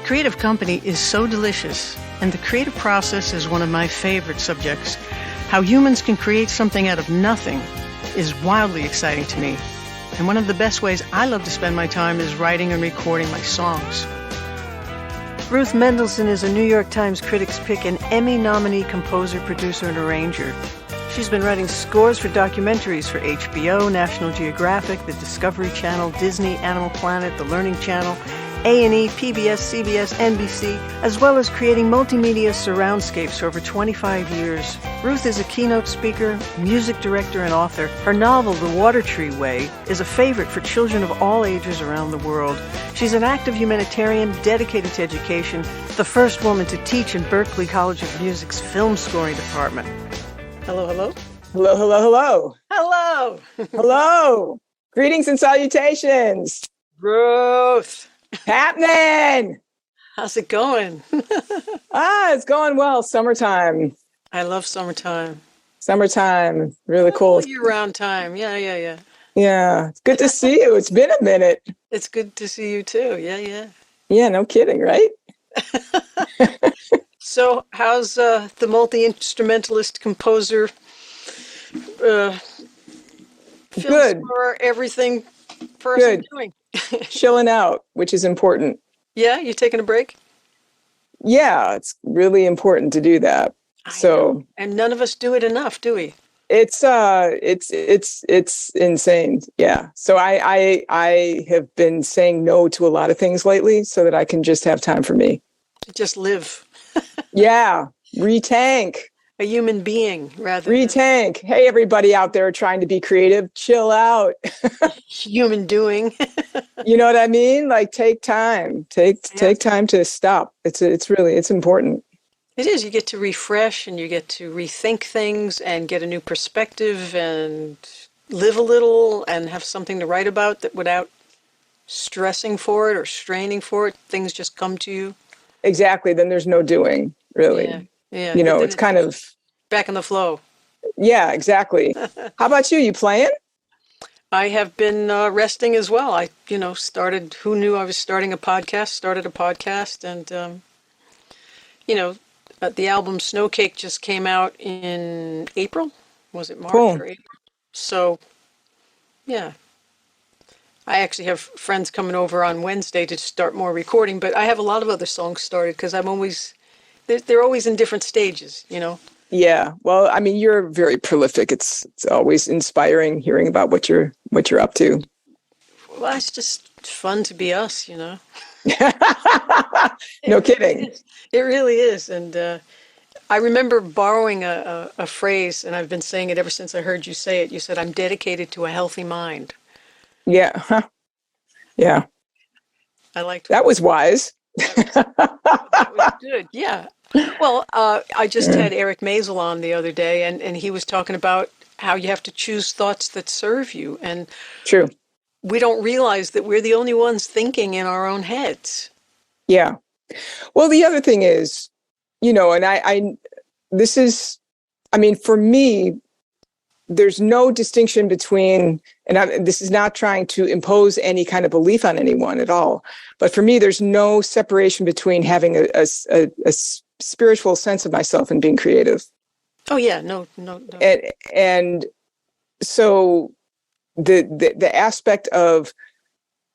creative company is so delicious, and the creative process is one of my favorite subjects. How humans can create something out of nothing is wildly exciting to me. And one of the best ways I love to spend my time is writing and recording my songs. Ruth Mendelson is a New York Times Critics' Pick and Emmy nominee composer, producer, and arranger. She's been writing scores for documentaries for HBO, National Geographic, the Discovery Channel, Disney, Animal Planet, the Learning Channel, A&E, PBS, CBS, NBC, as well as creating multimedia surroundscapes for over 25 years. Ruth is a keynote speaker, music director, and author. Her novel, The Water Tree Way, is a favorite for children of all ages around the world. She's an active humanitarian dedicated to education, the first woman to teach in Berklee College of Music's film scoring department. Hello, hello. Hello, hello, hello. Hello. Hello. Greetings and salutations. Ruth. Happening. How's it going? It's going well. Summertime. I love summertime. Summertime. Really cool. Year-round time. Yeah. Yeah. It's good to see you. It's been a minute. It's good to see you too. Yeah. Yeah, no kidding, right? So, how's the multi-instrumentalist composer film good score, everything person doing? Chilling out, which is important. Yeah, you taking a break? Yeah, it's really important to do that. And none of us do it enough, do we? It's insane. Yeah. So I have been saying no to a lot of things lately so that I can just have time for me. Just live. Yeah. Retank. A human being, rather. Retank. Hey, everybody out there trying to be creative, chill out. Human doing. You know what I mean? Like, take time. Take time to stop. It's important. It is. You get to refresh and you get to rethink things and get a new perspective and live a little and have something to write about that without stressing for it or straining for it. Things just come to you. Exactly. Then there's no doing, really. Yeah. You know, it's kind of back in the flow. Yeah, exactly. How about you? You playing? I have been resting as well. I, started, who knew I was started a podcast and, the album Snowcake just came out in April. Was it March or April? So, yeah. I actually have friends coming over on Wednesday to start more recording, but I have a lot of other songs started because they're always in different stages, Yeah. Well, I mean, you're very prolific. It's always inspiring hearing about what you're up to. Well, it's just fun to be us, No kidding. It really is. And I remember borrowing a phrase, and I've been saying it ever since I heard you say it. You said, "I'm dedicated to a healthy mind." Yeah. Huh. Yeah. I liked that. Was wise. That was good. Yeah. Well, I just had Eric Maisel on the other day, and he was talking about how you have to choose thoughts that serve you. And true. We don't realize that we're the only ones thinking in our own heads. Yeah. Well, the other thing is, and for me, there's no distinction between, and this is not trying to impose any kind of belief on anyone at all, but for me, there's no separation between having a spiritual sense of myself and being creative. Oh yeah, no. And so the aspect of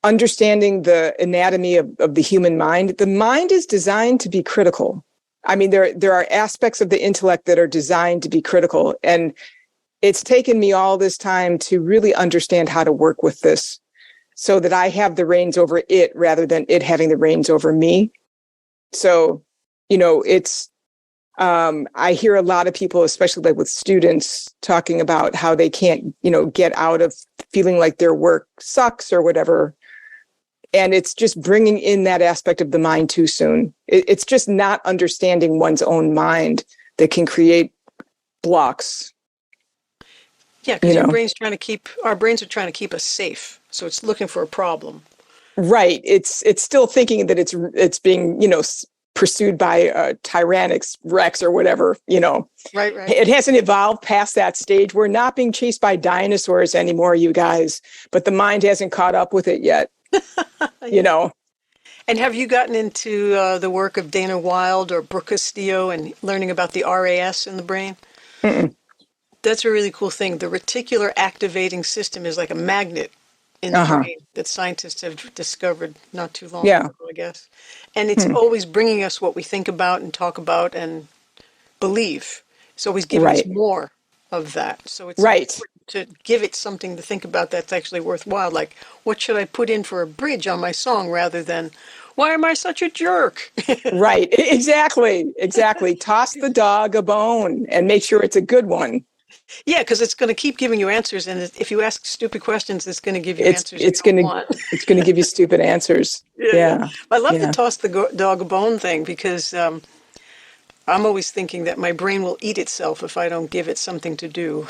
understanding the anatomy of the human mind, the mind is designed to be critical. I mean, there are aspects of the intellect that are designed to be critical, and it's taken me all this time to really understand how to work with this so that I have the reins over it rather than it having the reins over me. So, it's, I hear a lot of people, especially like with students, talking about how they can't, get out of feeling like their work sucks or whatever. And it's just bringing in that aspect of the mind too soon. It's just not understanding one's own mind that can create blocks. Yeah, because our brains are trying to keep us safe. So it's looking for a problem. Right. It's still thinking that it's being, pursued by a Tyrannosaurus Rex or whatever, Right. It hasn't evolved past that stage. We're not being chased by dinosaurs anymore, you guys, but the mind hasn't caught up with it yet, And have you gotten into the work of Dana Wilde or Brooke Castillo and learning about the RAS in the brain? Mm-mm. That's a really cool thing. The reticular activating system is like a magnet in the Uh-huh. brain that scientists have discovered not too long Yeah. ago, I guess. And it's Hmm. always bringing us what we think about and talk about and believe. It's always giving us Right. more of that. So it's Right. important to give it something to think about that's actually worthwhile. Like, what should I put in for a bridge on my song rather than, why am I such a jerk? Right. Exactly. Exactly. Toss the dog a bone and make sure it's a good one. Yeah, because it's going to keep giving you answers. And if you ask stupid questions, it's going to give you It's answers you it's don't gonna want. it's gonna give you stupid answers. Yeah, yeah. Yeah. I love the Yeah. toss the dog a bone thing because I'm always thinking that my brain will eat itself if I don't give it something to do.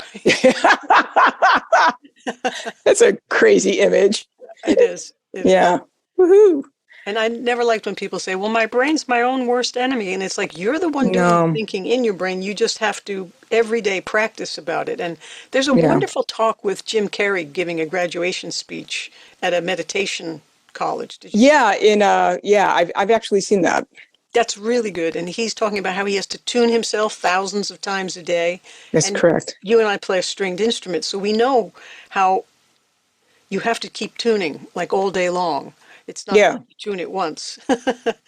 That's a crazy image. It is. It is. Yeah. Woohoo. And I never liked when people say, well, my brain's my own worst enemy. And it's like, you're the one doing the No. thinking in your brain. You just have to every day practice about it. And there's a Yeah. wonderful talk with Jim Carrey giving a graduation speech at a meditation college. Did you see? Yeah. Yeah, I've actually seen that. That's really good. And he's talking about how he has to tune himself thousands of times a day. That's And correct. you and I play a stringed instrument, so we know how you have to keep tuning like all day long. It's not Yeah. enough to tune it once.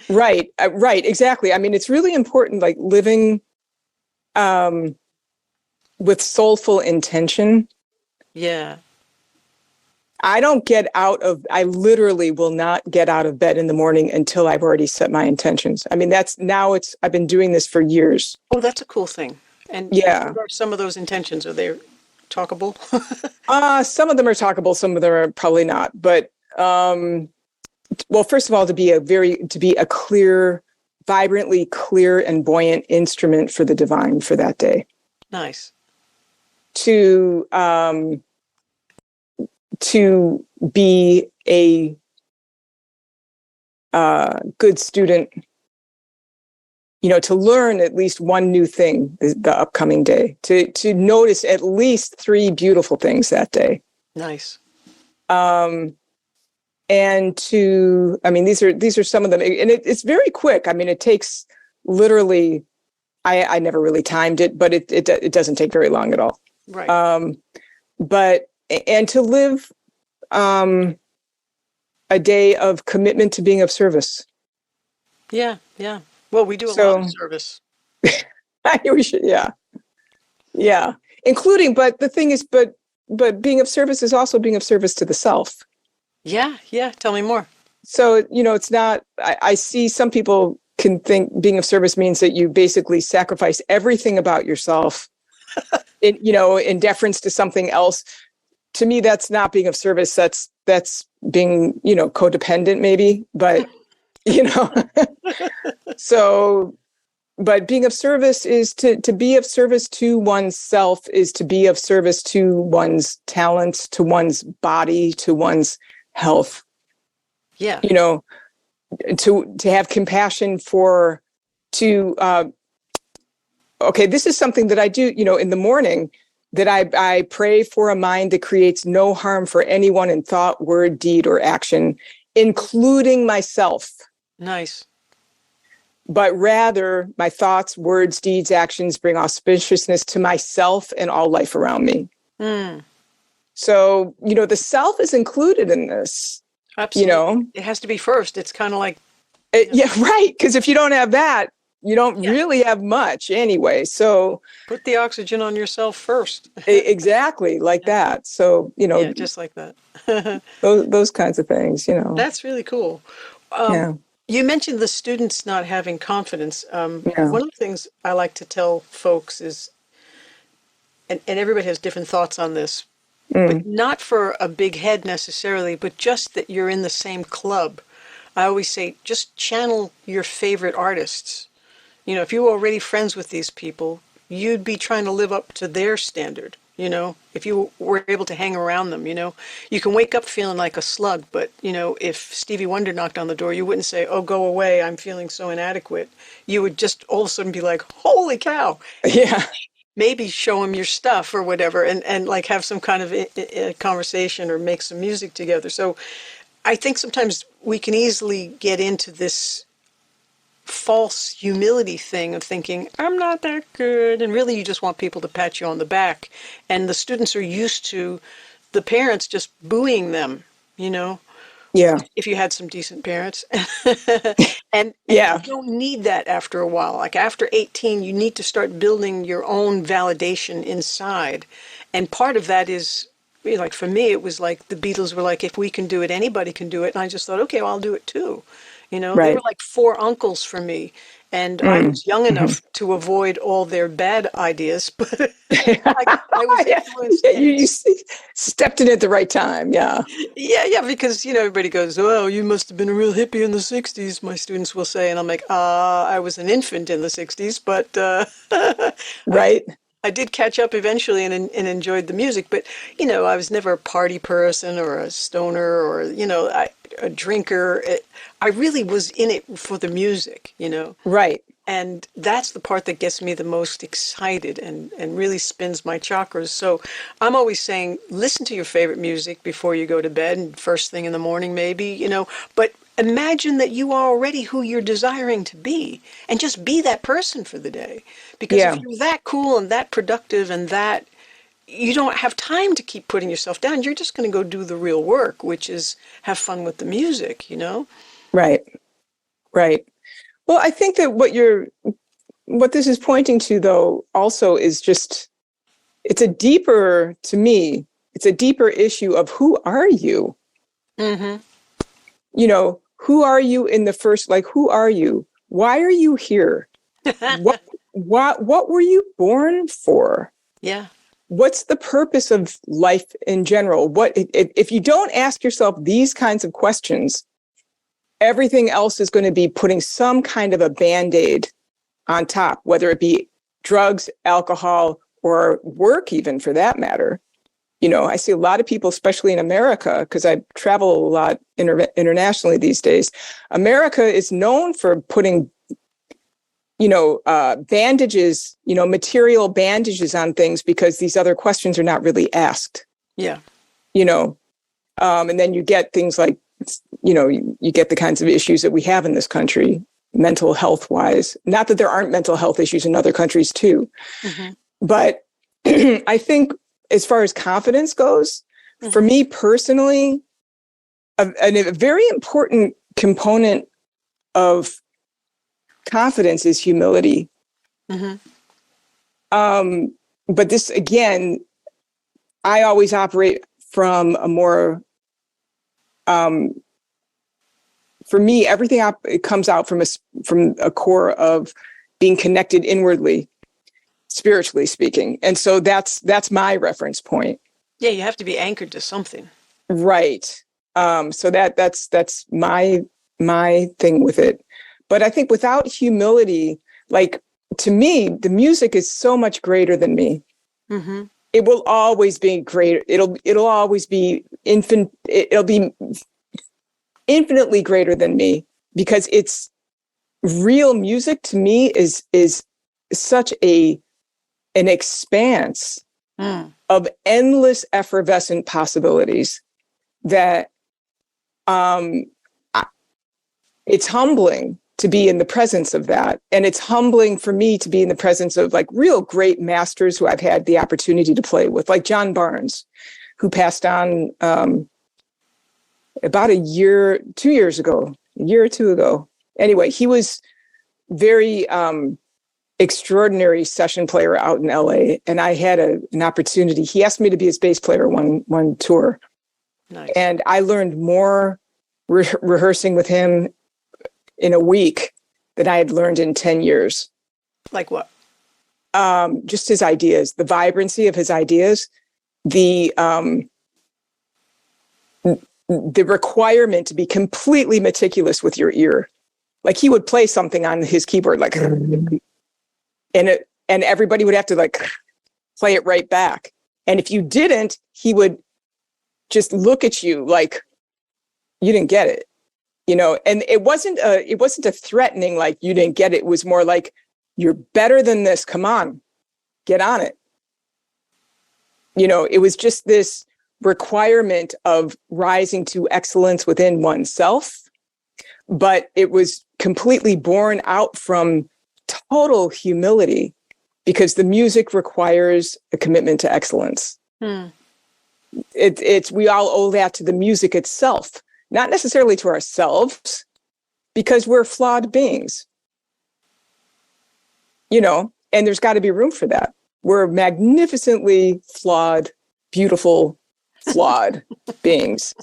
Right. Right. Exactly. I mean, it's really important, like living um, with soulful intention. Yeah. I literally will not get out of bed in the morning until I've already set my intentions. I mean, I've been doing this for years. Oh, that's a cool thing. And Yeah. what are some of those intentions? Are they talkable? Some of them are talkable, some of them are probably not. But well, first of all, to be a clear, vibrantly clear and buoyant instrument for the divine for that day. Nice. To be a good student, to learn at least one new thing the upcoming day, to notice at least 3 beautiful things that day. Nice. And these are some of them, and it's very quick. I mean, it takes literally, I never really timed it, but it doesn't take very long at all. Right. And to live a day of commitment to being of service. Yeah, yeah. Well, we do a lot of service. We should, yeah. Yeah. Including, but the thing is, but being of service is also being of service to the self. Yeah, yeah. Tell me more. So, it's not, I see some people can think being of service means that you basically sacrifice everything about yourself in deference to something else. To me, that's not being of service. That's being, codependent maybe, but, so, but being of service is to be of service to oneself, is to be of service to one's talents, to one's body, to one's health. Yeah. To have compassion okay, this is something that I do, in the morning, that I pray for a mind that creates no harm for anyone in thought, word, deed, or action, including myself. Nice. But rather my thoughts, words, deeds, actions bring auspiciousness to myself and all life around me. Mm. So, the self is included in this. Absolutely. It has to be first. It's kind of like... Yeah, right. Because if you don't have that, you don't really have much anyway. So put the oxygen on yourself first. Exactly, like that. So, yeah, just like that. those kinds of things, That's really cool. Yeah. You mentioned the students not having confidence. Yeah. One of the things I like to tell folks is, and everybody has different thoughts on this, but not for a big head necessarily, but just that you're in the same club. I always say, just channel your favorite artists. If you were already friends with these people, you'd be trying to live up to their standard. If you were able to hang around them, you can wake up feeling like a slug, but, if Stevie Wonder knocked on the door, you wouldn't say, oh, go away, I'm feeling so inadequate. You would just all of a sudden be like, holy cow. Yeah. Maybe show him your stuff or whatever and like have some kind of a conversation or make some music together. So I think sometimes we can easily get into this false humility thing of thinking, I'm not that good. And really, you just want people to pat you on the back. And the students are used to the parents just booing them, you know, Yeah. if you had some decent parents. And Yeah. you don't need that after a while. Like after 18, you need to start building your own validation inside. And part of that is, you know, like for me, it was like the Beatles were like, if we can do it, anybody can do it. And I just thought, okay, well, I'll do it too. You know, they were Right. like four uncles for me. And I Mm. was young Mhm. enough to avoid all their bad ideas, but I was Yeah, influenced. yeah, And stepped in at the right time. Yeah. yeah, because, you know, everybody goes, oh, you must have been a real hippie in the 60s, my students will say. And I'm like, I was an infant in the 60s, but I did, Right. I did catch up eventually and enjoyed the music. But, you know, I was never a party person or a stoner or, you know, a drinker. I really was in it for the music, you know. Right. And that's the part that gets me the most excited and really spins my chakras. So I'm always saying, listen to your favorite music before you go to bed and first thing in the morning, maybe, you know, but imagine that you are already who you're desiring to be and just be that person for the day. Because if Yeah. you're that cool and that productive and that, you don't have time to keep putting yourself down. You're just going to go do the real work, which is have fun with the music, you know? Right. Right. Well, I think that what this is pointing to, though, also is just, to me, it's a deeper issue of who are you? Mm-hmm. You know, who are you in the first, like, who are you? Why are you here? What were you born for? Yeah. What's the purpose of life in general? If you don't ask yourself these kinds of questions, everything else is going to be putting some kind of a Band-Aid on top, whether it be drugs, alcohol, or work, even for that matter. You know, I see a lot of people, especially in America, because I travel a lot internationally these days. America is known for putting, bandages, material bandages on things because these other questions are not really asked. Yeah. And then you get things like, you get the kinds of issues that we have in this country, mental health wise. Not that there aren't mental health issues in other countries too, Mm-hmm. but I think as far as confidence goes, Mm-hmm. for me personally, a very important component of confidence is humility. Mm-hmm. But this, again, I always operate from a more, for me, everything it comes out from a core of being connected inwardly, spiritually speaking. And so that's my reference point. Yeah, you have to be anchored to something. Right. So that's my thing with it. But I think without humility, like, to me, the music is so much greater than me. Mm-hmm. It will always be greater. It'll always be it'll be infinitely greater than me, because it's real music to me is such an expanse of endless effervescent possibilities that it's humbling to be in the presence of that. And it's humbling for me to be in the presence of like real great masters who I've had the opportunity to play with, like John Barnes, who passed on about 2 years ago, a year or two ago. Anyway, he was very extraordinary session player out in LA. And I had an opportunity. He asked me to be his bass player one tour. Nice. And I learned more rehearsing with him in a week than I had learned in 10 years. Like what? Just his ideas, the vibrancy of his ideas, the requirement to be completely meticulous with your ear. Like, he would play something on his keyboard, like, and everybody would have to like play it right back. And if you didn't, he would just look at you like you didn't get it. And it wasn't a threatening, like, you didn't get it. It was more like, you're better than this. Come on, get on it. It was just this requirement of rising to excellence within oneself, but it was completely born out from total humility, because the music requires a commitment to excellence. It's we all owe that to the music itself, not necessarily to ourselves, because we're flawed beings, and there's got to be room for that. We're magnificently flawed, beautiful, flawed beings.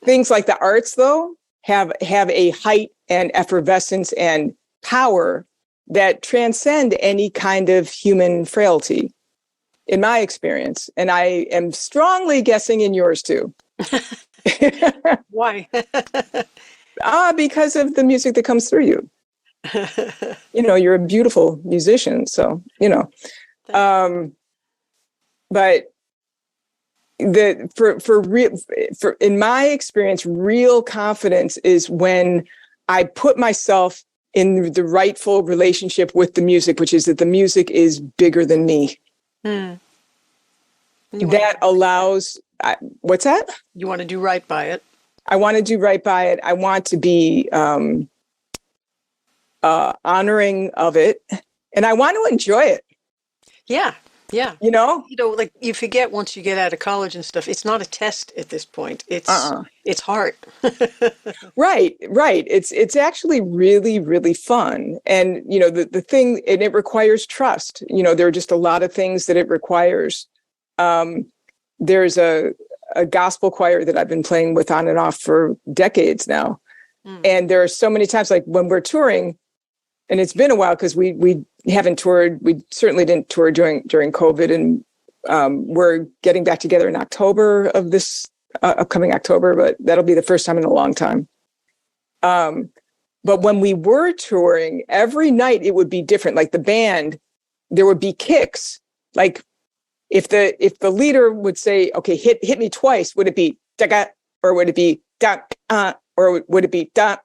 Things like the arts, though, have a height and effervescence and power that transcend any kind of human frailty, in my experience. And I am strongly guessing in yours too. Why? Because of the music that comes through you. You're a beautiful musician, so, but for in my experience, real confidence is when I put myself in the rightful relationship with the music, which is that the music is bigger than me. That allows, what's that? You want to do right by it. I want to do right by it. I want to be honoring of it, and I want to enjoy it. Yeah. Like you forget once you get out of college and stuff, it's not a test at this point. It's hard. Right. It's actually really, really fun. And, the thing, and it requires trust. There are just a lot of things that it requires. There's a gospel choir that I've been playing with on and off for decades now. And there are so many times, like when we're touring, and it's been a while because we haven't toured. We certainly didn't tour during COVID, and we're getting back together in October of this upcoming October, but that'll be the first time in a long time. But when we were touring, every night it would be different. Like the band, there would be kicks. Like if the leader would say, "Okay, hit me twice," would it be da, or would it be da, or would it be da,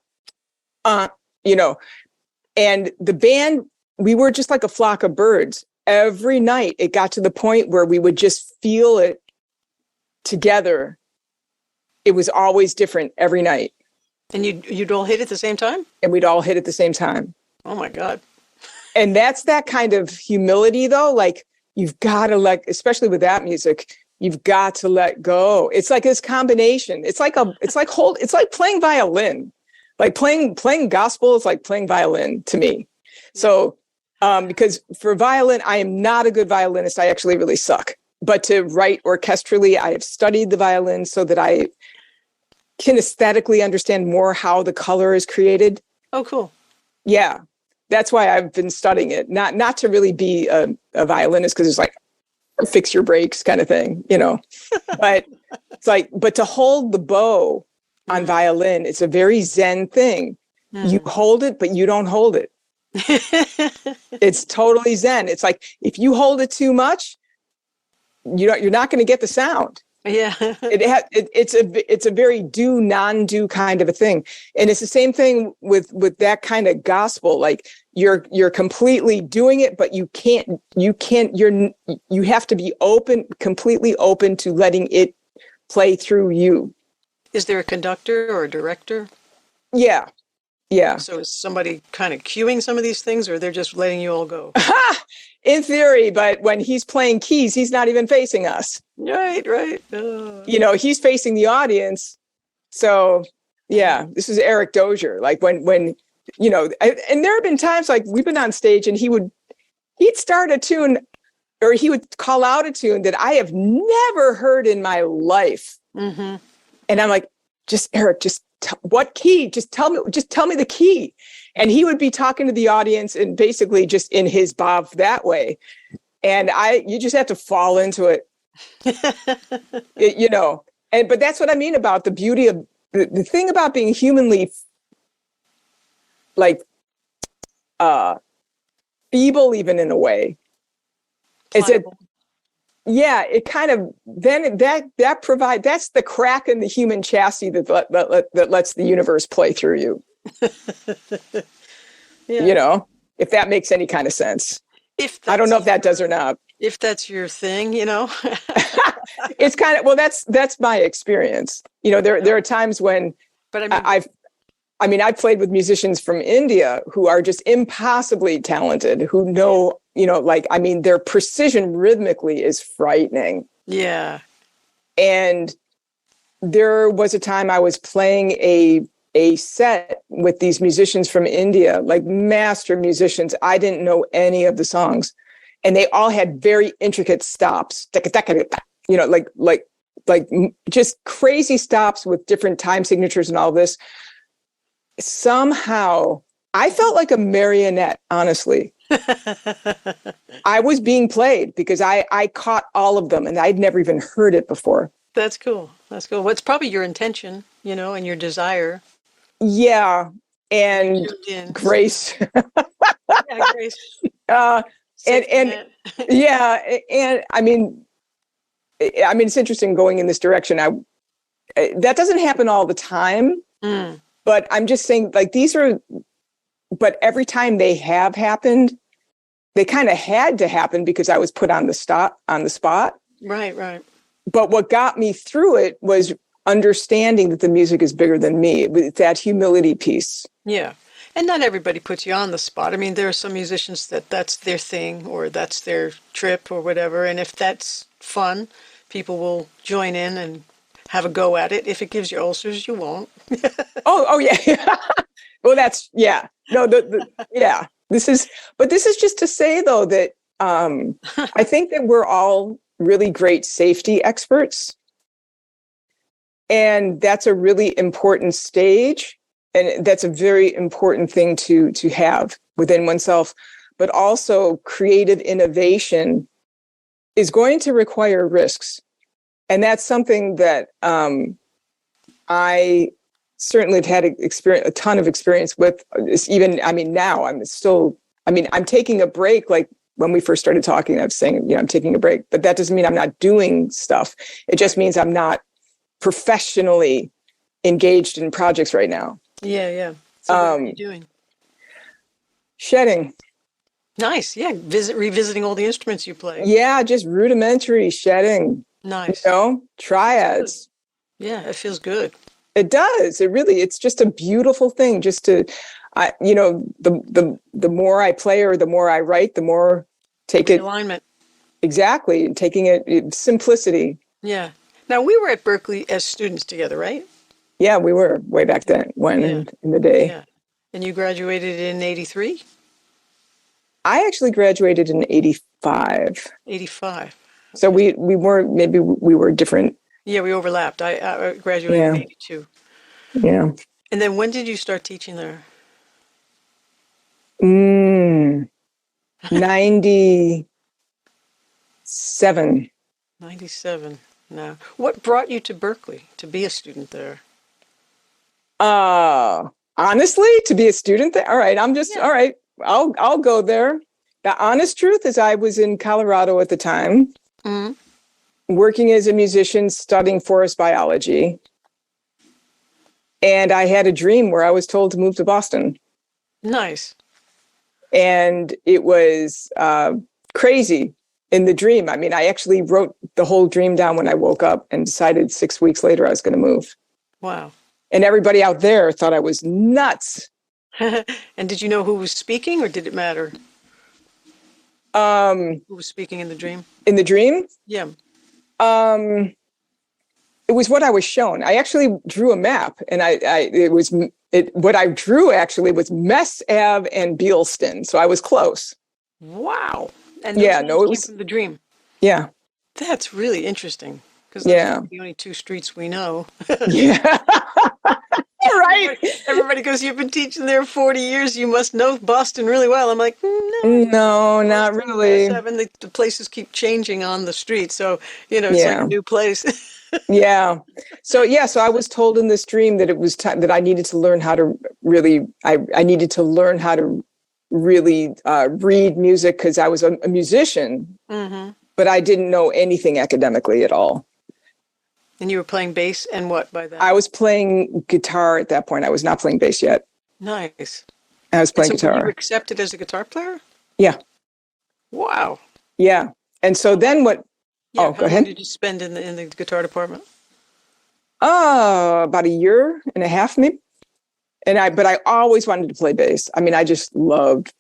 And the band, we were just like a flock of birds. Every night it got to the point where we would just feel it together. It was always different every night. And you'd all hit at the same time? And we'd all hit at the same time. Oh my God. And that's that kind of humility, though. Like, you've got to especially with that music, you've got to let go. It's like this combination. It's like playing violin. Like playing gospel is like playing violin to me. So, because for violin, I am not a good violinist. I actually really suck. But to write orchestrally, I have studied the violin so that I can aesthetically understand more how the color is created. Oh, cool. Yeah. That's why I've been studying it. Not to really be a violinist, because it's like, fix your brakes kind of thing, But it's like, but to hold the bow on violin, it's a very Zen thing. You hold it, but you don't hold it. It's totally Zen. It's like, if you hold it too much, you're not going to get the sound. Yeah. It's a very do, non-do kind of a thing. And it's the same thing with that kind of gospel. Like you're completely doing it, but you have to be completely open to letting it play through you. Is there a conductor or a director? Yeah. So is somebody kind of cueing some of these things, or they're just letting you all go? In theory, but when he's playing keys, he's not even facing us. Right. He's facing the audience. So, yeah, this is Eric Dozier. Like when and there have been times like we've been on stage and he'd start a tune, or he would call out a tune that I have never heard in my life. Mm-hmm. And I'm like, Eric, what key? Just tell me the key. And he would be talking to the audience and basically just in his bob that way. And you just have to fall into it, but that's what I mean about the beauty of the thing about being humanly like, feeble, even in a way. Is it? Yeah, it kind of then that provides, that's the crack in the human chassis that lets the universe play through you. Yeah. If that makes any kind of sense. I don't know if that does or not. If that's your thing, It's kind of, well, that's my experience. There are times when But I mean, I- I've played with musicians from India who are just impossibly talented, who know, their precision rhythmically is frightening. yeah. And there was a time I was playing a set with these musicians from India, like master musicians. I didn't know any of the songs, and they all had very intricate stops, like just crazy stops with different time signatures and all this. Somehow I felt like a marionette, honestly. I was being played because I caught all of them and I'd never even heard it before. That's cool. That's cool. What's probably your intention, and your desire. Yeah. And Tuned in. Grace. Yeah, Grace. uh, and Safety net. yeah. And it's interesting going in this direction. That doesn't happen all the time, but I'm just saying, like, but every time they have happened, they kind of had to happen because I was put on the spot. Right. But what got me through it was understanding that the music is bigger than me, with that humility piece. Yeah. And not everybody puts you on the spot. I mean, there are some musicians that's their thing or that's their trip or whatever. And if that's fun, people will join in and have a go at it. If it gives you ulcers, you won't. Oh yeah. Well, yeah. No, yeah. This is just to say, though, that I think that we're all really great safety experts. And that's a really important stage. And that's a very important thing to have within oneself. But also creative innovation is going to require risks. And that's something that I certainly have had a ton of experience with. Now I'm taking a break. Like when we first started talking, I was saying, I'm taking a break, but that doesn't mean I'm not doing stuff. It just means I'm not professionally engaged in projects right now. Yeah. So what are you doing? Shedding. Nice. Yeah. Revisiting all the instruments you play. Yeah, just rudimentary shedding. Nice. Triads. Yeah, it feels good. It does. It's just a beautiful thing. Just to, the more I play or the more I write, the more take it. Alignment. Exactly. And taking it, simplicity. Yeah. Now, we were at Berkeley as students together, right? Yeah, we were way back then, in the day. Yeah. And you graduated in 83? I actually graduated in 85. 85. So we were different. Yeah, we overlapped. I graduated in 82. Yeah. And then when did you start teaching there? 97. 97. Now, what brought you to Berkeley to be a student there? Honestly, to be a student there. All right. All right. I'll go there. The honest truth is I was in Colorado at the time, working as a musician, studying forest biology. And I had a dream where I was told to move to Boston. Nice. And it was crazy in the dream. I mean, I actually wrote the whole dream down when I woke up and decided 6 weeks later I was going to move. Wow. And everybody out there thought I was nuts. And did you know who was speaking, or did it matter? Who was speaking in the dream? In the dream? Yeah. It was what I was shown. I actually drew a map, and what I drew actually was Mess Ave and Bealston, so I was close. Wow. And it was from the dream. Yeah. That's really interesting, because that's the only two streets we know. Yeah. Right. Everybody goes, you've been teaching there 40 years. You must know Boston really well. I'm like, no, not really. The places keep changing on the street. So, it's like a new place. Yeah. So I was told in this dream that it was time that I needed to learn how to really, I needed to learn how to really read music, because I was a musician, but I didn't know anything academically at all. And you were playing bass and what by that? I was playing guitar at that point. I was not playing bass yet. Nice. I was playing guitar. Were you accepted as a guitar player? Yeah. Wow. Yeah. And so then what? Yeah, Oh, how go long ahead. did you spend in the guitar department? About a year and a half, maybe. But I always wanted to play bass. I mean, I just loved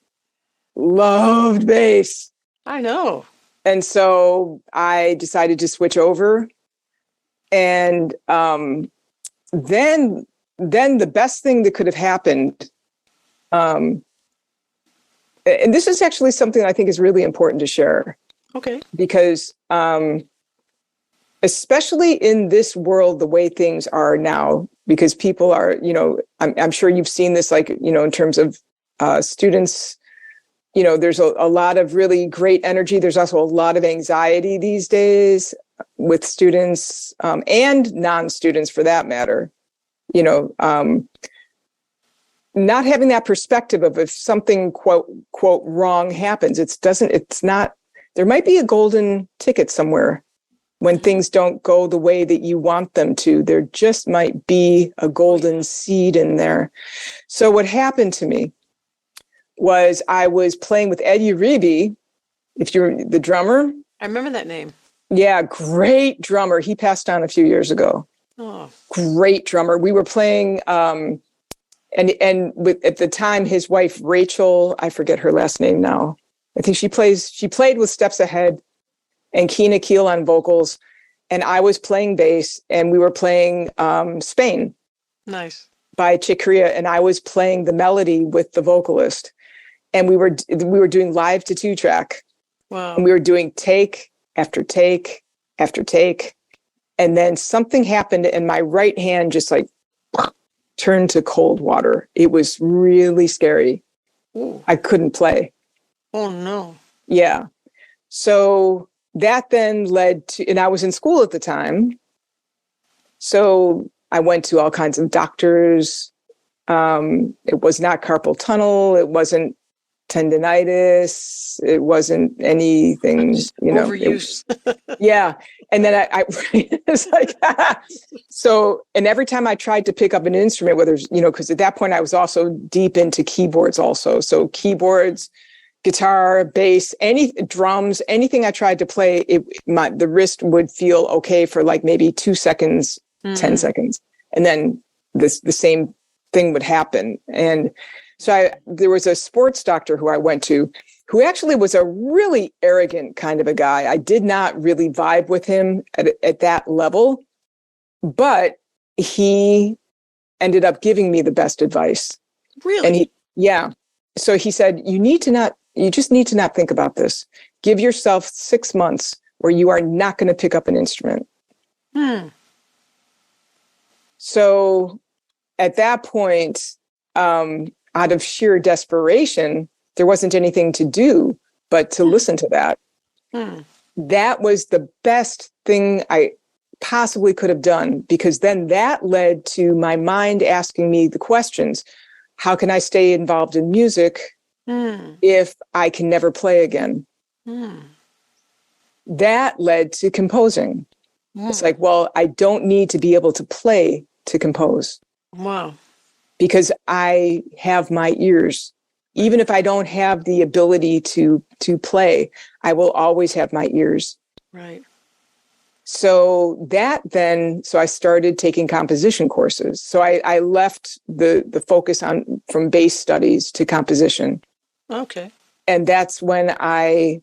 bass. I know. And so I decided to switch over. And then the best thing that could have happened, and this is actually something I think is really important to share. Okay. Because especially in this world, the way things are now, because people are, I'm sure you've seen this, like, in terms of students, there's a lot of really great energy. There's also a lot of anxiety these days with students and non-students for that matter, not having that perspective of if something quote wrong happens, there might be a golden ticket somewhere when things don't go the way that you want them to. There just might be a golden seed in there. So what happened to me was I was playing with Eddie Uribe, if you're the drummer. I remember that name. Yeah, great drummer. He passed on a few years ago. Oh. Great drummer. We were playing, and at the time, his wife, Rachel, I forget her last name now. I think she played with Steps Ahead and Keena Keel on vocals. And I was playing bass, and we were playing Spain. Nice. By Chick Corea, and I was playing the melody with the vocalist. And we were doing live to 2-track. Wow. And we were doing take after take after take. And then something happened, and my right hand just like turned to cold water. It was really scary. Ooh. I couldn't play. Oh, no. Yeah. So that then led to, and I was in school at the time. So I went to all kinds of doctors. It was not carpal tunnel. It wasn't tendinitis. It wasn't anything, overuse. Yeah. And then I it's like, so, and every time I tried to pick up an instrument, whether, because at that point I was also deep into keyboards also. So keyboards, guitar, bass, drums, anything I tried to play, the wrist would feel okay for like maybe 2 seconds, 10 seconds. And then the same thing would happen. And so there was a sports doctor who I went to, who actually was a really arrogant kind of a guy. I did not really vibe with him at that level, but he ended up giving me the best advice. Really? And so he said, you just need to not think about this. Give yourself 6 months where you are not going to pick up an instrument. So at that point, out of sheer desperation, there wasn't anything to do but to listen to that. That was the best thing I possibly could have done, because then that led to my mind asking me the questions. How can I stay involved in music if I can never play again? That led to composing. It's like, well, I don't need to be able to play to compose. Wow. Because I have my ears. Even if I don't have the ability to play, I will always have my ears. Right. So I started taking composition courses. So I left the focus from bass studies to composition. Okay. And that's when I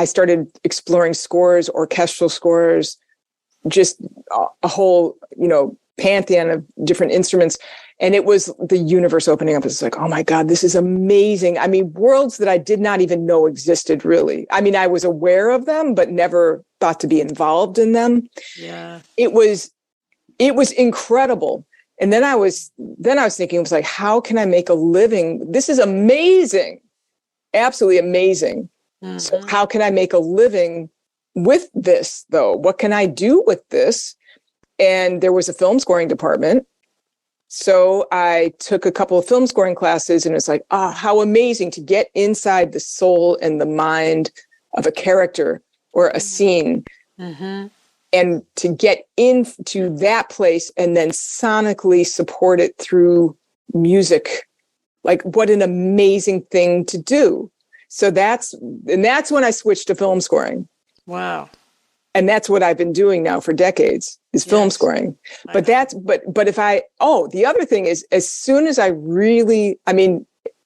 started exploring scores, orchestral scores, just a whole, pantheon of different instruments. And it was the universe opening up. It's like, oh my God, this is amazing. I mean, worlds that I did not even know existed, really. I mean, I was aware of them, but never thought to be involved in them. Yeah. It was incredible. And then I was thinking, it was like, how can I make a living? This is amazing. Absolutely amazing. So how can I make a living with this, though? What can I do with this? And there was a film scoring department. So I took a couple of film scoring classes, and it's like, how amazing to get inside the soul and the mind of a character or a scene, and to get into that place and then sonically support it through music. Like, what an amazing thing to do. So that's when I switched to film scoring. Wow. And that's what I've been doing now for decades is film scoring. But the other thing is, as soon as it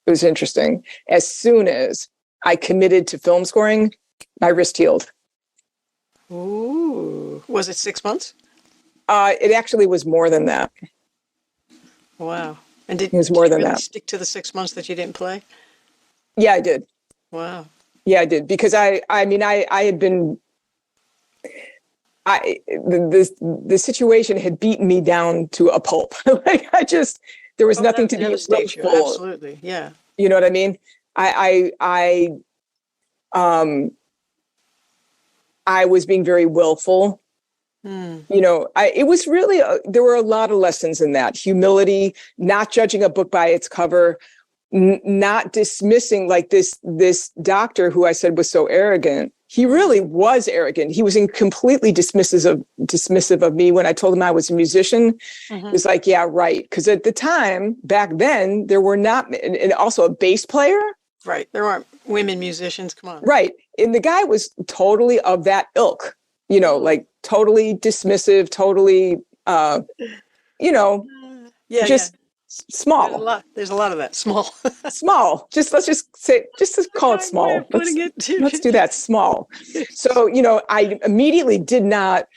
was interesting. As soon as I committed to film scoring, my wrist healed. Ooh. Was it 6 months? It actually was more than that. Wow. And did it was you more than really that. stick to the 6 months that you didn't play? Yeah, I did. Wow. Yeah, I did. Because I had been, the situation had beaten me down to a pulp. Like there was nothing to be willful. Absolutely. Yeah. You know what I mean? I was being very willful. It was really, there were a lot of lessons in that. Humility, not judging a book by its cover, not dismissing like this doctor who I said was so arrogant. He really was arrogant. He was completely dismissive of me when I told him I was a musician. It was like, yeah, right. Because at the time, back then, there were not, and also a bass player. Right. There aren't women musicians. Come on. Right. And the guy was totally of that ilk, like totally dismissive, totally, small. There's a lot of that. Small. Small. Let's call it small. Let's do that. Small. So, I immediately did not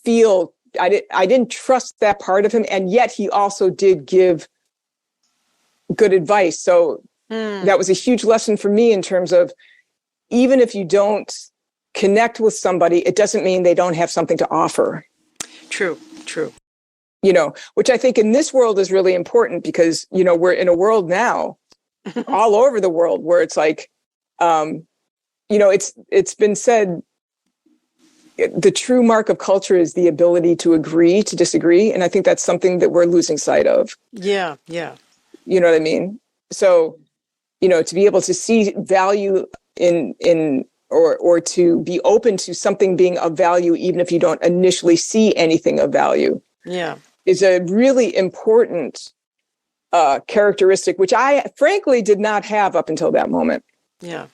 feel, I didn't trust that part of him. And yet he also did give good advice. So that was a huge lesson for me in terms of, even if you don't connect with somebody, it doesn't mean they don't have something to offer. True. Which I think in this world is really important because, we're in a world now all over the world where it's like, it's been said, the true mark of culture is the ability to agree, to disagree. And I think that's something that we're losing sight of. Yeah. You know what I mean? So, to be able to see value or to be open to something being of value, even if you don't initially see anything of value. Yeah. Is a really important characteristic, which I frankly did not have up until that moment. Yeah.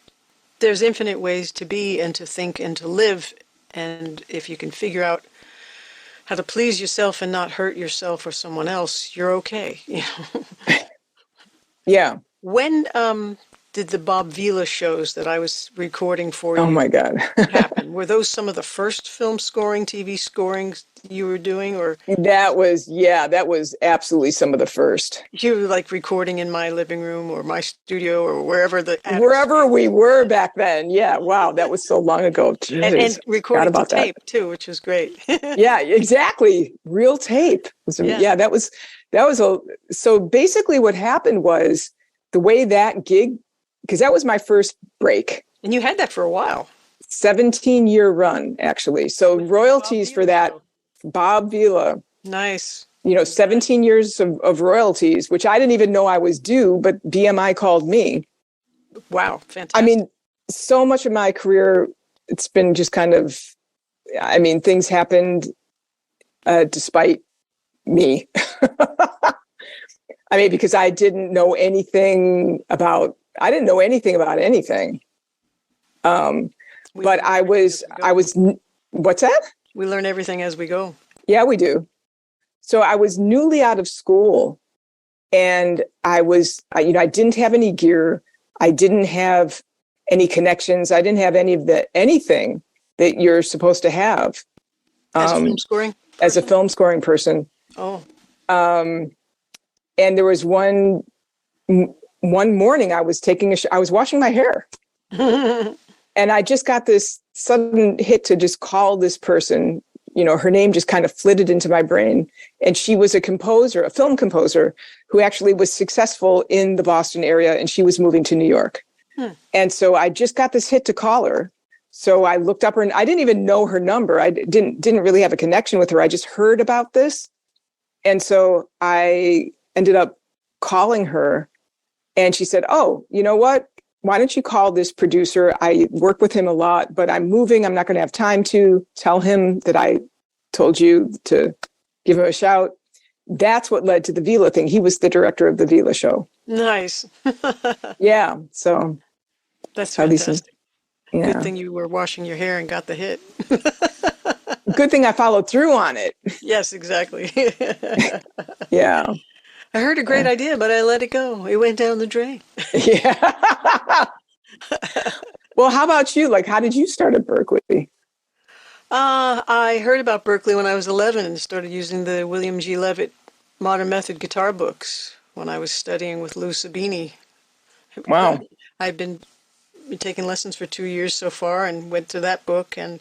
There's infinite ways to be and to think and to live. And if you can figure out how to please yourself and not hurt yourself or someone else, you're okay. Yeah. When did the Bob Vila shows that I was recording for you? Oh my God. happen? Were those some of the first film scoring, TV scorings you were doing, or that was absolutely some of the first. You were like recording in my living room or my studio or wherever we were back then. Yeah. Wow. That was so long ago. And recording to tape too, which was great. Yeah, exactly. Real tape. That was so basically what happened was the way that gig, because that was my first break. And you had that for a while. 17-year run, actually. So royalties for that, Bob Vila. Nice. 17 years of royalties, which I didn't even know I was due, but BMI called me. Wow, fantastic. I mean, so much of my career, it's been just kind of, things happened despite me. Because I didn't know anything about anything. But I was, what's that? We learn everything as we go. Yeah, we do. So I was newly out of school and I didn't have any gear. I didn't have any connections. I didn't have anything that you're supposed to have. As a film scoring person? As a film scoring person. Oh. And there was one morning I was I was washing my hair. And I just got this sudden hit to just call this person. Her name just kind of flitted into my brain. And she was a film composer who actually was successful in the Boston area, and she was moving to New York. And so I just got this hit to call her. So I looked up her, and I didn't even know her number. I didn't really have a connection with her. I just heard about this. And so I ended up calling her, and she said, "Oh, you know what? Why don't you call this producer? I work with him a lot, but I'm moving. I'm not going to have time to tell him that I told you to give him a shout." That's what led to the Vila thing. He was the director of the Vila show. Nice. Yeah. So That's How these things, fantastic. Good yeah. thing you were washing your hair and got the hit. Good thing I followed through on it. Yes, exactly. Yeah. I heard a great Yeah. idea, but I let it go. It went down the drain. Yeah. Well, how about you? Like, how did you start at Berkeley? I heard about Berkeley when I was 11 and started using the William G. Levitt Modern Method guitar books when I was studying with Lou Sabini. Wow. I've been taking lessons for 2 years so far and went to that book, and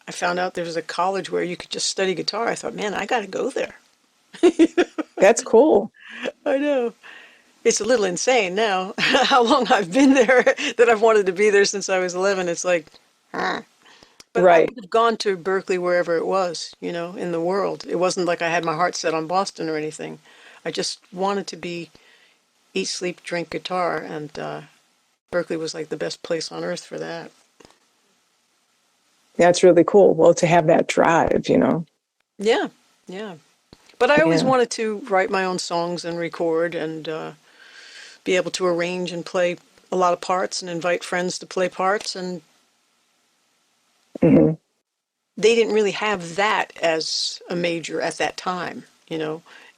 I found out there was a college where you could just study guitar. I thought, man, I got to go there. That's cool. I know. It's a little insane now how long I've been there that I've wanted to be there since I was 11. It's like, huh. But I Right. would have gone to Berkeley wherever it was, in the world. It wasn't like I had my heart set on Boston or anything. I just wanted to be eat, sleep, drink guitar, and Berkeley was like the best place on earth for that. That's really cool. Well, to have that drive. Yeah, yeah. But I always Yeah. wanted to write my own songs and record and be able to arrange and play a lot of parts and invite friends to play parts. And Hmm. they didn't really have that as a major at that time.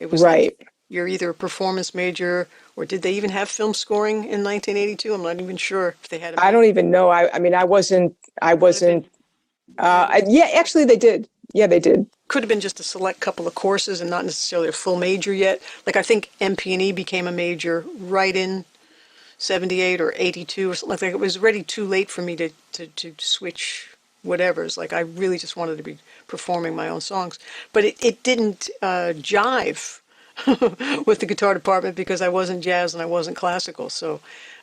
It was like Right. you're either a performance major, or did they even have film scoring in 1982? I'm not even sure if they had a I major. don't even know. I mean, I Might have been, wasn't, yeah, actually they did. Yeah, they did. could have been just a select couple of courses and not necessarily a full major yet. Like I think MP&E became a major right in 78 or 82 or something like that. It was already too late for me to switch whatever. It's like I really just wanted to be performing my own songs. But it didn't jive with the guitar department because I wasn't jazz and I wasn't classical. So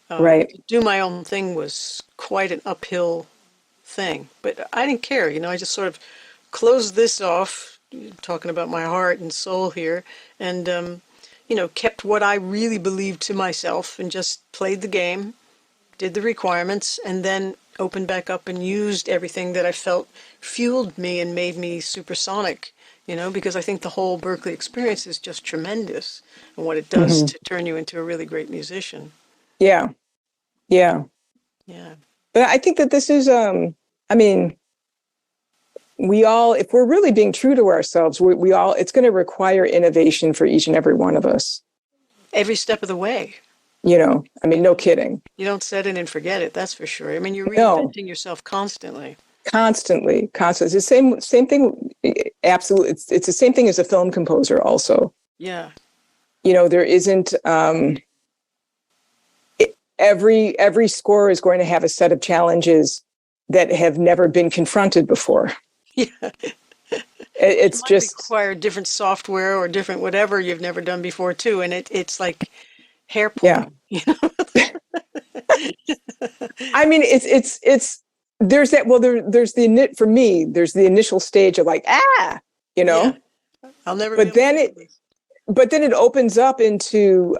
Right. to do my own thing was quite an uphill thing. But I didn't care. I just sort of closed this off, talking about my heart and soul here, and kept what I really believed to myself and just played the game, did the requirements, and then opened back up and used everything that I felt fueled me and made me supersonic, because I think the whole Berkeley experience is just tremendous and what it does Hmm. to turn you into a really great musician. Yeah. Yeah. Yeah. But I think that this is, I mean, we all, if we're really being true to ourselves, we all, it's going to require innovation for each and every one of us. Every step of the way. I mean, no kidding. You don't set it and forget it, that's for sure. I mean, you're No, reinventing yourself constantly. constantly. It's the same thing. Absolutely. It's the same thing as a film composer also. Yeah. There isn't, every score is going to have a set of challenges that have never been confronted before. Yeah. It's Might just, require different software or different whatever you've never done before too, and it's like hair yeah. pulling. I mean, it's there's that. Well, there's for me. There's the initial stage of like you Yeah, know, I'll never be but able to then do it this. but then it opens up into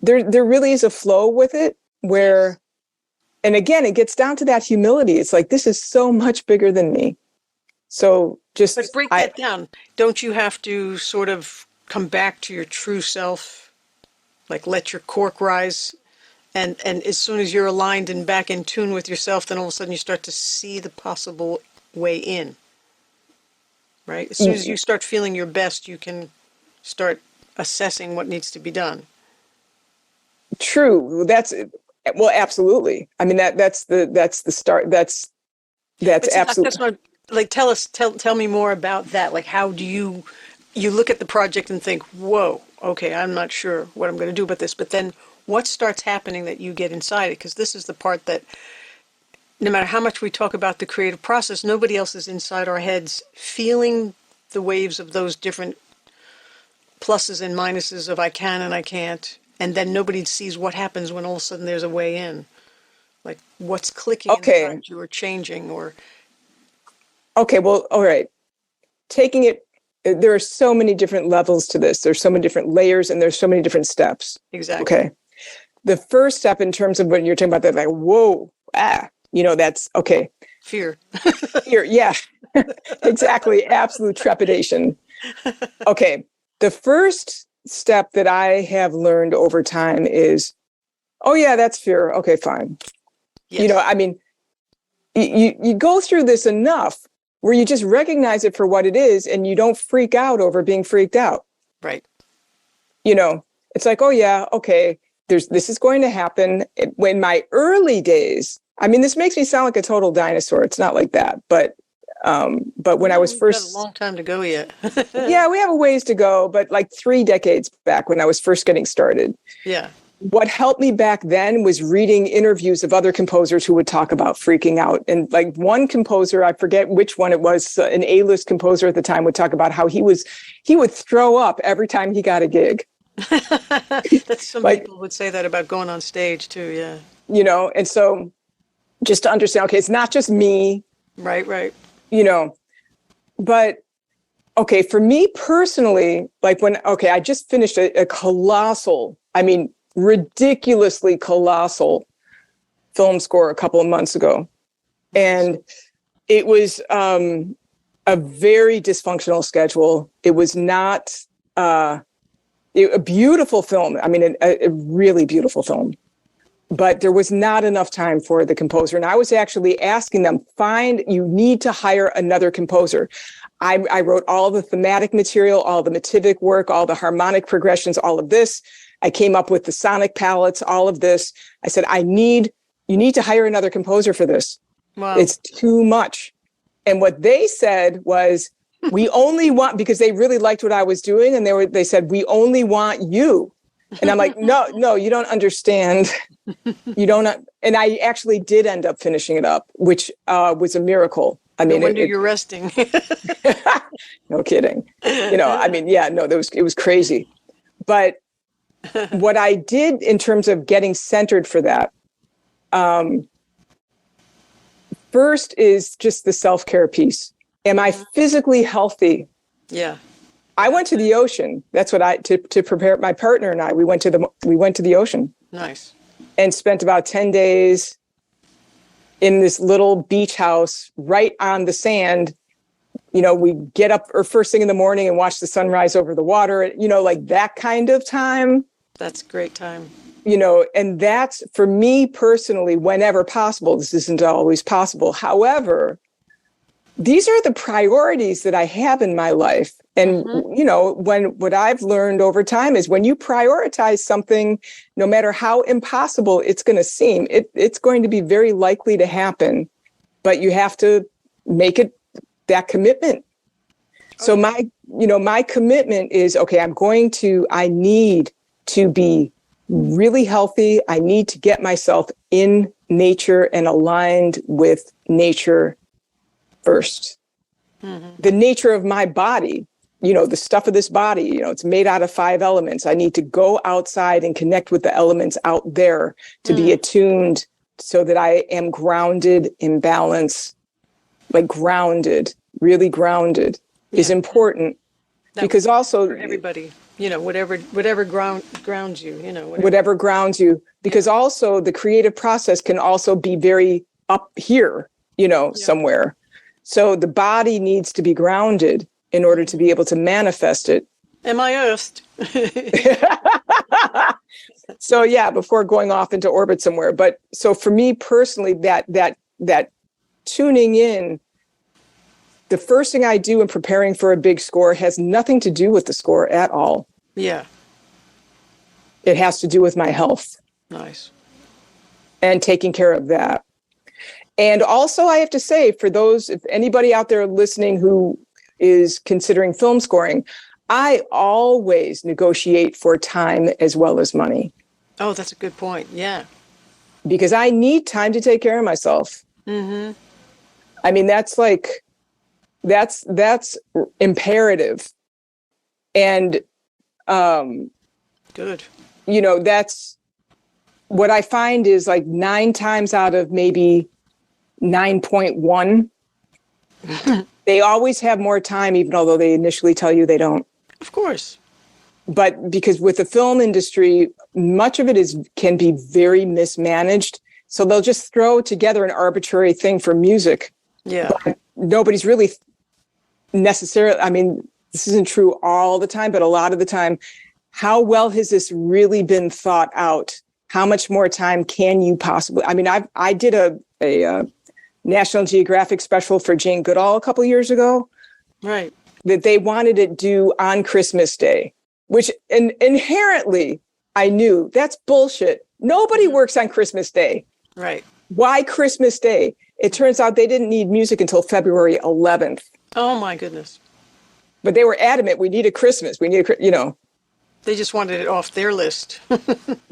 there really is a flow with it Yes. where, and again, it gets down to that humility. It's like, this is so much bigger than me. So But just break that down. Don't you have to sort of come back to your true self, like let your cork rise, and as soon as you're aligned and back in tune with yourself, then all of a sudden you start to see the possible way in, right? As soon as you start feeling your best, you can start assessing what needs to be done. true. Well, absolutely. I mean, that's the start. That's But see, that's absolutely. not like tell me more about that. Like, how do you look at the project and think, whoa, okay, I'm not sure what I'm going to do about this, but then what starts happening that you get inside it? Because this is the part that no matter how much we talk about the creative process, nobody else is inside our heads feeling the waves of those different pluses and minuses of I can and I can't. And then nobody sees what happens when all of a sudden there's a way in. Like what's clicking Okay. inside you or changing or Okay. Well, all right. Taking it, there are so many different levels to this. There's so many different layers and there's so many different steps. exactly Okay. The first step in terms of what you're talking about, that like, whoa, that's okay. fear. Here, yeah, exactly. Absolute trepidation. Okay. The first step that I have learned over time is, Oh yeah, that's fear. Okay, fine. Yes. You know, I mean, you go through this enough where you just recognize it for what it is and you don't freak out over being freaked out. Right. You know, it's like, oh yeah, okay, this is going to happen. In my early days, I mean, this makes me sound like a total dinosaur. It's not like that, but when I was first, got a long time to go yet. yeah, we have a ways to go, but like 3 decades back when I was first getting started. Yeah. What helped me back then was reading interviews of other composers who would talk about freaking out. And like one composer, I forget which one it was, an A-list composer at the time, would talk about how he would throw up every time he got a gig. That's some like, people would say that about going on stage too. Yeah. You know, and so just to understand, okay, it's not just me. Right. You know, but okay, for me personally, like I just finished a colossal, I mean, ridiculously colossal film score a couple of months ago. And it was a very dysfunctional schedule. It was not a beautiful film. I mean, a really beautiful film. But there was not enough time for the composer. And I was actually asking them, you need to hire another composer. I wrote all the thematic material, all the motivic work, all the harmonic progressions, all of this. I came up with the sonic palettes, all of this. I said, you need to hire another composer for this. Wow. It's too much. And what they said was, we only want, because they really liked what I was doing. And they said, we only want you. And I'm like, no, you don't understand. You don't. And I actually did end up finishing it up, which was a miracle. I mean, no wonder you're resting. No kidding. You know, I mean, yeah, no, it was crazy. But what I did in terms of getting centered for that, first is just the self-care piece. Am I physically healthy? Yeah. I went to the ocean. That's what to prepare. My partner and I, we went to the ocean. Nice. And spent about 10 days in this little beach house right on the sand. You know, we get up first thing in the morning and watch the sunrise over the water, you know, like that kind of time. That's a great time. You know, and that's for me personally, whenever possible. This isn't always possible. However, these are the priorities that I have in my life. And, you know, what I've learned over time is when you prioritize something, no matter how impossible it's going to seem, it's going to be very likely to happen, but you have to make it that commitment. Okay. So my commitment is, okay, I need to be really healthy. I need to get myself in nature and aligned with nature first. The nature of my body, you know, the stuff of this body, you know, it's made out of 5 elements. I need to go outside and connect with the elements out there to be attuned so that I am grounded in balance. Like grounded, really grounded is important. That because also for everybody, you know, whatever grounds you, you know, whatever grounds you, because also the creative process can also be very up here, you know, somewhere. So the body needs to be grounded in order to be able to manifest it. Am I earthed? So yeah, before going off into orbit somewhere. But so for me personally, that tuning in, the first thing I do in preparing for a big score has nothing to do with the score at all. Yeah. It has to do with my health. Nice. And taking care of that. And also, I have to say, if anybody out there listening who is considering film scoring, I always negotiate for time as well as money. Oh, that's a good point. Yeah. Because I need time to take care of myself. I mean, that's imperative. And, good. You know, that's what I find is like 9 times out of maybe 9.1, they always have more time, even although they initially tell you they don't. Of course. But because with the film industry, much of it can be very mismanaged. So they'll just throw together an arbitrary thing for music. Yeah. But nobody's really necessarily, I mean, this isn't true all the time, but a lot of the time, how well has this really been thought out? how much more time can you possibly? I mean, I did a National Geographic special for Jane Goodall a couple years ago. Right. That they wanted it due on Christmas Day, which inherently I knew that's bullshit. Nobody works on Christmas Day. Right. Why Christmas Day? It turns out they didn't need music until February 11th. Oh my goodness. But they were adamant, we needed Christmas. We needed, They just wanted it off their list.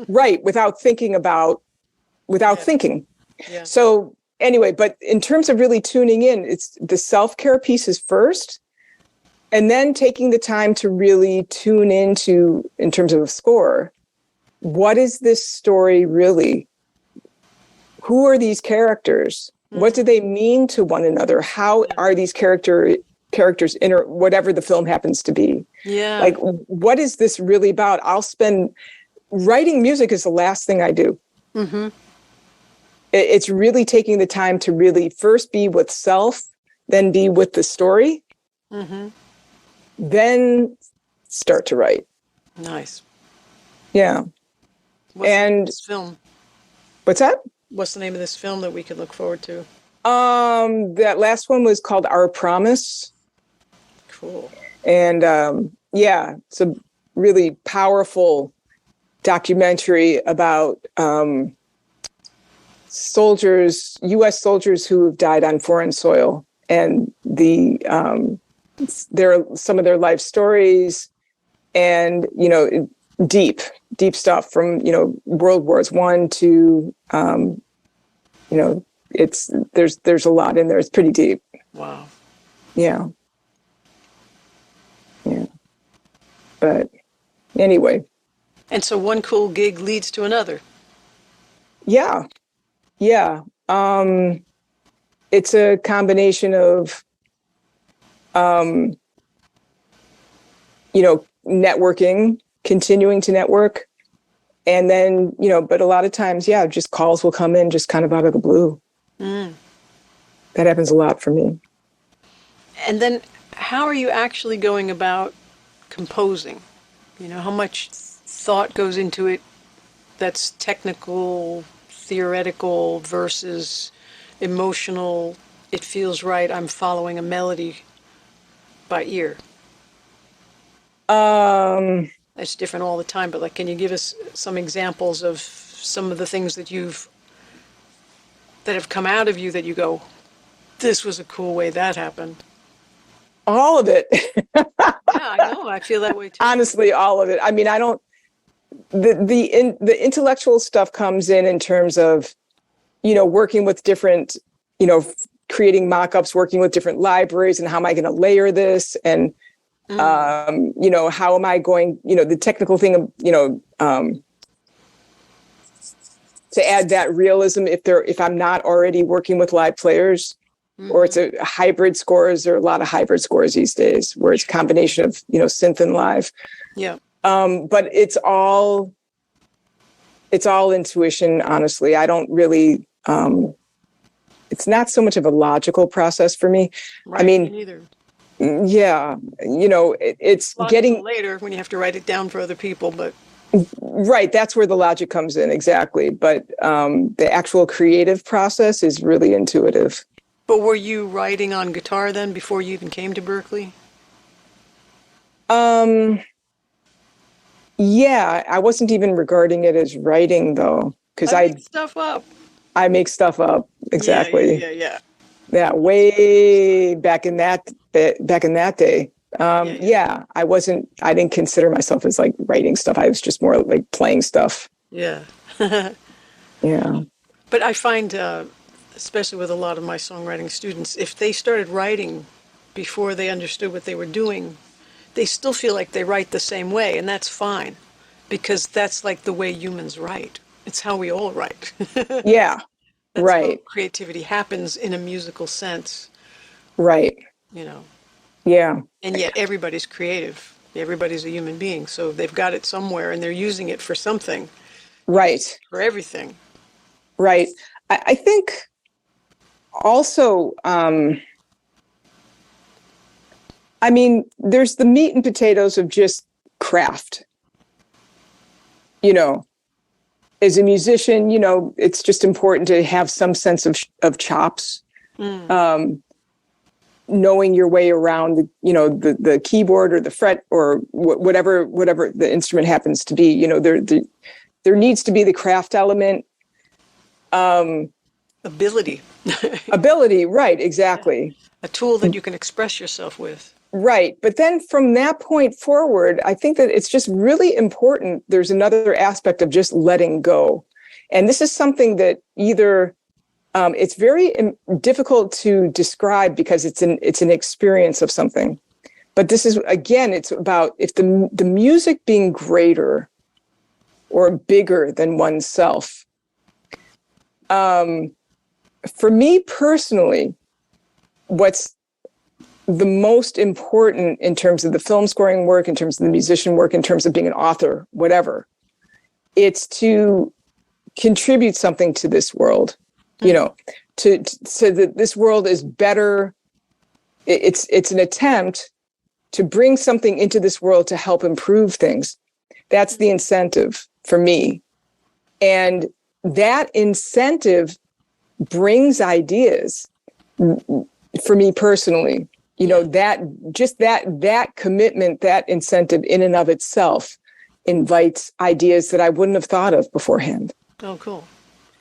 right, without thinking. Yeah. So anyway, but in terms of really tuning in, it's the self-care pieces first, and then taking the time to really tune into, in terms of a score, what is this story really? Who are these characters? What do they mean to one another? How are these characters whatever the film happens to be? Yeah. Like, what is this really about? Writing music is the last thing I do. Mm-hmm. It's really taking the time to really first be with self, then be with the story, then start to write. Nice. Yeah. What's the name of this film? What's that? What's the name of this film that we could look forward to? That last one was called Our Promise. Cool. And it's a really powerful documentary about soldiers, U.S. soldiers who have died on foreign soil, and some of their life stories, and deep stuff from World Wars I to there's a lot in there. It's pretty deep. Wow. Yeah. But anyway. And so one cool gig leads to another. Yeah. It's a combination of networking, continuing to network, and then but a lot of times just calls will come in just kind of out of the blue. That happens a lot for me. And then how are you actually going about composing? How much thought goes into it that's technical, theoretical versus emotional? It feels right, I'm following a melody by ear. It's different all the time, but can you give us some examples of some of the things that have come out of you that you go, this was a cool way that happened? All of it. Yeah, I know. I feel that way too. Honestly, all of it. I mean, I don't. The intellectual stuff comes in terms of, working with different, creating mock-ups, working with different libraries, and how am I going to layer this, and how am I going, the technical thing of, to add that realism if I'm not already working with live players. Or it's a hybrid scores. There are a lot of hybrid scores these days where it's a combination of, synth and live. Yeah. But it's all intuition, honestly. I don't really, it's not so much of a logical process for me. Right, I mean, me neither. Yeah, it's logical getting later when you have to write it down for other people, but right. That's where the logic comes in. Exactly. But the actual creative process is really intuitive. But were you writing on guitar then before you even came to Berkeley? Yeah, I wasn't even regarding it as writing though, because I make stuff up. I make stuff up. Exactly. Yeah. Yeah, way back in that day. Yeah, I didn't consider myself as writing stuff. I was just more like playing stuff. Yeah. Yeah. But I find, especially with a lot of my songwriting students, if they started writing before they understood what they were doing, they still feel like they write the same way, and that's fine, because that's the way humans write. It's how we all write. Yeah, that's right. how creativity happens in a musical sense. Right. Yeah. And yet everybody's creative. Everybody's a human being, so they've got it somewhere, and they're using it for something. Right. For everything. Right. I think also, there's the meat and potatoes of just craft. as a musician, you know, it's just important to have some sense of chops, knowing your way around the keyboard or the fret or whatever the instrument happens to be. You know, there needs to be the craft element. Ability. Ability, right, exactly. A tool that you can express yourself with. Right. But then from that point forward, I think that it's just really important. There's another aspect of just letting go. And this is something that either it's very difficult to describe because it's an experience of something. But this is, again, it's about if the music being greater or bigger than oneself. For me personally, what's the most important in terms of the film scoring work, in terms of the musician work, in terms of being an author, whatever, it's to contribute something to this world, you know, so that this world is better. It's an attempt to bring something into this world to help improve things. That's the incentive for me. And that incentive brings ideas for me personally. You know, that commitment, that incentive in and of itself invites ideas that I wouldn't have thought of beforehand. Oh, cool.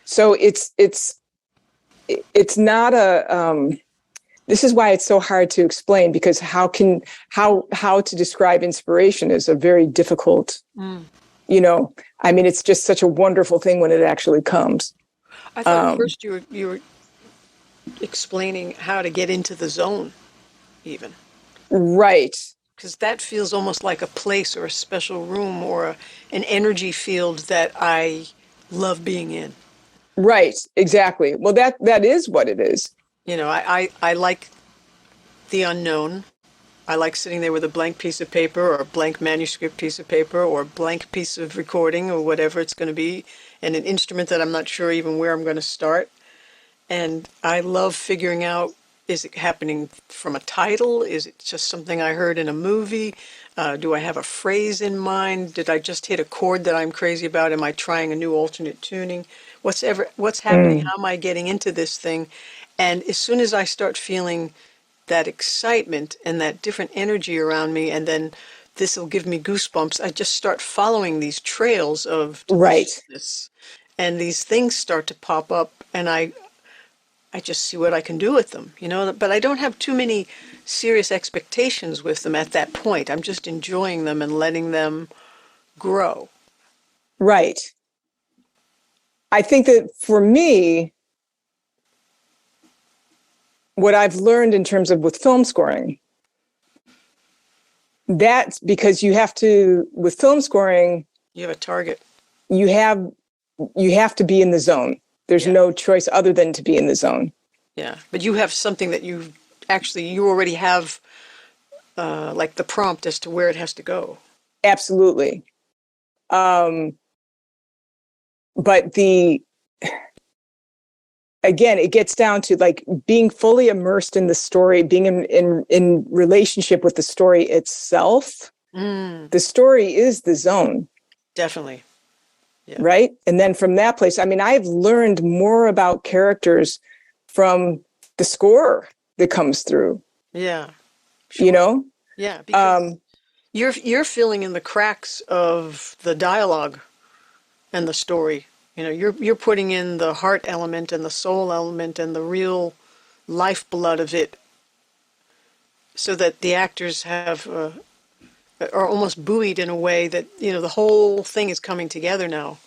So it's not this is why it's so hard to explain, because how to describe inspiration is a very difficult, you know, I mean, it's just such a wonderful thing when it actually comes. I thought first you were explaining how to get into the zone, even. Right. Because that feels almost like a place or a special room or an energy field that I love being in. Right. Exactly. Well, that is what it is. You know, I like the unknown. I like sitting there with a blank piece of paper or a blank manuscript piece of paper or a blank piece of recording or whatever it's going to be, and an instrument that I'm not sure even where I'm going to start. And I love figuring out, is it happening from a title? Is it just something I heard in a movie? Do I have a phrase in mind? Did I just hit a chord that I'm crazy about? Am I trying a new alternate tuning? What's happening? How am I getting into this thing? And as soon as I start feeling that excitement and that different energy around me, and then this will give me goosebumps, I just start following these trails of deliciousness. And these things start to pop up, and I just see what I can do with them, you know, but I don't have too many serious expectations with them at that point. I'm just enjoying them and letting them grow. Right. I think that for me, what I've learned in terms of with film scoring, that's because you have to, with film scoring, you have a target. You have to be in the zone. There's no choice other than to be in the zone. Yeah, but you have something that you already have, like the prompt as to where it has to go. Absolutely. But again, it gets down to like being fully immersed in the story, being in relationship with the story itself. The story is the zone. Definitely. Yeah. Right. And then from that place, I mean, I've learned more about characters from the score that comes through. Yeah. Sure. You know? Yeah. Because you're filling in the cracks of the dialogue and the story. You know, you're putting in the heart element and the soul element and the real lifeblood of it, so that the actors are almost buoyed in a way that, you know, the whole thing is coming together now.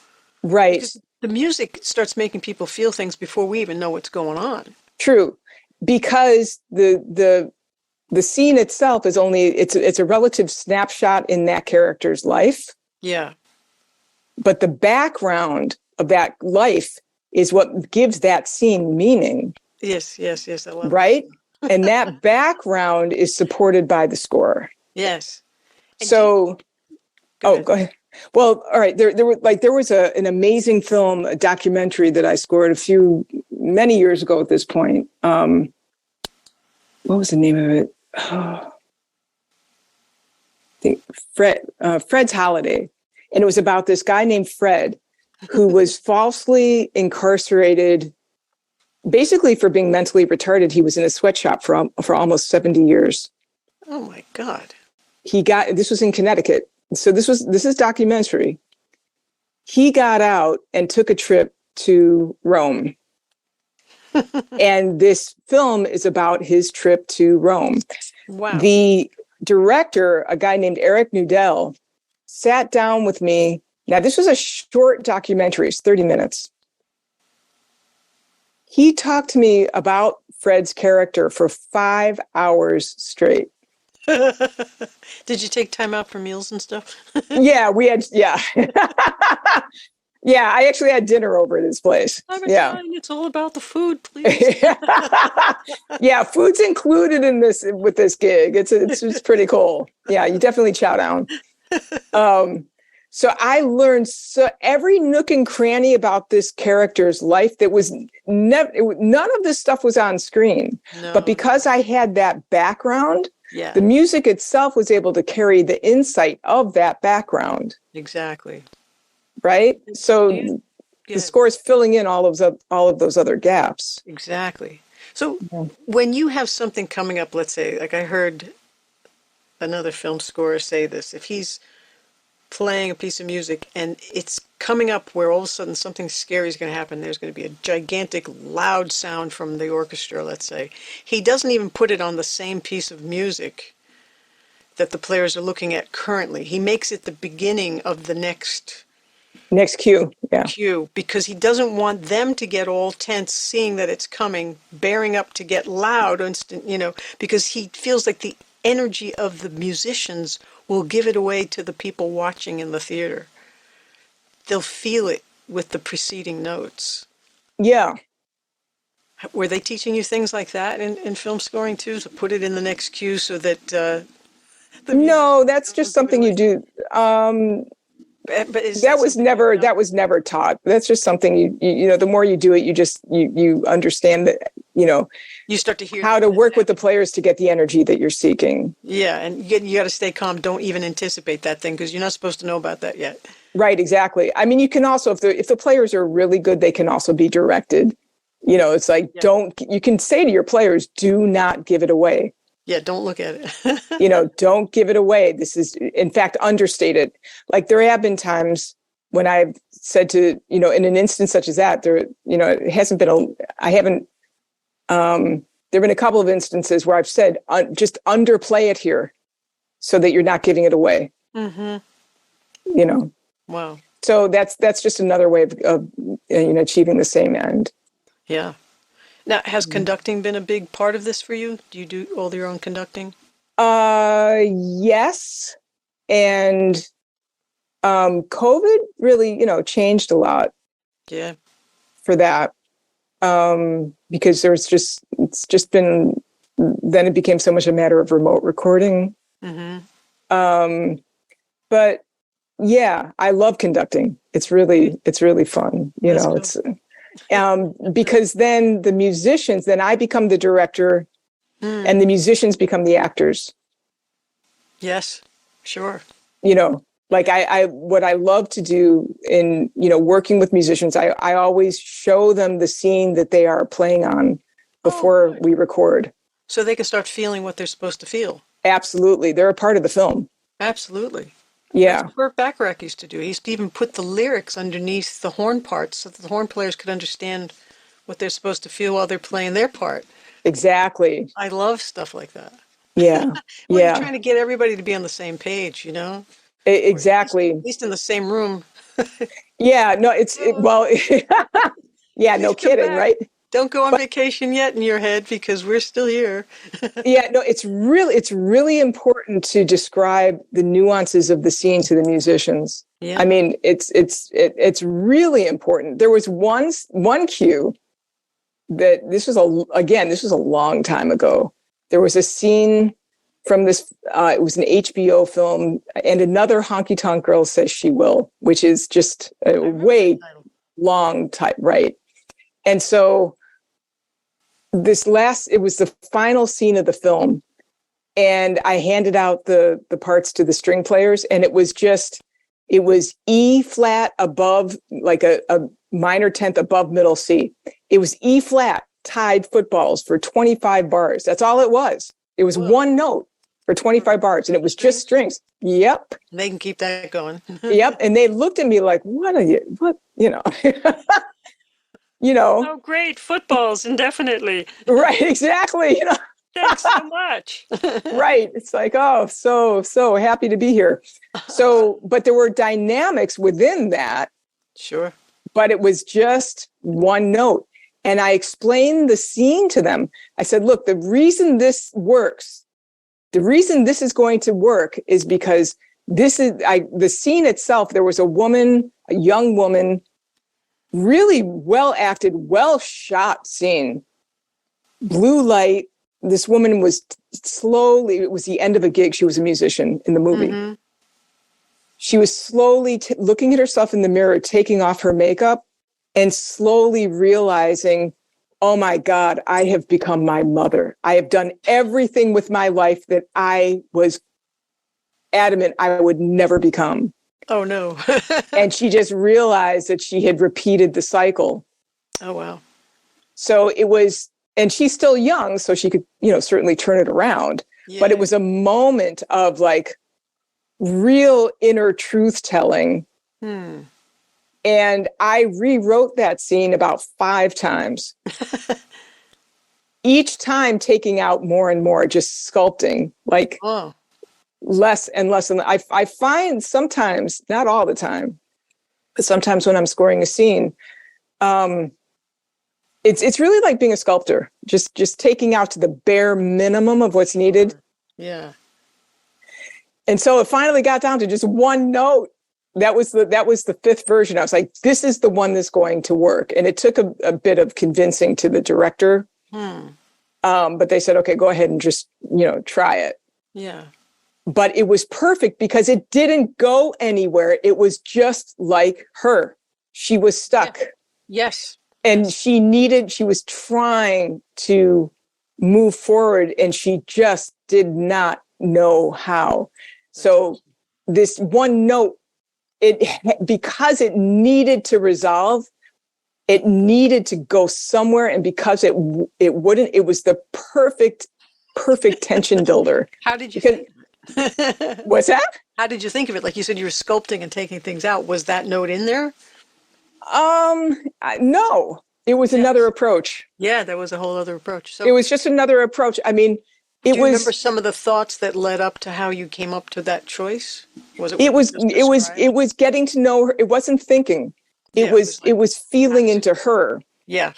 Right. Because the music starts making people feel things before we even know what's going on. True. Because the scene itself is only, it's a relative snapshot in that character's life. Yeah. But the background of that life is what gives that scene meaning. Yes. I love right? And that background is supported by the score. Yes. And so, go ahead. Well, all right. There was an amazing film, a documentary that I scored many years ago at this point. What was the name of it? I think Fred's Holiday. And it was about this guy named Fred who was falsely incarcerated, basically for being mentally retarded. He was in a sweatshop for almost 70 years. Oh my God. This was in Connecticut. So this is documentary. He got out and took a trip to Rome. And this film is about his trip to Rome. Wow. The director, a guy named Eric Nudell, sat down with me. Now, this was a short documentary. It's 30 minutes. He talked to me about Fred's character for 5 hours straight. Did you take time out for meals and stuff? Yeah. Yeah, I actually had dinner over at his place. It's all about the food, please. Yeah, food's included in this with this gig. It's pretty cool. Yeah, you definitely chow down. So I learned every nook and cranny about this character's life that was none of this stuff was on screen. No. But because I had that background, the music itself was able to carry the insight of that background. Exactly. Right? So the score is filling in all of those other gaps. Exactly. So when you have something coming up, let's say, like I heard another film scorer say this, if he's playing a piece of music and it's coming up where all of a sudden something scary is going to happen, there's going to be a gigantic loud sound from the orchestra, let's say, he doesn't even put it on the same piece of music that the players are looking at currently. He makes it the beginning of the next cue, because he doesn't want them to get all tense seeing that it's coming, bearing up to get loud, because he feels like the energy of the musicians will give it away to the people watching in the theater. They'll feel it with the preceding notes. Yeah. Were they teaching you things like that in film scoring too, to put it in the next cue so that no, that's just something you do. But that was never taught. That's just something you the more you do it, you understand that, you start to hear how to work with the players to get the energy that you're seeking. Yeah, and you got to stay calm. Don't even anticipate that thing because you're not supposed to know about that yet. Right, exactly. I mean, you can also, if the players are really good, they can also be directed. It's like you can say to your players, do not give it away. Yeah, don't look at it. Don't give it away. This is, in fact, understate it. Like there have been times when I've said to, in an instance such as that, there, it hasn't been there've been a couple of instances where I've said, just underplay it here so that you're not giving it away. Mm-hmm. Wow. So that's just another way of achieving the same end. Yeah. Now, has conducting been a big part of this for you? Do you do all your own conducting? Yes. And COVID really, changed a lot. Yeah. For that. Because it's just been, then it became so much a matter of remote recording. Mm-hmm. But yeah, I love conducting. It's really fun. It's because then the musicians, then I become the director and the musicians become the actors. Yes, sure. Like what I love to do in, working with musicians, I always show them the scene that they are playing on before we record. So they can start feeling what they're supposed to feel. Absolutely. They're a part of the film. Absolutely. Yeah. That's what Burt Bacharach used to do. He used to even put the lyrics underneath the horn parts so that the horn players could understand what they're supposed to feel while they're playing their part. Exactly. I love stuff like that. Yeah. You're trying to get everybody to be on the same page, Exactly. At least in the same room. Yeah. No, yeah, no kidding, right? Don't go on vacation yet in your head because we're still here. Yeah, no, it's really important to describe the nuances of the scene to the musicians. Yeah. I mean, it's really important. There was one cue that this was a long time ago. There was a scene from this, it was an HBO film, and another honky tonk girl says she will, which is just a way long type, right? And so it was the final scene of the film, and I handed out the parts to the string players, and it was just It was E flat above, like a minor 10th above middle C. It was E flat tied footballs for 25 bars. That's all it was. It was one note for 25 bars, and it was just strings. Yep. They can keep that going. Yep. And they looked at me like, what, you know, Oh, great. Footballs indefinitely. Right. Exactly. You know, Thanks so much. right. It's like, oh, so happy to be here. So, but there were dynamics within that. Sure. But it was just one note. And I explained the scene to them. I said, look, the reason this works, the reason this is going to work is because the scene itself, there was a woman, a young woman, really well acted, well shot scene, blue light. This woman was slowly, it was the end of a gig. She was a musician in the movie. Mm-hmm. She was slowly looking at herself in the mirror, taking off her makeup and slowly realizing, oh my God, I have become my mother. I have done everything with my life that I was adamant I would never become. Oh, no. And she just realized that she had repeated the cycle. Oh, wow. So it was, and she's still young, so she could, certainly turn it around. Yeah. But it was a moment of like real inner truth telling. And I rewrote that scene about 5 times. Each time taking out more and more, just sculpting, like less and less. And I find sometimes, not all the time, but sometimes when I'm scoring a scene, it's really like being a sculptor, just taking out to the bare minimum of what's needed. Yeah. And so it finally got down to just one note. That was the 5th version. I was like, this is the one that's going to work. And it took a bit of convincing to the director. But they said, okay, go ahead and just, try it. Yeah. But it was perfect because it didn't go anywhere. It was just like her. She was stuck. Yes. And she was trying to move forward and she just did not know how. So this one note, because it needed to resolve, it needed to go somewhere. And because it wouldn't, it was the perfect tension builder. How did you think? What's that? How did you think of it? Like you said, you were sculpting and taking things out. Was that note in there? No, it was another approach. Yeah, there was a whole other approach. So it was just another approach. I mean, do you remember some of the thoughts that led up to how you came up to that choice? It was getting to know her. It wasn't thinking. It was feeling into her. Yeah.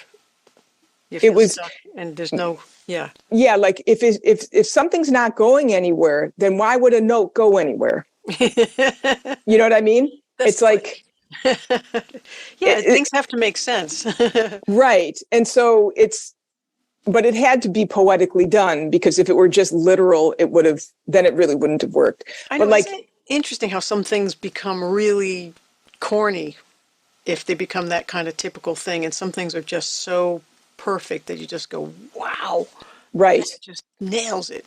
It was stuck and there's no. Yeah. Yeah. Like if something's not going anywhere, then why would a note go anywhere? You know what I mean? It's like. Things have to make sense. Right. And so but it had to be poetically done because if it were just literal, then it really wouldn't have worked. I know, but it's interesting how some things become really corny if they become that kind of typical thing. And some things are just so perfect that you just go, wow. Right. It just nails it.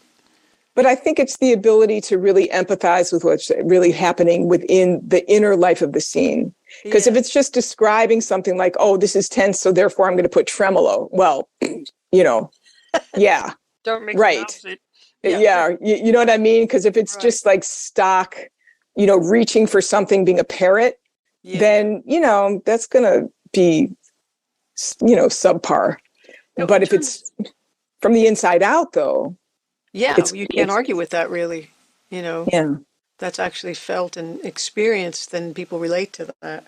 But I think it's the ability to really empathize with what's really happening within the inner life of the scene. Because if it's just describing something like, oh, this is tense, so therefore I'm going to put tremolo. Well, yeah. Don't make it. Yeah. You know what I mean? Because if it's just like stock, reaching for something, being a parrot, then, that's going to be, subpar. No, but if it's from the inside out, though. Yeah, you can't argue with that, really. Yeah. That's actually felt and experienced, then people relate to that.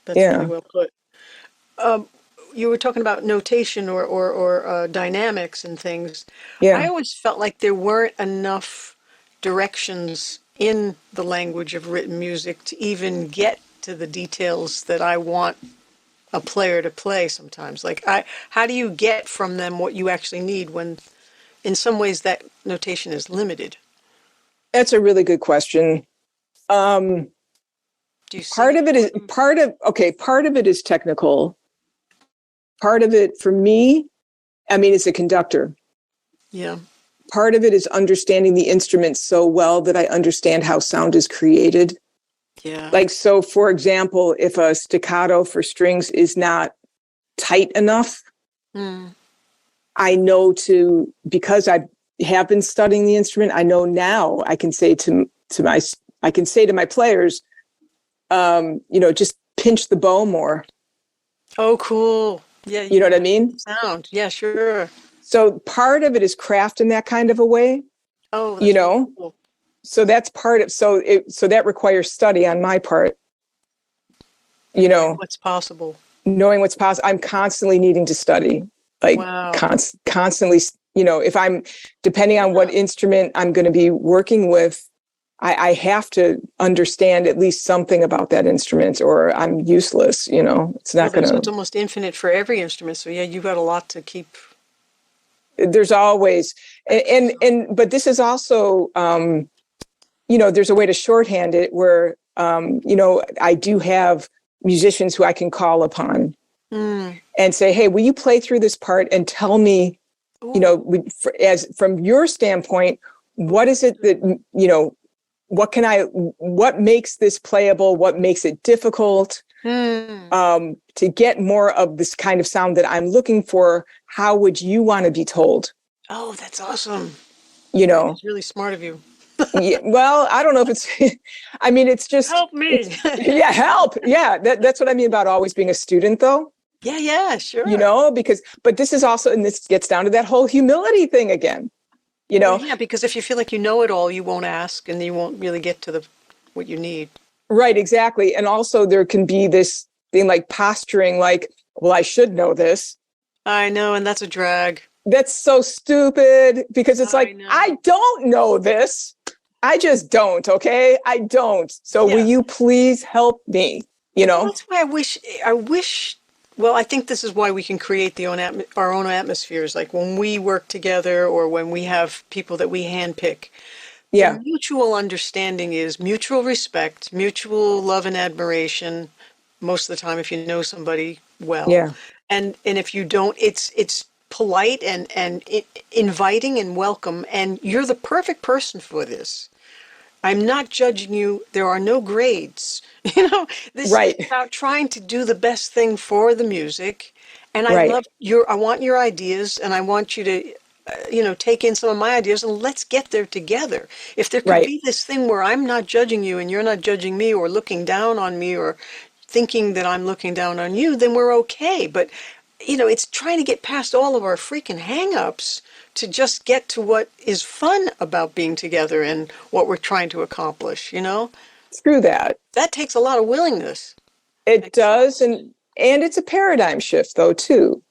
That's really well put. You were talking about notation or dynamics and things. Yeah. I always felt like there weren't enough directions in the language of written music to even get to the details that I want a player to play sometimes. Like, how do you get from them what you actually need when, in some ways, that notation is limited? That's a really good question. Part of it is technical. Part of it for me, as a conductor. Yeah. Part of it is understanding the instrument so well that I understand how sound is created. Yeah. Like, so for example, if a staccato for strings is not tight enough, I know because I have been studying the instrument, I know now I can say to my players, just pinch the bow more. Oh, cool. Yeah. You know what I mean? Sound. Yeah, sure. So part of it is craft in that kind of a way, Oh, that's really cool. So that's part of, so that requires study on my part, What's possible. knowing what's possible. I'm constantly needing to study, like constantly, if I'm, depending on what instrument I'm going to be working with, I have to understand at least something about that instrument or I'm useless, it's not going to. It's almost infinite for every instrument. So yeah, you've got a lot to keep. There's always, but this is also, there's a way to shorthand it where, I do have musicians who I can call upon and say, hey, will you play through this part and tell me, from your standpoint, what is it that, what makes this playable? What makes it difficult? To get more of this kind of sound that I'm looking for, how would you want to be told? Oh, that's awesome. It's really smart of you. Yeah, well, I don't know if it's, it's just. Help me. Yeah, help. Yeah, that's what I mean about always being a student, though. Yeah, sure. But this is also, and this gets down to that whole humility thing again. Yeah, because if you feel like you know it all, you won't ask and you won't really get to what you need. Right, exactly. And also there can be this thing like posturing, like, well, I should know this. I know, and that's a drag. That's so stupid because it's I don't know this. I just don't, okay? I don't. So will you please help me? That's why I wish, well, I think this is why we can create our own atmospheres. Like when we work together or when we have people that we handpick. Yeah. The mutual understanding is mutual respect, mutual love and admiration. Most of the time, if you know somebody well. Yeah. And if you don't, it's polite and inviting and welcome. And you're the perfect person for this. I'm not judging you. There are no grades. This is about trying to do the best thing for the music. And I want your ideas and I want you to, take in some of my ideas and let's get there together. If there could be this thing where I'm not judging you and you're not judging me or looking down on me or thinking that I'm looking down on you, then we're okay. But, it's trying to get past all of our freaking hang-ups to just get to what is fun about being together and what we're trying to accomplish, Screw that. That takes a lot of willingness. It does, and it's a paradigm shift, though, too.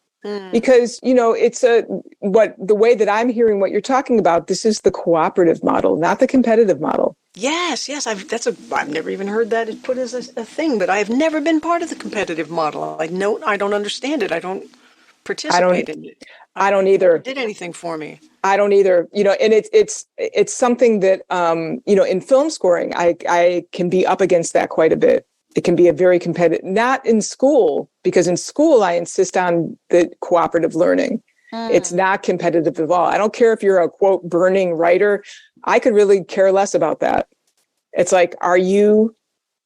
Because, it's the way that I'm hearing what you're talking about, this is the cooperative model, not the competitive model. Yes. I've never even heard that put as a thing, but I've never been part of the competitive model. I don't understand it. I don't participate in it. I don't either. It did anything for me. I don't either. And it's something that, in film scoring, I can be up against that quite a bit. It can be a very competitive, not in school, because in school, I insist on the cooperative learning. It's not competitive at all. I don't care if you're a, quote, burning writer. I could really care less about that. It's like, are you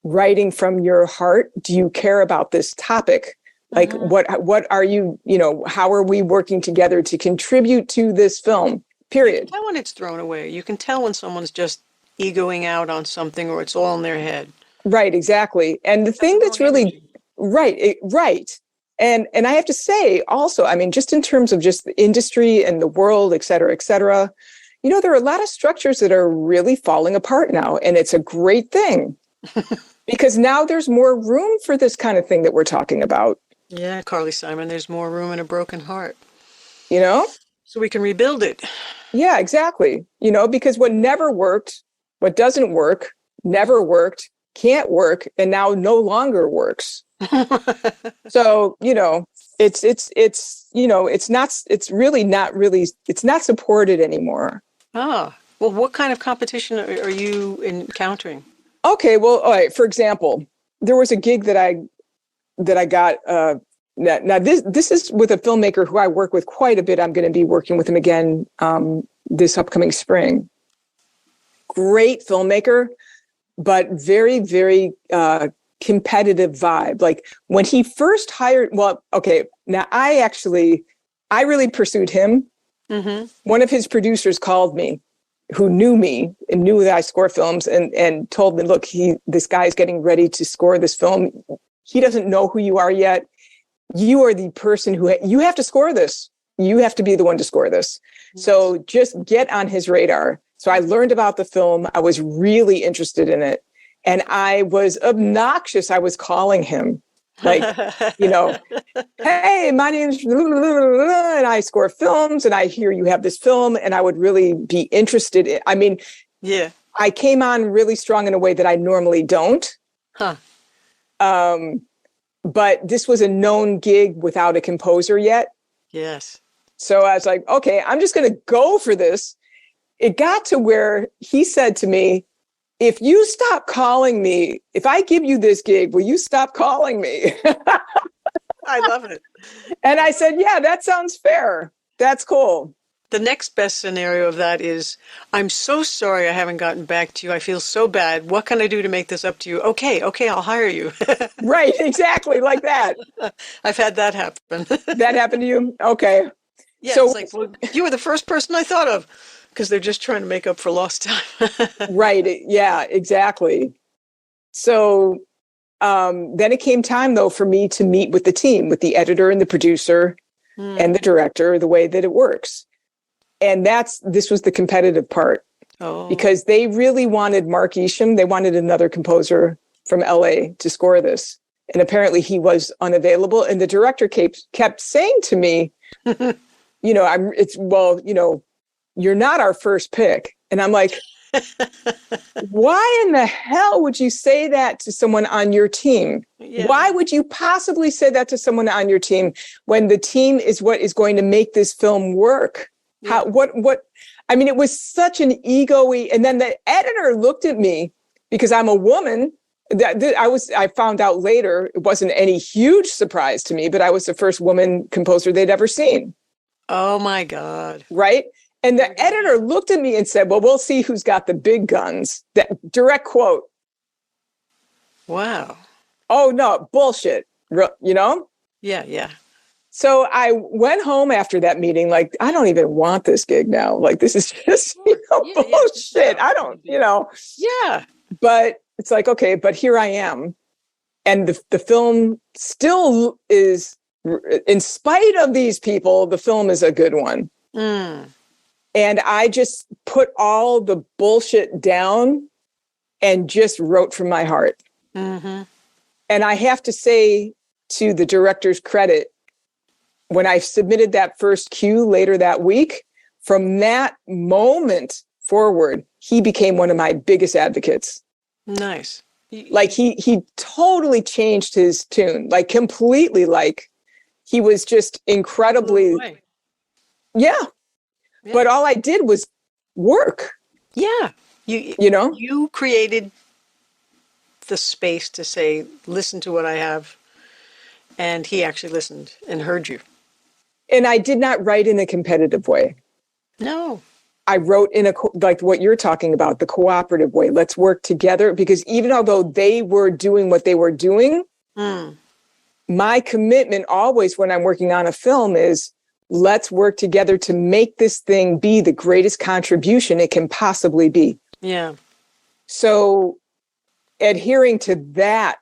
writing from your heart? Do you care about this topic? Like, what are you, how are we working together to contribute to this film, period? You can tell when it's thrown away. You can tell when someone's just egoing out on something or it's all in their head. Right, exactly. And the thing that's really, right. And I have to say also, just in terms of just the industry and the world, et cetera, there are a lot of structures that are really falling apart now. And it's a great thing because now there's more room for this kind of thing that we're talking about. Yeah, Carly Simon, there's more room in a broken heart. So we can rebuild it. Yeah, exactly. Because what never worked, what doesn't work, never worked, can't work, and now no longer works. So, it's not supported anymore. Well, what kind of competition are you encountering? Okay, well, all right. For example, there was a gig that I got. Now this is with a filmmaker who I work with quite a bit. I'm going to be working with him again this upcoming spring. Great filmmaker, but very, very competitive vibe. Like when he first hired, well, okay, now I really pursued him. Mm-hmm. One of his producers called me, who knew me and knew that I score films, and told me, look, this guy's getting ready to score this film. He doesn't know who you are yet. You are the person you have to score this. You have to be the one to score this. Nice. So just get on his radar. So I learned about the film. I was really interested in it. And I was obnoxious. I was calling him like, hey, my name's and I score films and I hear you have this film and I would really be interested in. I mean, yeah, I came on really strong in a way that I normally don't. Huh. But this was a known gig without a composer yet. Yes. So I was like, okay, I'm just going to go for this. It got to where he said to me, if you stop calling me, if I give you this gig, will you stop calling me? I love it. And I said, yeah, that sounds fair. That's cool. The next best scenario of that is, I'm so sorry I haven't gotten back to you. I feel so bad. What can I do to make this up to you? Okay, I'll hire you. Right, exactly, like that. I've had that happen. That happened to you? Okay. Yeah, so, it's like, well, you were the first person I thought of, because they're just trying to make up for lost time. Right, yeah, exactly. So then it came time, though, for me to meet with the team, with the editor and the producer and the director, the way that it works. And this was the competitive part, because they really wanted Mark Isham. They wanted another composer from LA to score this. And apparently he was unavailable. And the director kept saying to me, you're not our first pick. And I'm like, why in the hell would you say that to someone on your team? Yeah. Why would you possibly say that to someone on your team when the team is what is going to make this film work? Yeah. I mean, it was such an ego-y. And then the editor looked at me because I'm a woman. I found out later, it wasn't any huge surprise to me, but I was the first woman composer they'd ever seen. Oh my God. Right. And the editor looked at me and said, well, we'll see who's got the big guns. That direct quote. Wow. Oh, no, bullshit. Yeah, yeah. So I went home after that meeting, like, I don't even want this gig now. Like, this is just, bullshit. I don't, Yeah. But it's like, okay, but here I am. And the film still is, in spite of these people, the film is a good one. Mm. And I just put all the bullshit down and just wrote from my heart. Mm-hmm. And I have to say, to the director's credit, when I submitted that first cue later that week, from that moment forward, he became one of my biggest advocates. Nice. Like he totally changed his tune, like completely. Like he was just incredibly, yeah. But all I did was work. Yeah. You created the space to say, listen to what I have. And he actually listened and heard you. And I did not write in a competitive way. No. I wrote in like what you're talking about, the cooperative way. Let's work together. Because even although they were doing what they were doing, my commitment always when I'm working on a film is, let's work together to make this thing be the greatest contribution it can possibly be. Yeah. So adhering to that,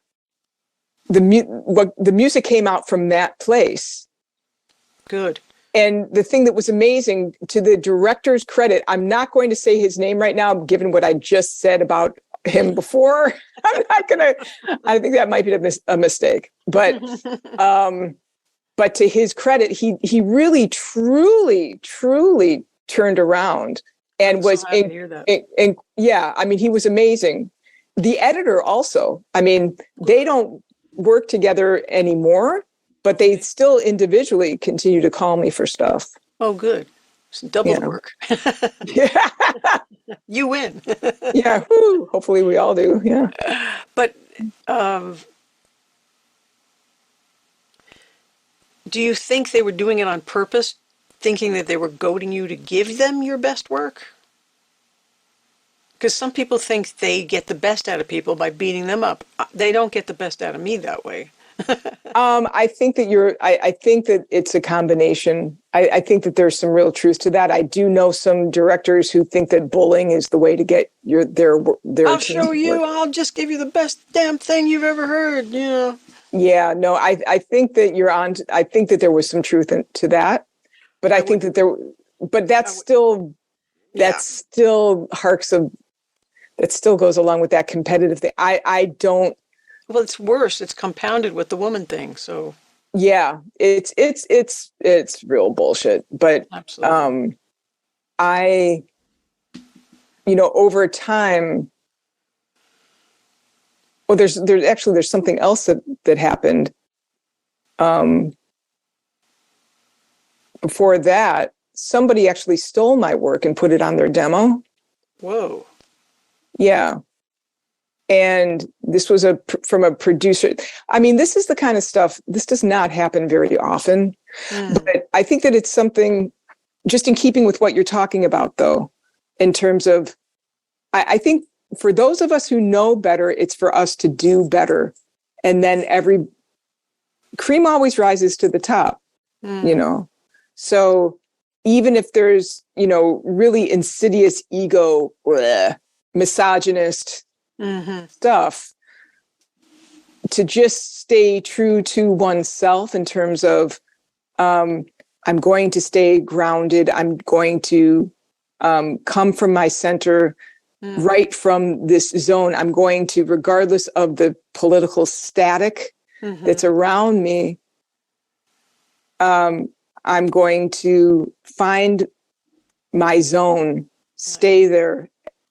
the music came out from that place. Good. And the thing that was amazing, to the director's credit, I'm not going to say his name right now, given what I just said about him before. I'm not going to, I think that might be a mistake. But to his credit, he really, truly, truly turned around and was, yeah, I mean, he was amazing. The editor also, I mean, they don't work together anymore, but they still individually continue to call me for stuff. Oh, good. It's double the work. Yeah. You win. Yeah. Woo. Hopefully we all do. Yeah. But do you think they were doing it on purpose, thinking that they were goading you to give them your best work? Because some people think they get the best out of people by beating them up. They don't get the best out of me that way. I think that I think that it's a combination. I think that there's some real truth to that. I do know some directors who think that bullying is the way to get their I'll team show to you. work. I'll just give you the best damn thing you've ever heard. Yeah, no, I think that I think that there was some truth to that, but I think that but that still goes along with that competitive thing. I don't. Well, it's worse. It's compounded with the woman thing. So Yeah, it's real bullshit. But absolutely. Over time, well, there's something else that happened. Before that, somebody actually stole my work and put it on their demo. Whoa. Yeah. And this was from a producer. I mean, this is the kind of stuff, this does not happen very often. But I think that it's something just in keeping with what you're talking about, though, in terms of, I think for those of us who know better, it's for us to do better. And then every cream always rises to the top, So even if there's, really insidious ego, misogynist, stuff, to just stay true to oneself in terms of I'm going to stay grounded. I'm going to come from my center, right from this zone. I'm going to, regardless of the political static that's around me, I'm going to find my zone, stay there.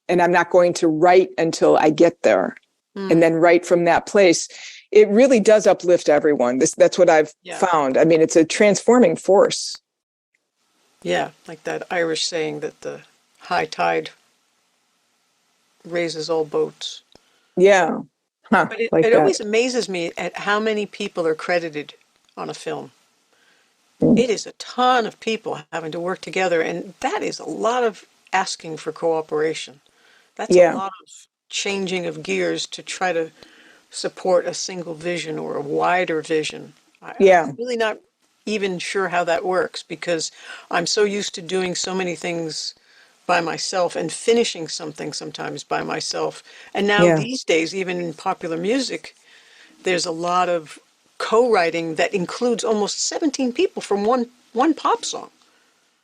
And I'm not going to write until I get there, and then write from that place. It really does uplift everyone. That's what I've found. I mean, it's a transforming force. Yeah, like that Irish saying that the high tide raises all boats. Yeah. Huh, but it always amazes me at how many people are credited on a film. It is a ton of people having to work together, and that is a lot of asking for cooperation. That's a lot of changing of gears to try to support a single vision or a wider vision. I'm really not even sure how that works, because I'm so used to doing so many things by myself and finishing something sometimes by myself. And now these days, even in popular music, there's a lot of co-writing that includes almost 17 people from one pop song.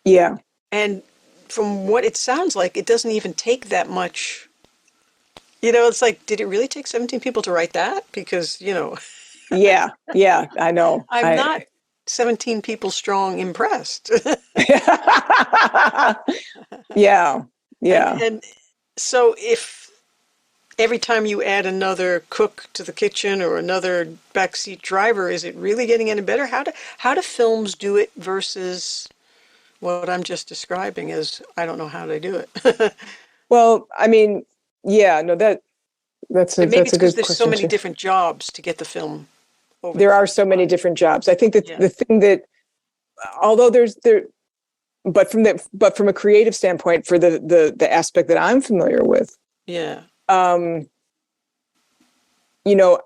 Yeah. And from what it sounds like, it doesn't even take that much. It's like, did it really take 17 people to write that? Because, Yeah, I know. I'm not 17 people strong impressed. Yeah. And so if every time you add another cook to the kitchen or another backseat driver, is it really getting any better? How do films do it versus what I'm just describing as I don't know how they do it? Well, I mean, that's a good question. There's so many different jobs to get the film over. There are so many different jobs. I think that the thing that, although but from a creative standpoint, for the aspect that I'm familiar with,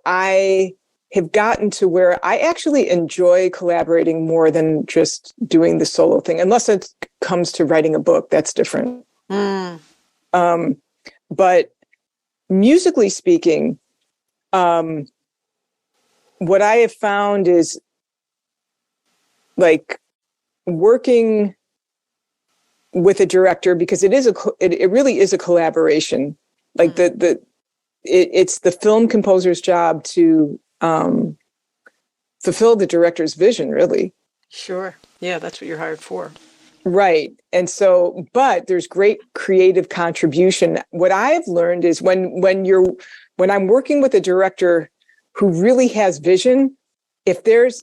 I have gotten to where I actually enjoy collaborating more than just doing the solo thing, unless it comes to writing a book. That's different. But musically speaking, what I have found is like working with a director, because it really is a collaboration. Like it's the film composer's job to fulfill the director's vision, really. Sure. Yeah, that's what you're hired for. Right. And so, but there's great creative contribution. What I've learned is when I'm working with a director who really has vision, if there's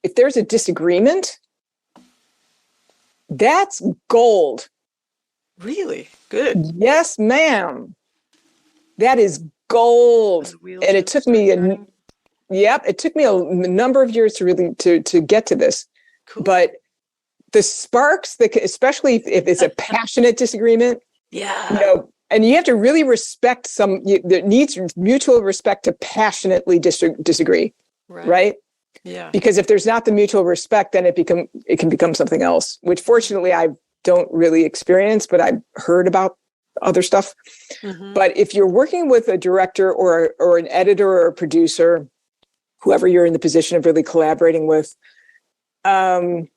a disagreement, that's gold. Really? Good. Yes, ma'am. That is gold. And it took me it took me a number of years to really to get to this. Cool. But the sparks that, especially if it's a passionate disagreement, And you have to really respect there needs mutual respect to passionately disagree, right? Yeah. Because if there's not the mutual respect, then it can become something else, which fortunately I don't really experience, but I've heard about other stuff. Mm-hmm. But if you're working with a director or an editor or a producer, whoever you're in the position of really collaborating with, and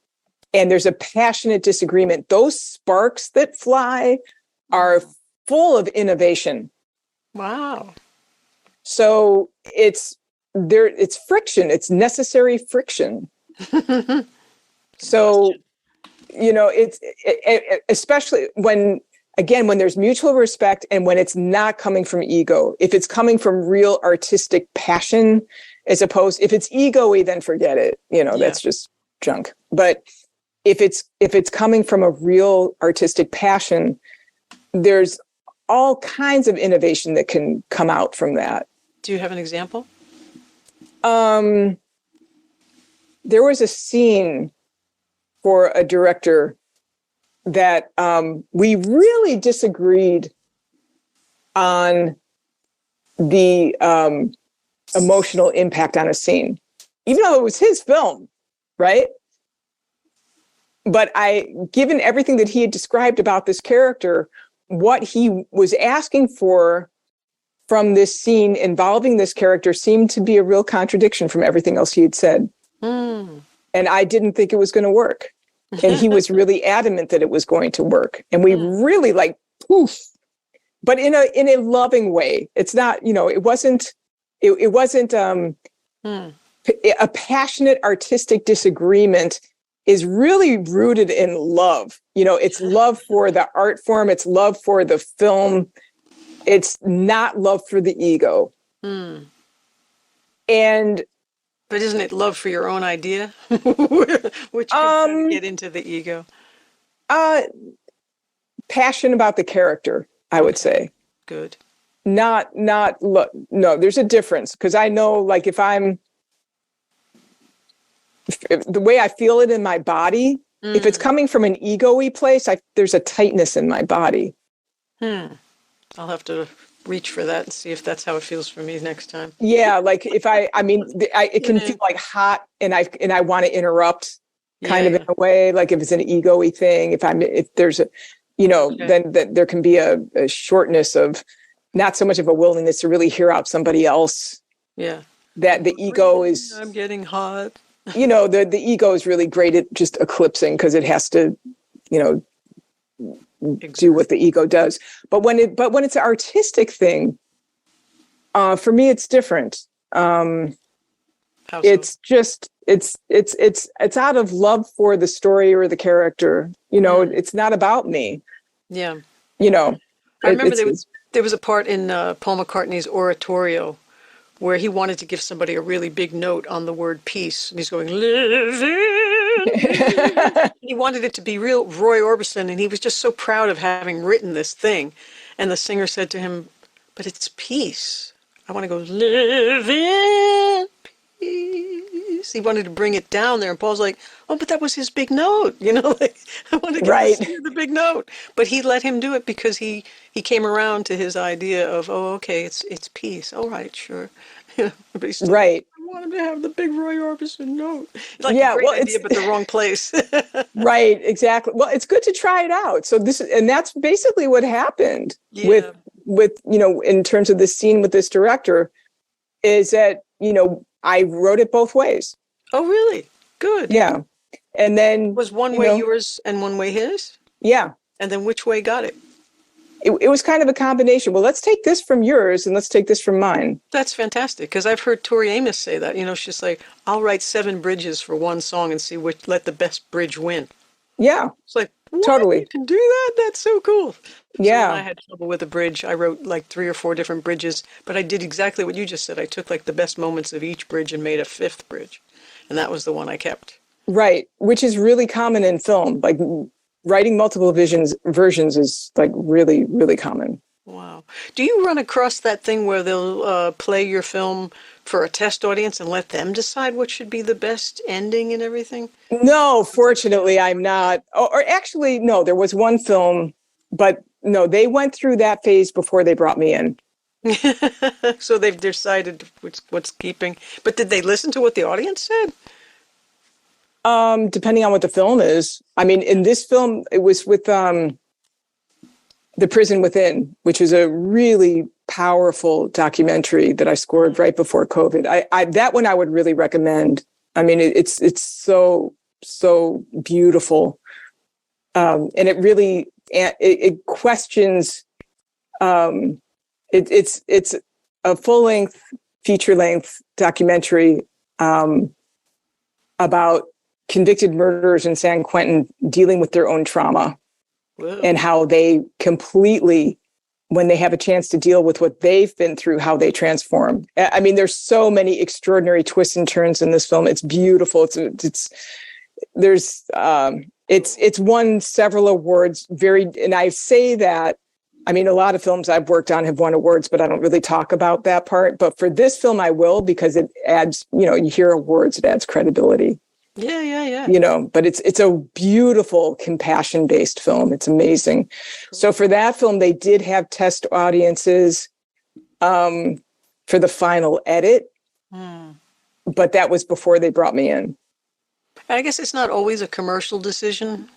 there's a passionate disagreement, those sparks that fly are full of innovation. Wow. So it's friction. It's necessary friction. So, especially when there's mutual respect and when it's not coming from ego, if it's coming from real artistic passion, as opposed, if it's ego-y, then forget it. That's just junk. But if it's coming from a real artistic passion, there's all kinds of innovation that can come out from that. Do you have an example? There was a scene for a director that we really disagreed on the emotional impact on a scene, even though it was his film, right? But given everything that he had described about this character, what he was asking for from this scene involving this character seemed to be a real contradiction from everything else he had said. Mm. And I didn't think it was going to work. And he was really adamant that it was going to work. And we really poof, but in a loving way. It's not, it wasn't a passionate artistic disagreement is really rooted in love. It's love for the art form. It's love for the film. It's not love for the ego. Mm. But isn't it love for your own idea? Which can get into the ego. Passion about the character, I would say. Good. No, there's a difference. Because I know, if the way I feel it in my body, if it's coming from an ego-y place, there's a tightness in my body. I'll have to reach for that and see if that's how it feels for me next time. Yeah, if it can feel hot, and I want to interrupt, kind of in a way. Like if it's an ego-y thing, if there's a, then there can be a shortness of, not so much of a willingness to really hear out somebody else. Yeah, that the ego is. I'm getting hot. The ego is really great at just eclipsing because it has to, do what the ego does. But when it's an artistic thing, for me, it's different. It's just, it's out of love for the story or the character. It's not about me. Yeah. I remember there was a part in Paul McCartney's oratorio where he wanted to give somebody a really big note on the word peace. And he's going, he wanted it to be real Roy Orbison, and he was just so proud of having written this thing. And the singer said to him, but it's peace. I want to go, live in peace. He wanted to bring it down there. And Paul's like, oh, but that was his big note. I want to get the big note. But he let him do it because he came around to his idea of, oh, okay, it's peace. All right, sure. But he's still, I want him to have the big Roy Orbison note. A great idea, but the wrong place. Right, exactly. Well, it's good to try it out. So that's basically what happened with in terms of this scene with this director, is that, I wrote it both ways. Oh, really? Good. Yeah. And then was one way yours and one way his? Yeah. And then which way got it? It was kind of a combination. Well, let's take this from yours and let's take this from mine. That's fantastic, because I've heard Tori Amos say that. She's like, I'll write 7 bridges for one song and let the best bridge win. Yeah. It's like, what? Totally. You can do that? That's so cool. Yeah. So when I had trouble with a bridge, I wrote 3 or 4 different bridges, but I did exactly what you just said. I took the best moments of each bridge and made a 5th bridge. And that was the one I kept. Right. Which is really common in film. Writing multiple versions is really, really common. Wow. Do you run across that thing where they'll play your film for a test audience and let them decide what should be the best ending and everything? No, fortunately, I'm not. Or actually, no, there was one film, but no, they went through that phase before they brought me in. So they've decided what's keeping. But did they listen to what the audience said? Depending on what the film is. I mean, in this film, it was with The Prison Within, which is a really powerful documentary that I scored right before COVID. I that one I would really recommend. I mean, it's so beautiful, and it really it questions. It's a full-length, feature-length documentary about convicted murderers in San Quentin dealing with their own trauma. Whoa. And how they completely, when they have a chance to deal with what they've been through, how they transform. I mean, there's so many extraordinary twists and turns in this film. It's beautiful. It's won several awards. And I say that, I mean, a lot of films I've worked on have won awards, but I don't really talk about that part. But for this film, I will, because it adds, you hear awards, it adds credibility. Yeah. But it's a beautiful compassion-based film. It's amazing. Cool. So for that film, they did have test audiences for the final edit, but that was before they brought me in. I guess it's not always a commercial decision,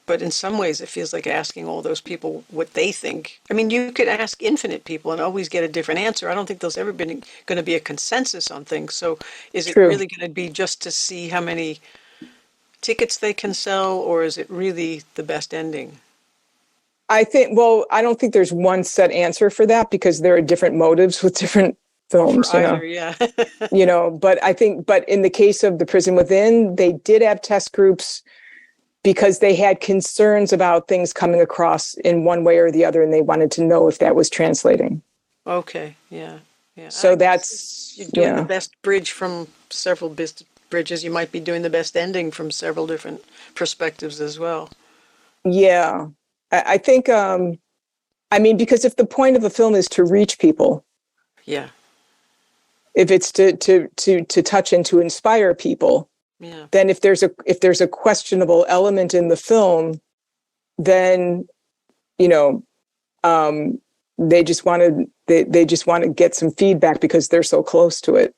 but in some ways it feels like asking all those people what they think. I mean, you could ask infinite people and always get a different answer. I don't think there's ever been going to be a consensus on things. So is it really going to be just to see how many tickets they can sell, or is it really the best ending? I don't think there's one set answer for that, because there are different motives with different films. For either, yeah. But in the case of The Prison Within, they did have test groups because they had concerns about things coming across in one way or the other, and they wanted to know if that was translating. Okay, yeah. So that's... You're doing the best bridge from several bridges. You might be doing the best ending from several different perspectives as well. Yeah. I think, because if the point of a film is to reach people... Yeah. If it's to touch and to inspire people... Yeah. Then if there's a questionable element in the film, then they just want to get some feedback because they're so close to it.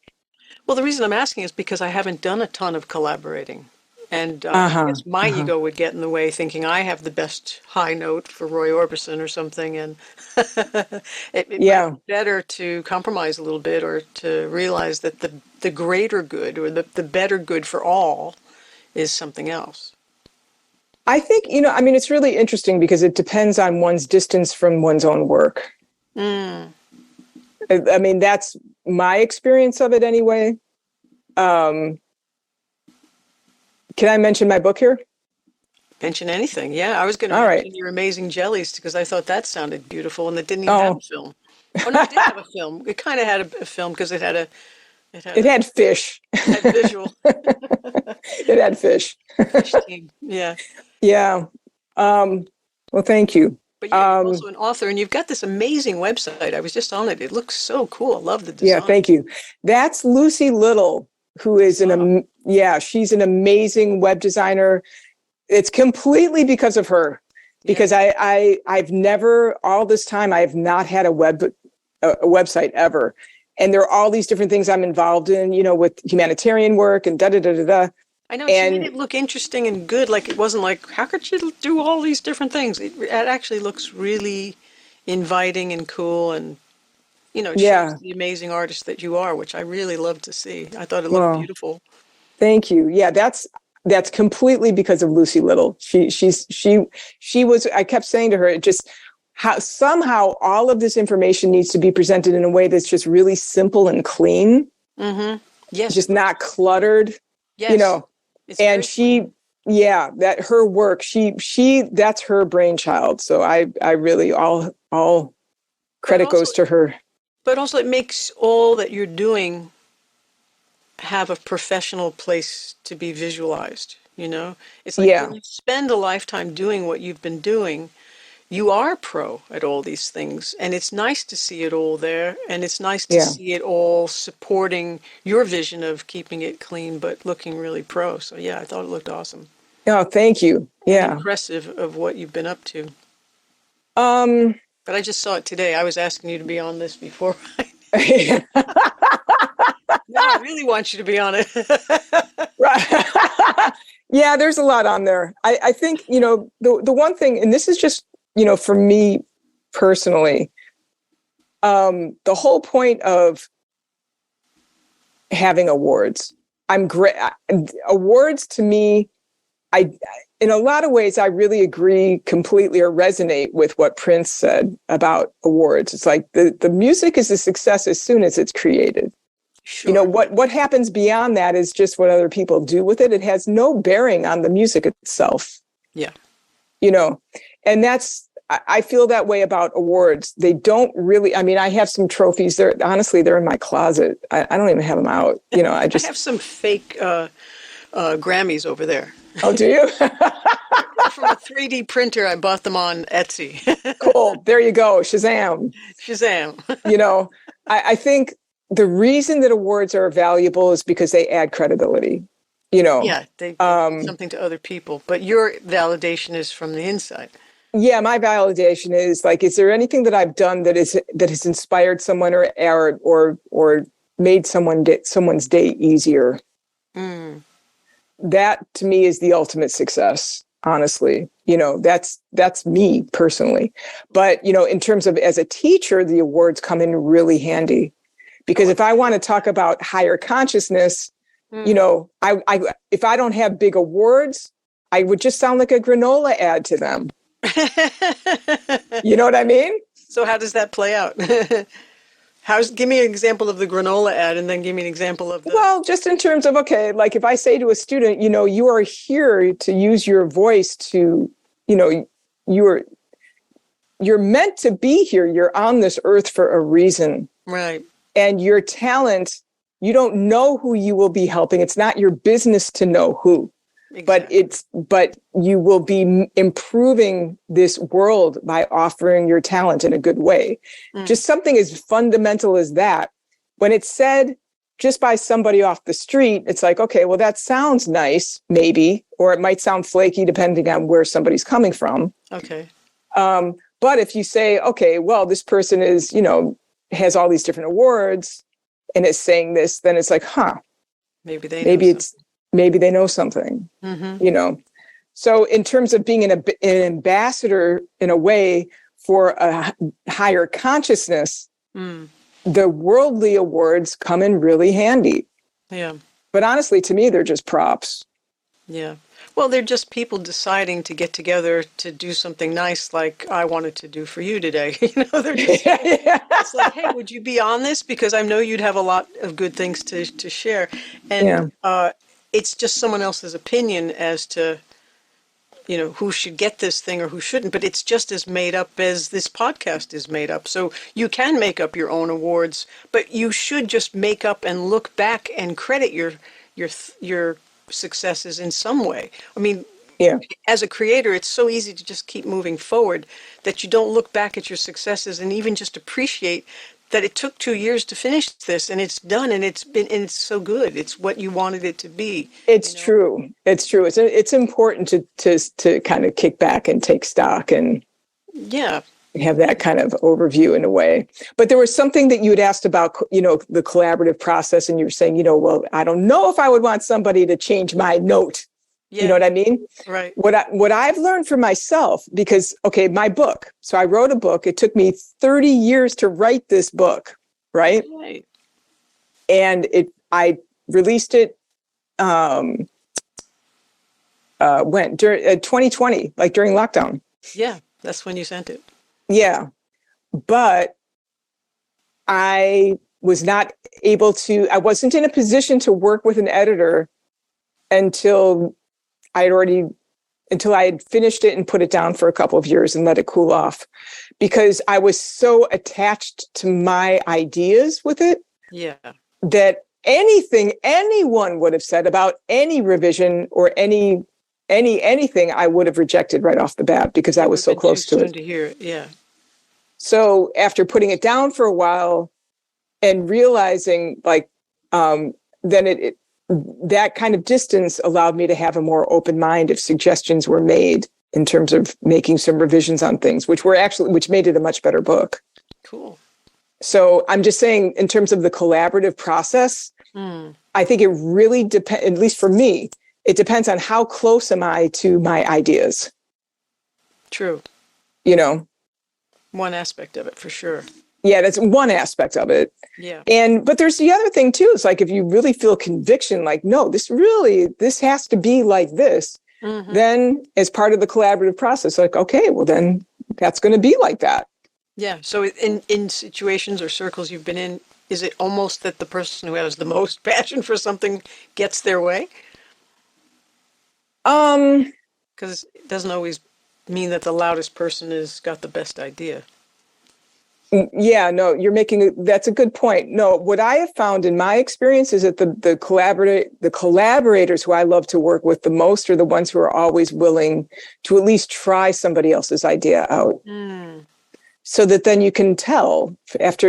Well, the reason I'm asking is because I haven't done a ton of collaborating, and I guess my ego would get in the way, thinking I have the best high note for Roy Orbison or something, and it might be better to compromise a little bit, or to realize that the greater good, or the better good for all, is something else. I think, it's really interesting because it depends on one's distance from one's own work. I mean, that's my experience of it anyway. Can I mention my book here? Mention anything. Yeah, I was going to mention Your Amazing Jellies, because I thought that sounded beautiful, and it didn't even have a film. Oh, no, it did have a film. It kind of had a film because it had fish. It had visual. It had fish. Fish team. Yeah. Yeah. Well, thank you. But you're also an author, and you've got this amazing website. I was just on it. It looks so cool. I love the design. Yeah, thank you. That's Lucy Little, who is she's an amazing web designer. It's completely because of her, because I've never, all this time, I have not had a website ever. And there are all these different things I'm involved in, with humanitarian work and da-da-da-da-da. I know, she made it look interesting and good. Like, it wasn't like, how could she do all these different things? It actually looks really inviting and cool, and, it shows the amazing artist that you are, which I really love to see. I thought it looked beautiful. Thank you. Yeah, that's completely because of Lucy Little. She was, I kept saying to her, it just, somehow all of this information needs to be presented in a way that's just really simple and clean. Mm-hmm. Yes. Just not cluttered. Yes. And that her work, that's her brainchild. So I really, all credit goes to her. But also it makes all that you're doing have a professional place to be visualized, It's like when you spend a lifetime doing what you've been doing, you are pro at all these things, and it's nice to see it all there, and it's nice to see it all supporting your vision of keeping it clean but looking really pro. So I thought it looked awesome. Oh, thank you. Yeah. And impressive of what you've been up to. But I just saw it today. I was asking you to be on this before. Now I really want you to be on it. Right. Yeah, there's a lot on there. I think, the one thing, and this is just, for me personally, the whole point of having awards, I'm great. Awards to me, in a lot of ways, I really agree completely or resonate with what Prince said about awards. It's like the music is a success as soon as it's created. Sure. What happens beyond that is just what other people do with it. It has no bearing on the music itself. Yeah. And I feel that way about awards. They don't really, I have some trophies there. Honestly, they're in my closet. I don't even have them out. I have some fake Grammys over there. Oh, do you? From a 3D printer. I bought them on Etsy. Cool. There you go. Shazam. Shazam. I think the reason that awards are valuable is because they add credibility. Yeah, they do something to other people. But your validation is from the inside. Yeah, my validation is like, is there anything that I've done that has inspired someone or made someone's day easier? Mm. That to me is the ultimate success, honestly. That's me personally. But, in terms of as a teacher, the awards come in really handy because if I want to talk about higher consciousness, if I don't have big awards, I would just sound like a granola ad to them. You know what I mean? So how does that play out? Give me an example of the granola ad and then give me an example of Well, just in terms of, okay, like if I say to a student, you are here to use your voice to, you're meant to be here. You're on this earth for a reason. Right. And your talent, you don't know who you will be helping. It's not your business to know who. Exactly. But you will be improving this world by offering your talent in a good way. Just something as fundamental as that. When it's said just by somebody off the street, it's like, okay, well, that sounds nice, maybe, or it might sound flaky depending on where somebody's coming from. Okay. But if you say, okay, well, this person is, has all these different awards and is saying this, then it's like, maybe they know something, mm-hmm. So in terms of being an ambassador in a way for a higher consciousness, the worldly awards come in really handy. Yeah. But honestly, to me, they're just props. Yeah. Well, they're just people deciding to get together to do something nice like I wanted to do for you today. They're just, it's like, hey, would you be on this? Because I know you'd have a lot of good things to share. And it's just someone else's opinion as to, who should get this thing or who shouldn't. But it's just as made up as this podcast is made up. So you can make up your own awards, but you should just make up and look back and credit your successes in some way. As a creator, it's so easy to just keep moving forward that you don't look back at your successes and even just appreciate that it took 2 years to finish this and it's done and it's so good. It's what you wanted it to be. It's true. It's true. It's important to kind of kick back and take stock and have that kind of overview in a way. But there was something that you had asked about, the collaborative process, and you were saying, well, I don't know if I would want somebody to change my note. Yeah. You know what I mean? Right. What I've learned for myself, because, my book. So I wrote a book. It took me 30 years to write this book, right? Right. And I released it during 2020, like during lockdown. Yeah, that's when you sent it. Yeah. But I wasn't in a position to work with an editor until I had finished it and put it down for a couple of years and let it cool off, because I was so attached to my ideas with it. Yeah. That anything anyone would have said about any revision or anything, I would have rejected right off the bat because I was so close to it. To hear it. Yeah. So after putting it down for a while and realizing then that kind of distance allowed me to have a more open mind if suggestions were made in terms of making some revisions on things, which made it a much better book. Cool. So I'm just saying, in terms of the collaborative process, I think it really depends, at least for me, it depends on how close am I to my ideas. True. One aspect of it, for sure. Yeah, that's one aspect of it. Yeah. But there's the other thing too. It's like, if you really feel conviction, like, no, this has to be like this, then as part of the collaborative process, like, okay, well then that's going to be like that. Yeah. So in situations or circles you've been in, is it almost that the person who has the most passion for something gets their way? Because it doesn't always mean that the loudest person has got the best idea. Yeah, no, that's a good point. No, what I have found in my experience is that the collaborators who I love to work with the most are the ones who are always willing to at least try somebody else's idea out. So that then you can tell after,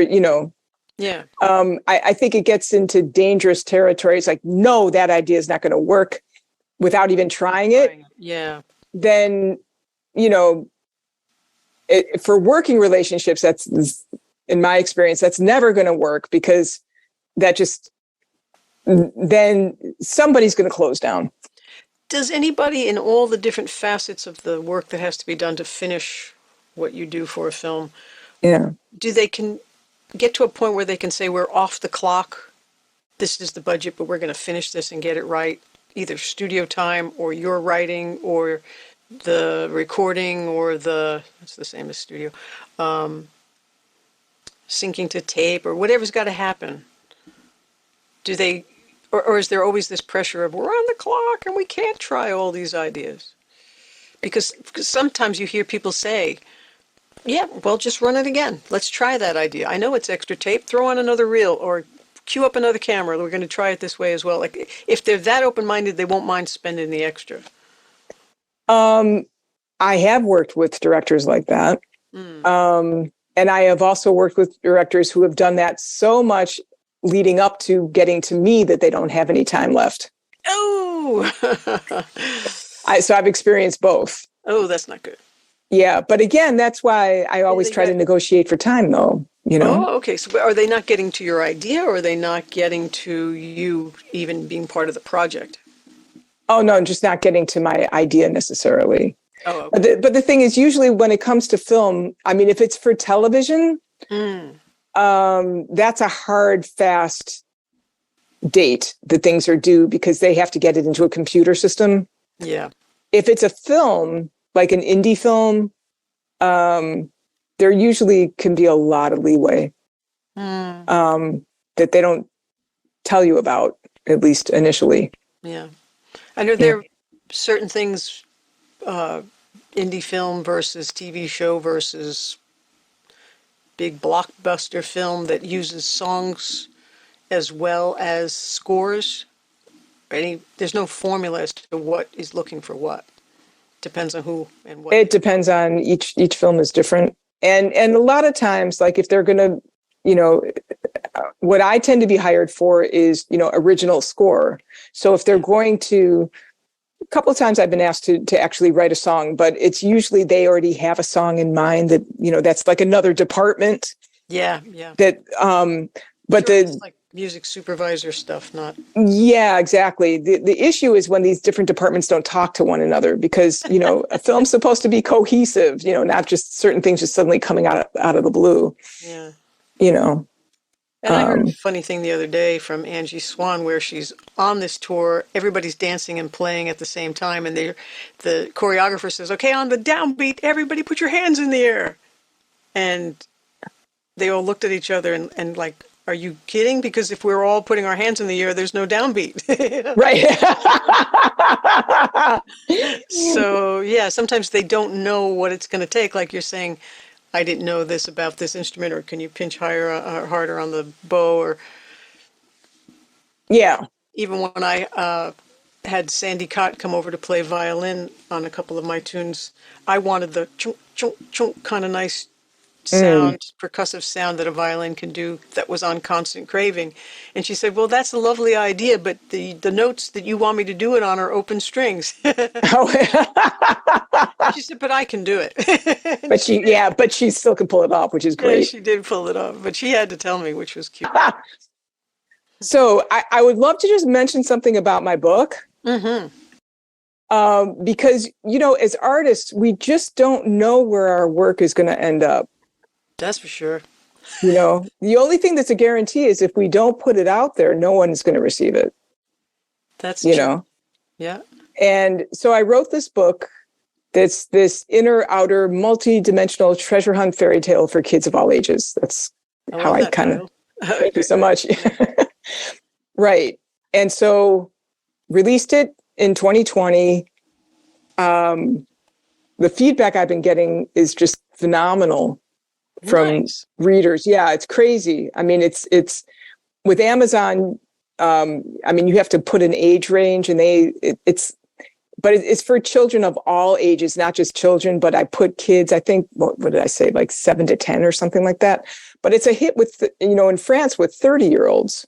Yeah. I think it gets into dangerous territory. It's like, no, that idea is not going to work without even trying it. Yeah. Then, for working relationships, that's, in my experience, that's never going to work, because then somebody's going to close down. Does anybody, in all the different facets of the work that has to be done to finish what you do for a film, do they can get to a point where they can say, we're off the clock, this is the budget, but we're going to finish this and get it right, either studio time or your writing or the recording or it's the same as studio, syncing to tape or whatever's got to happen? Do they, or is there always this pressure of, we're on the clock and we can't try all these ideas? Because sometimes you hear people say, yeah, well, just run it again. Let's try that idea. I know it's extra tape. Throw on another reel or cue up another camera. We're going to try it this way as well. Like, if they're that open-minded, they won't mind spending the extra. I have worked with directors like that. And I have also worked with directors who have done that so much leading up to getting to me that they don't have any time left. Oh! So I've experienced both. Oh, that's not good. Yeah. But again, that's why I always try to negotiate for time, though. Oh, okay. So are they not getting to your idea, or are they not getting to you even being part of the project? Oh, no, just not getting to my idea necessarily. Oh, okay. But the thing is, usually when it comes to film, I mean, if it's for television, that's a hard, fast date that things are due, because they have to get it into a computer system. Yeah. If it's a film, like an indie film, there usually can be a lot of leeway that they don't tell you about, at least initially. Yeah. I know there are certain things, indie film versus TV show versus big blockbuster film, that uses songs as well as scores. There's no formula as to what is looking for what. Depends on who and what. It depends on each film is different. And a lot of times, like, if they're going to, what I tend to be hired for is, original score. So if they're going to, a couple of times I've been asked to actually write a song, but it's usually they already have a song in mind that, that's like another department. Yeah. Yeah. That, but sure, it's like music supervisor stuff, not. Yeah, exactly. The issue is when these different departments don't talk to one another, because, a film's supposed to be cohesive, not just certain things just suddenly coming out of the blue. Yeah. And I heard a funny thing the other day from Angie Swan, where she's on this tour, everybody's dancing and playing at the same time, and the choreographer says, okay, on the downbeat, everybody put your hands in the air. And they all looked at each other and like, are you kidding? Because if we're all putting our hands in the air, there's no downbeat. Right. So, yeah, sometimes they don't know what it's going to take. Like you're saying, I didn't know this about this instrument, or can you pinch higher or harder on the bow? Or yeah. Even when I had Sandy Cott come over to play violin on a couple of my tunes, I wanted the chunk, chunk, chunk kind of nice sound, percussive sound that a violin can do that was on Constant Craving. And she said, well, that's a lovely idea, but the notes that you want me to do it on are open strings. She said, but I can do it. But she still can pull it off, which is great. Yeah, she did pull it off, but she had to tell me, which was cute. So I would love to just mention something about my book. Mm-hmm. Because, as artists, we just don't know where our work is going to end up. That's for sure. The only thing that's a guarantee is if we don't put it out there, no one is going to receive it. That's true. Yeah. And so I wrote this book that's this inner, outer, multi-dimensional treasure hunt fairy tale for kids of all ages. That's how I kind of, thank you so much. Right. And so released it in 2020. The feedback I've been getting is just phenomenal from readers. Yeah, it's crazy. I mean, it's with Amazon. You have to put an age range, and it's for children of all ages, not just children. But I put kids. I think what did I say, like 7 to 10 or something like that. But it's a hit with in France with 30-year-olds.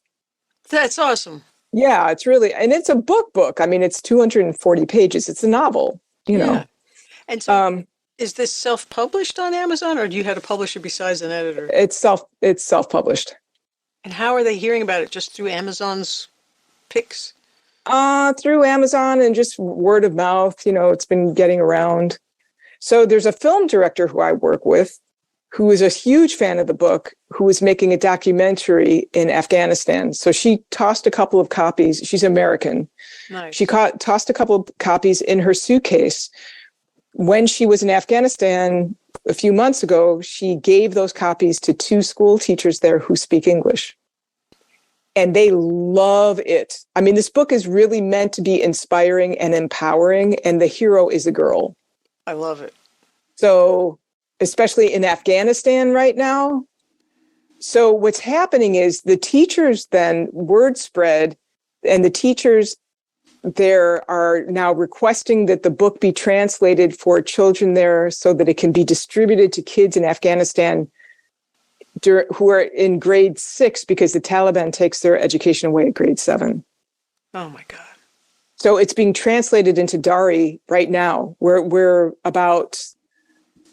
That's awesome. Yeah, it's really, and it's a book. I mean, it's 240 pages. It's a novel, Yeah. And so, is this self-published on Amazon, or do you have a publisher besides an editor? It's self-published. And how are they hearing about it? Just through Amazon's picks? Through Amazon and just word of mouth. It's been getting around. So there's a film director who I work with, who is a huge fan of the book, who is making a documentary in Afghanistan. So she tossed a couple of copies. She's American. Nice. She tossed a couple of copies in her suitcase. When she was in Afghanistan a few months ago, she gave those copies to 2 school teachers there who speak English. And they love it. I mean, this book is really meant to be inspiring and empowering, and the hero is a girl. I love it. So, especially in Afghanistan right now. So what's happening is the teachers then, word spread, and the teachers there are now requesting that the book be translated for children there so that it can be distributed to kids in Afghanistan who are in grade 6, because the Taliban takes their education away at grade 7. Oh my God. So it's being translated into Dari right now. We're about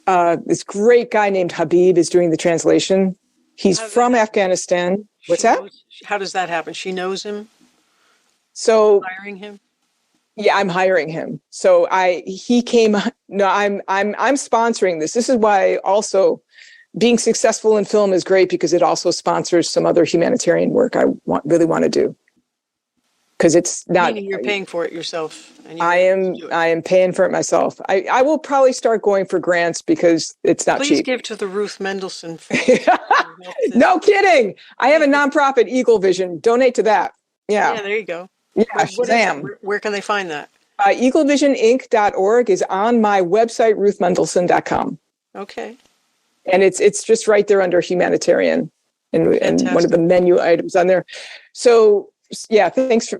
this great guy named Habib is doing the translation. He's from Afghanistan. What's that? How does that happen? She knows him? So hiring him? Yeah, I'm hiring him. So I'm sponsoring this. This is why also being successful in film is great, because it also sponsors some other humanitarian work I really want to do. Because it's not. Meaning you're paying for it yourself. And I am paying for it myself. I will probably start going for grants because it's not cheap. Please give to the Ruth Mendelson. No kidding. I have a nonprofit, Eagle Vision. Donate to that. Yeah. Yeah, there you go. Yeah, Shazam. Where can they find that? EagleVisionInc.org is on my website, ruthmendelson.com. Okay. And it's just right there under humanitarian and one of the menu items on there. So yeah, thanks,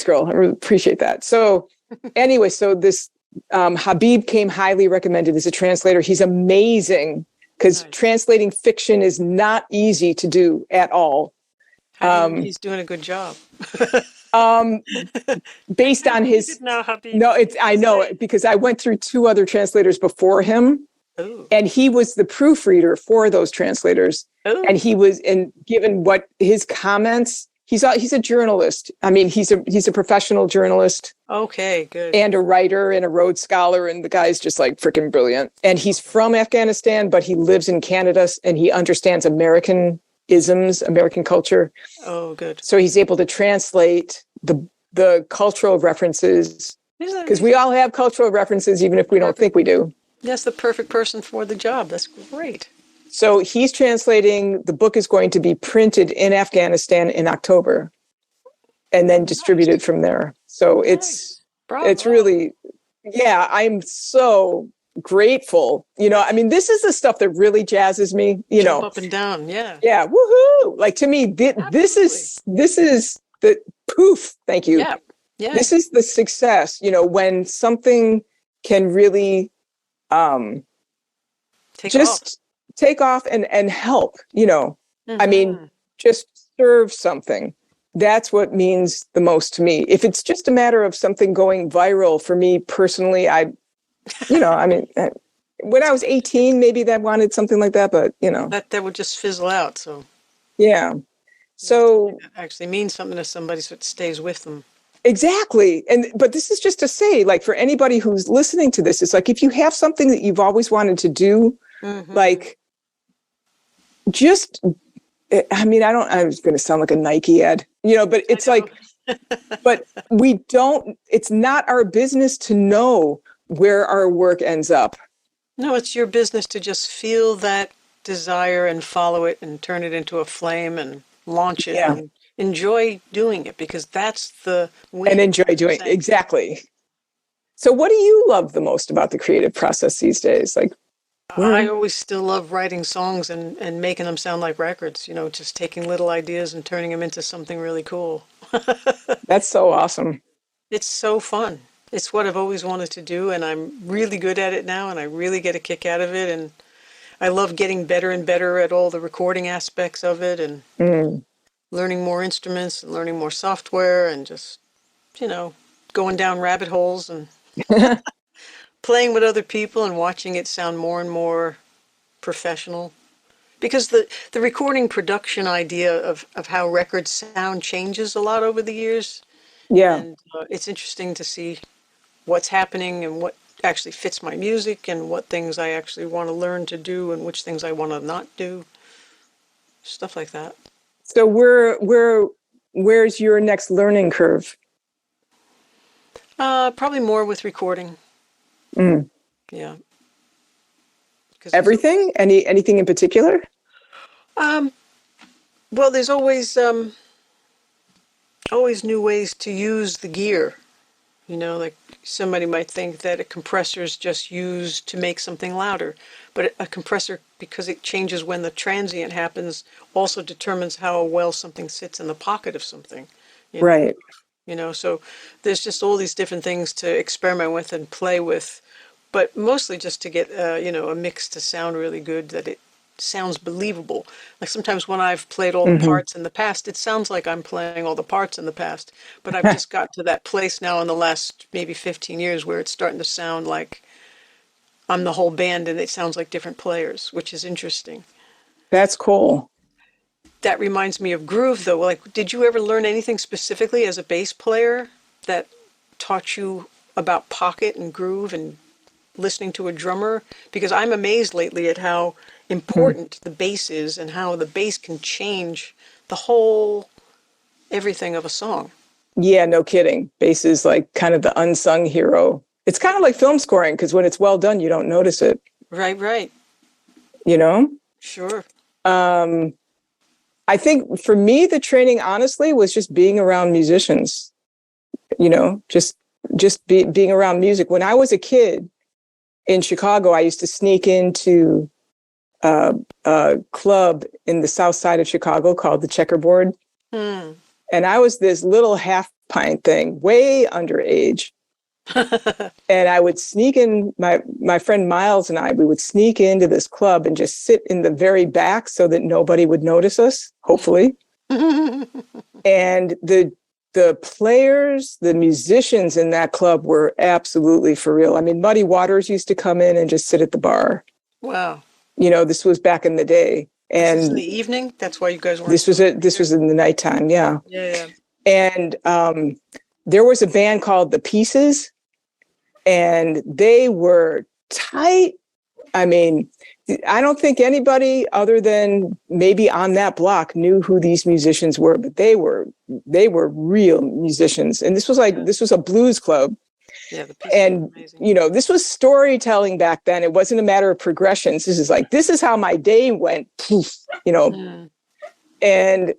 girl. I really appreciate that. So anyway, so this Habib came highly recommended as a translator. He's amazing, because translating fiction is not easy to do at all. He's doing a good job. Based on his I know it because I went through 2 other translators before him. Ooh. And he was the proofreader for those translators. Ooh. And he was given what his comments. He's a journalist. I mean, he's a professional journalist. Okay, good. And a writer and a Rhodes Scholar, and the guy's just like freaking brilliant. And he's from Afghanistan, but he lives in Canada, and he understands American isms, American culture. Oh, good. So he's able to translate the cultural references, because we all have cultural references, even if we don't think we do. That's the perfect person for the job. That's great. So he's translating. The book is going to be printed in Afghanistan in October, and then distributed from there. So it's really, yeah, I'm so grateful. I mean, this is the stuff that really jazzes me. Jump up and down, yeah. Yeah, woohoo! Like, to me, this is the poof. Thank you. Yeah, yeah. This is the success. when something can really take off. take off and help, I mean, Mhm. just serve something. That's what means the most to me. If it's just a matter of something going viral for me personally, I mean, when I was 18, maybe that wanted something like that, but That would just fizzle out. So yeah. you want something So that actually means something to somebody, so it stays with them. exactly. But this is just to say, like, for anybody who's listening to this, it's like, if you have something that you've always wanted to do, Hmm. like, just, I mean, I was going to sound like a Nike ad, but I it's know. like, but it's not our business to know where our work ends up. No, it's your business to just feel that desire and follow it and turn it into a flame and launch it Yeah. and enjoy doing it, because that's the And win, enjoy as you're doing saying. exactly. So what do you love the most about the creative process these days? Like, I where? always still love writing songs and making them sound like records, just taking little ideas and turning them into something really cool. That's so awesome. It's so fun. It's what I've always wanted to do, and I'm really good at it now, and I really get a kick out of it. And I love getting better and better at all the recording aspects of it, and Mm. learning more instruments and learning more software, and just, you know, going down rabbit holes and playing with other people and watching it sound more and more professional. Because the recording production idea of how records sound changes a lot over the years. Yeah, And it's interesting to see what's happening and what actually fits my music and what things I actually want to learn to do and which things I want to not do. Stuff like that. so where's your next learning curve? Probably more with recording. Mm. Yeah. Because there's Everything? Anything in particular? um, well, there's always new ways to use the gear. Like somebody might think that a compressor is just used to make something louder, but a compressor, because it changes when the transient happens, also determines how well something sits in the pocket of something. You know, Right. so there's just all these different things to experiment with and play with, but mostly just to get a mix to sound really good, that it sounds believable. Like sometimes when I've played all the Hmm. parts in the past, it sounds like I'm playing all the parts in the past, but I've just got to that place now in the last maybe 15 years where it's starting to sound like I'm the whole band and it sounds like different players, which is interesting. That's cool. That reminds me of groove, though. Like, did you ever learn anything specifically as a bass player that taught you about pocket and groove and listening to a drummer? Because I'm amazed lately at how Mm. important the bass is and how the bass can change the whole everything of a song. Yeah, no kidding. Bass is like kind of the unsung hero. It's kind of like film scoring, because when it's well done, you don't notice it, Right, right. you know? Sure. Um, I think for me, the training, honestly, was just being around musicians, just being around music. When I was a kid in Chicago, I used to sneak into a club in the south side of Chicago called the Checkerboard. Hmm. And I was this little half pint thing, way underage. And I would sneak in, my friend Miles and we would sneak into this club and just sit in the very back so that nobody would notice us, hopefully. And the players, the musicians in that club were absolutely for real. I mean, Muddy Waters used to come in and just sit at the bar. Wow. This was back in the day. This is in the And evening? That's why you guys weren't this was supposed to it. be This there? was in the nighttime. Yeah. Yeah, And there was a band called The Pieces, and they were tight. I mean, I don't think anybody other than maybe on that block knew who these musicians were, but they were real musicians. And this was a blues club. yeah. The pieces are And, amazing. this was storytelling back then. It wasn't a matter of progressions. This is how my day went, poof, Mm. And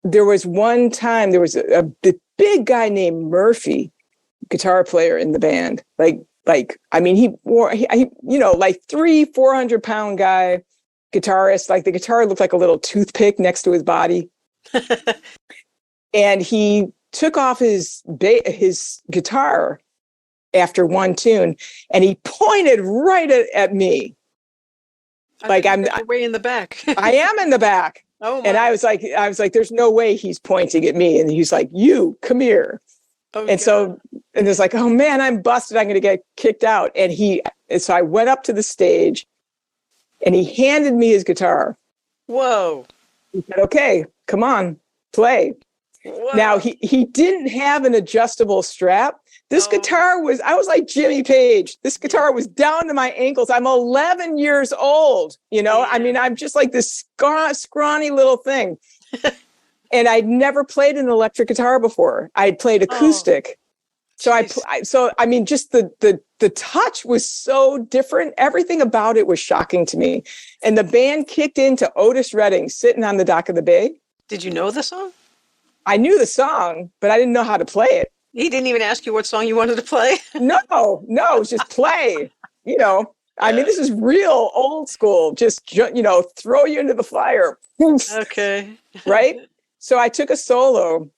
there was one time, there was a big guy named Murphy, guitar player in the band. I mean, he wore, like 400 pound guy, guitarist. Like the guitar looked like a little toothpick next to his body. And he took off his guitar after one tune, and he pointed right at me. Like I'm you're way in the back. I am in the back. Oh, and my. I was like, there's no way he's pointing at me. And he's like, you come here. Oh, And God. so, and it's like, oh man, I'm busted. I'm going to get kicked out. And so I went up to the stage and he handed me his guitar. Whoa. He said, okay, come on, play. Whoa. Now he didn't have an adjustable strap. This guitar I was like Jimmy Page. This guitar was down to my ankles. I'm 11 years old, Yeah. I mean, I'm just like this scrawny little thing. And I'd never played an electric guitar before. I'd played acoustic. So I mean, just the touch was so different. Everything about it was shocking to me. And the band kicked into Otis Redding sitting on the dock of the bay. Did you know the song? I knew the song, but I didn't know how to play it. He didn't even ask you what song you wanted to play? No, it was just play. I mean, this is real old school. Just, throw you into the fire. Okay. Right? So I took a solo.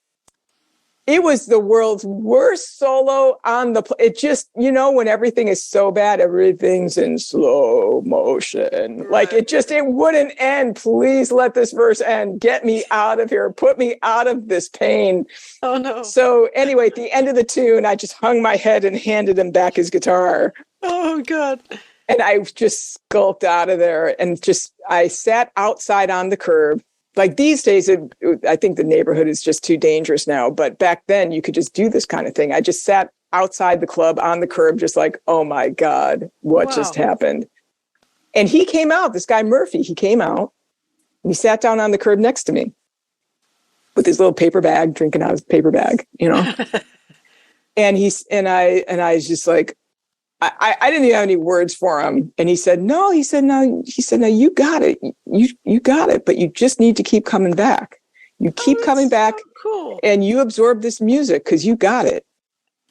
It was the world's worst solo on it just, when everything is so bad, everything's in slow motion. Right. Like it wouldn't end. Please let this verse end. Get me out of here. Put me out of this pain. Oh, no. So anyway, at the end of the tune, I just hung my head and handed him back his guitar. Oh, God. And I just skulked out of there and I sat outside on the curb. Like these days, I think the neighborhood is just too dangerous now. But back then, you could just do this kind of thing. I just sat outside the club on the curb, just like, oh my God, what just happened? And he came out, this guy Murphy, he came out and he sat down on the curb next to me with his little paper bag, drinking out of his paper bag, and I was just like, I didn't even have any words for him. And he said, no, you got it. You got it, but you just need to keep coming back. You keep coming back cool. And you absorb this music because you got it.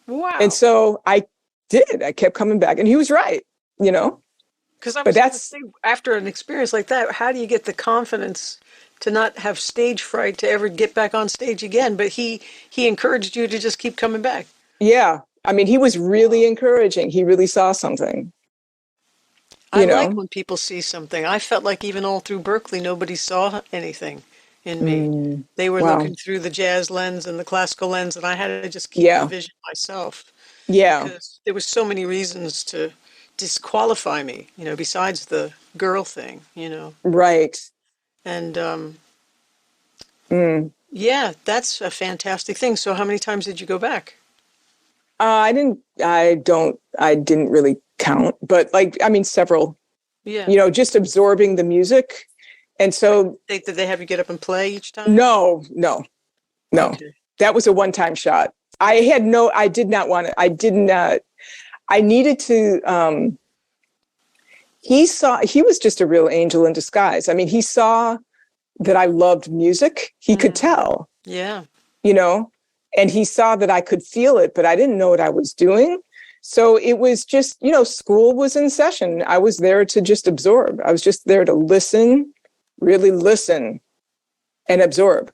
Wow. And so I did. I kept coming back and he was right, Because I was going to say, after an experience like that, how do you get the confidence to not have stage fright to ever get back on stage again? But he encouraged you to just keep coming back. Yeah. I mean, he was really encouraging. He really saw something. I like when people see something. I felt like even all through Berkeley, nobody saw anything in me. They were looking through the jazz lens and the classical lens, and I had to just keep the vision myself. Yeah. Because there were so many reasons to disqualify me, besides the girl thing, Right. And, yeah, that's a fantastic thing. So how many times did you go back? I didn't really count, but several, just absorbing the music. And so did they have you get up and play each time? No. Okay. That was a one-time shot. I did not want it. I needed to, he was just a real angel in disguise. I mean, he saw that I loved music. He could tell. Yeah. And he saw that I could feel it, but I didn't know what I was doing. So it was just, school was in session. I was there to just absorb. I was just there to listen, really listen and absorb.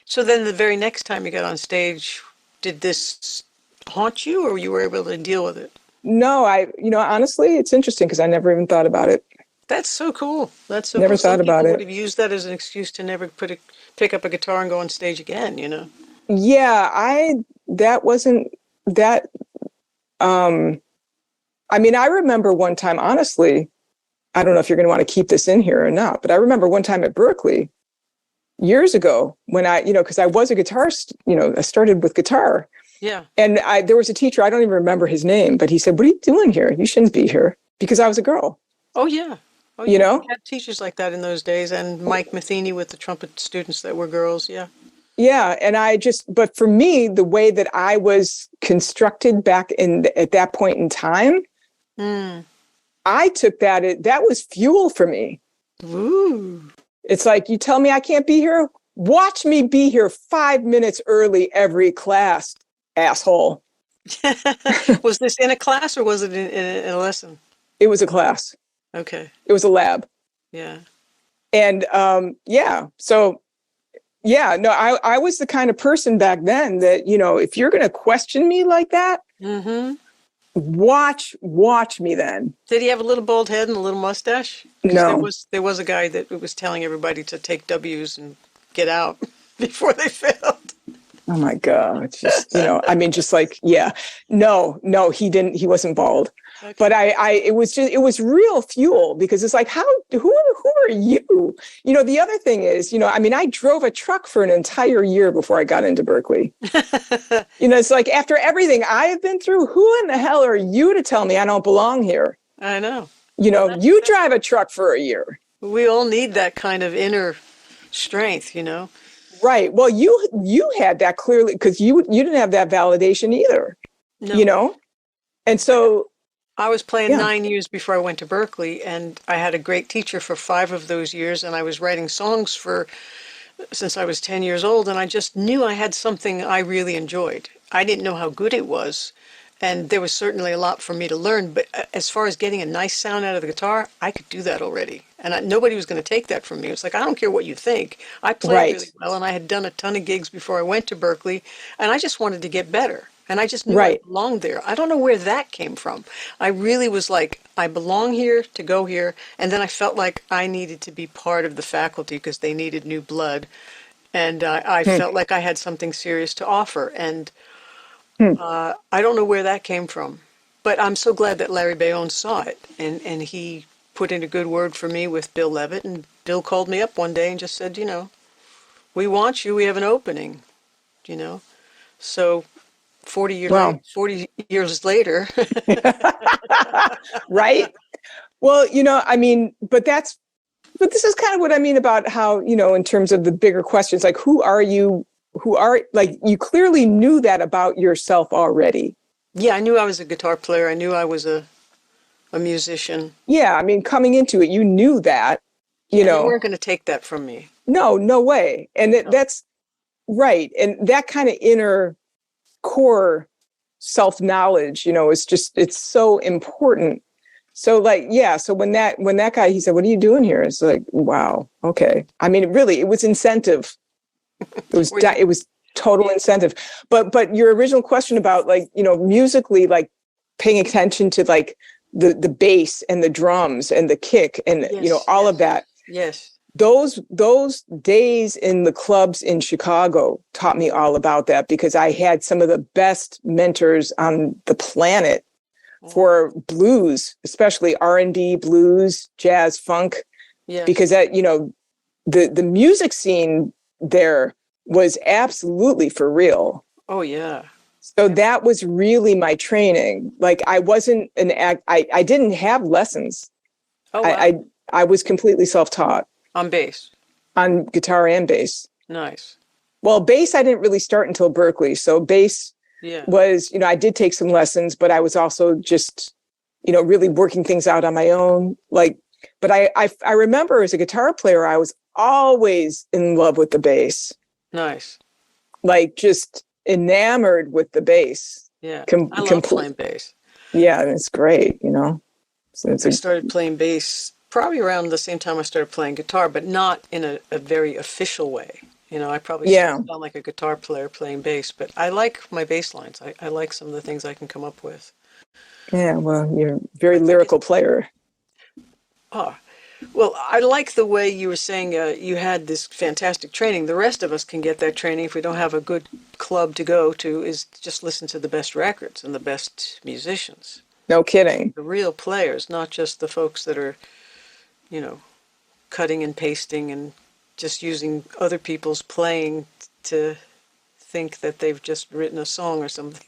So then the very next time you got on stage, did this haunt you or you were able to deal with it? No, honestly, it's interesting because I never even thought about it. That's so cool. That's so never cool. thought about it. Would have used that as an excuse to never pick up a guitar and go on stage again, Yeah, I remember one time, honestly, I don't know if you're going to want to keep this in here or not, but I remember one time at Berkeley years ago when because I was a guitarist, I started with guitar. Yeah. And there was a teacher, I don't even remember his name, but he said, what are you doing here? You shouldn't be here, because I was a girl. Oh, yeah. Oh, yeah. We had teachers like that in those days, and Mike Matheny with the trumpet students that were girls. Yeah. Yeah. And but for me, the way that I was constructed back at that point in time, I took that was fuel for me. Ooh. It's like, you tell me I can't be here? Watch me be here 5 minutes early every class, asshole. Was this in a class or was it in a lesson? It was a class. Okay. It was a lab. Yeah. And so yeah, no, I was the kind of person back then that, if you're going to question me like that, Watch me then. Did he have a little bald head and a little mustache? Because No. there was a guy that was telling everybody to take W's and get out before they failed. Oh my God. Just, I mean, just like, yeah. No, he didn't, he wasn't bald. Okay. But it was real fuel, because it's like, who are you? The other thing is, I mean, I drove a truck for an entire year before I got into Berkeley. It's like, after everything I have been through, who in the hell are you to tell me I don't belong here? I know. You drive a truck for a year. We all need that kind of inner strength, Right. Well, you had that clearly, because you didn't have that validation either. No. And so I was playing 9 years before I went to Berkeley, and I had a great teacher for 5 of those years, and I was writing songs since I was 10 years old, and I just knew I had something I really enjoyed. I didn't know how good it was, and there was certainly a lot for me to learn, but as far as getting a nice sound out of the guitar, I could do that already. And nobody was going to take that from me. It was like, I don't care what you think. I played really well, and I had done a ton of gigs before I went to Berkeley, and I just wanted to get better. And I just knew I belonged there. I don't know where that came from. I really was like, I belong here to go here. And then I felt like I needed to be part of the faculty because they needed new blood. And I felt like I had something serious to offer. And I don't know where that came from. But I'm so glad that Larry Bayonne saw it. And he put in a good word for me with Bill Levitt. And Bill called me up one day and just said, we want you. We have an opening, So 40 years later. Right? Well, I mean, but this is kind of what I mean about how, in terms of the bigger questions, like, who are you? Like, you clearly knew that about yourself already. Yeah, I knew I was a guitar player. I knew I was a musician. Yeah, I mean, coming into it, you knew that, You weren't going to take that from me. No way. And that's right. And that kind of inner core self-knowledge, it's so important. So so when that guy, he said, "What are you doing here?" It's like, wow, okay. I mean, really, it was incentive. It was total incentive. But your original question about, like, musically, like, paying attention to, like, the bass and the drums and the kick and all of that. Yes. Those days in the clubs in Chicago taught me all about that, because I had some of the best mentors on the planet for blues, especially R&B, blues, jazz, funk. Yes. Because that, the music scene there was absolutely for real. Oh yeah. So that was really my training. Like, I wasn't I didn't have lessons. Oh wow. I was completely self-taught. On bass? On guitar and bass. Nice. Well, bass, I didn't really start until Berkeley. So bass was, I did take some lessons, but I was also just, really working things out on my own. Like, but I remember as a guitar player, I was always in love with the bass. Nice. Like, just enamored with the bass. Yeah. I love playing bass. Yeah, and it's great, So I started playing bass probably around the same time I started playing guitar, but not in a very official way. I probably sound like a guitar player playing bass, but I like my bass lines. I like some of the things I can come up with. Yeah, well, you're a very lyrical player. Oh, well, I like the way you were saying you had this fantastic training. The rest of us can get that training if we don't have a good club to go to, is just listen to the best records and the best musicians. No kidding. The real players, not just the folks that are, cutting and pasting and just using other people's playing to think that they've just written a song or something.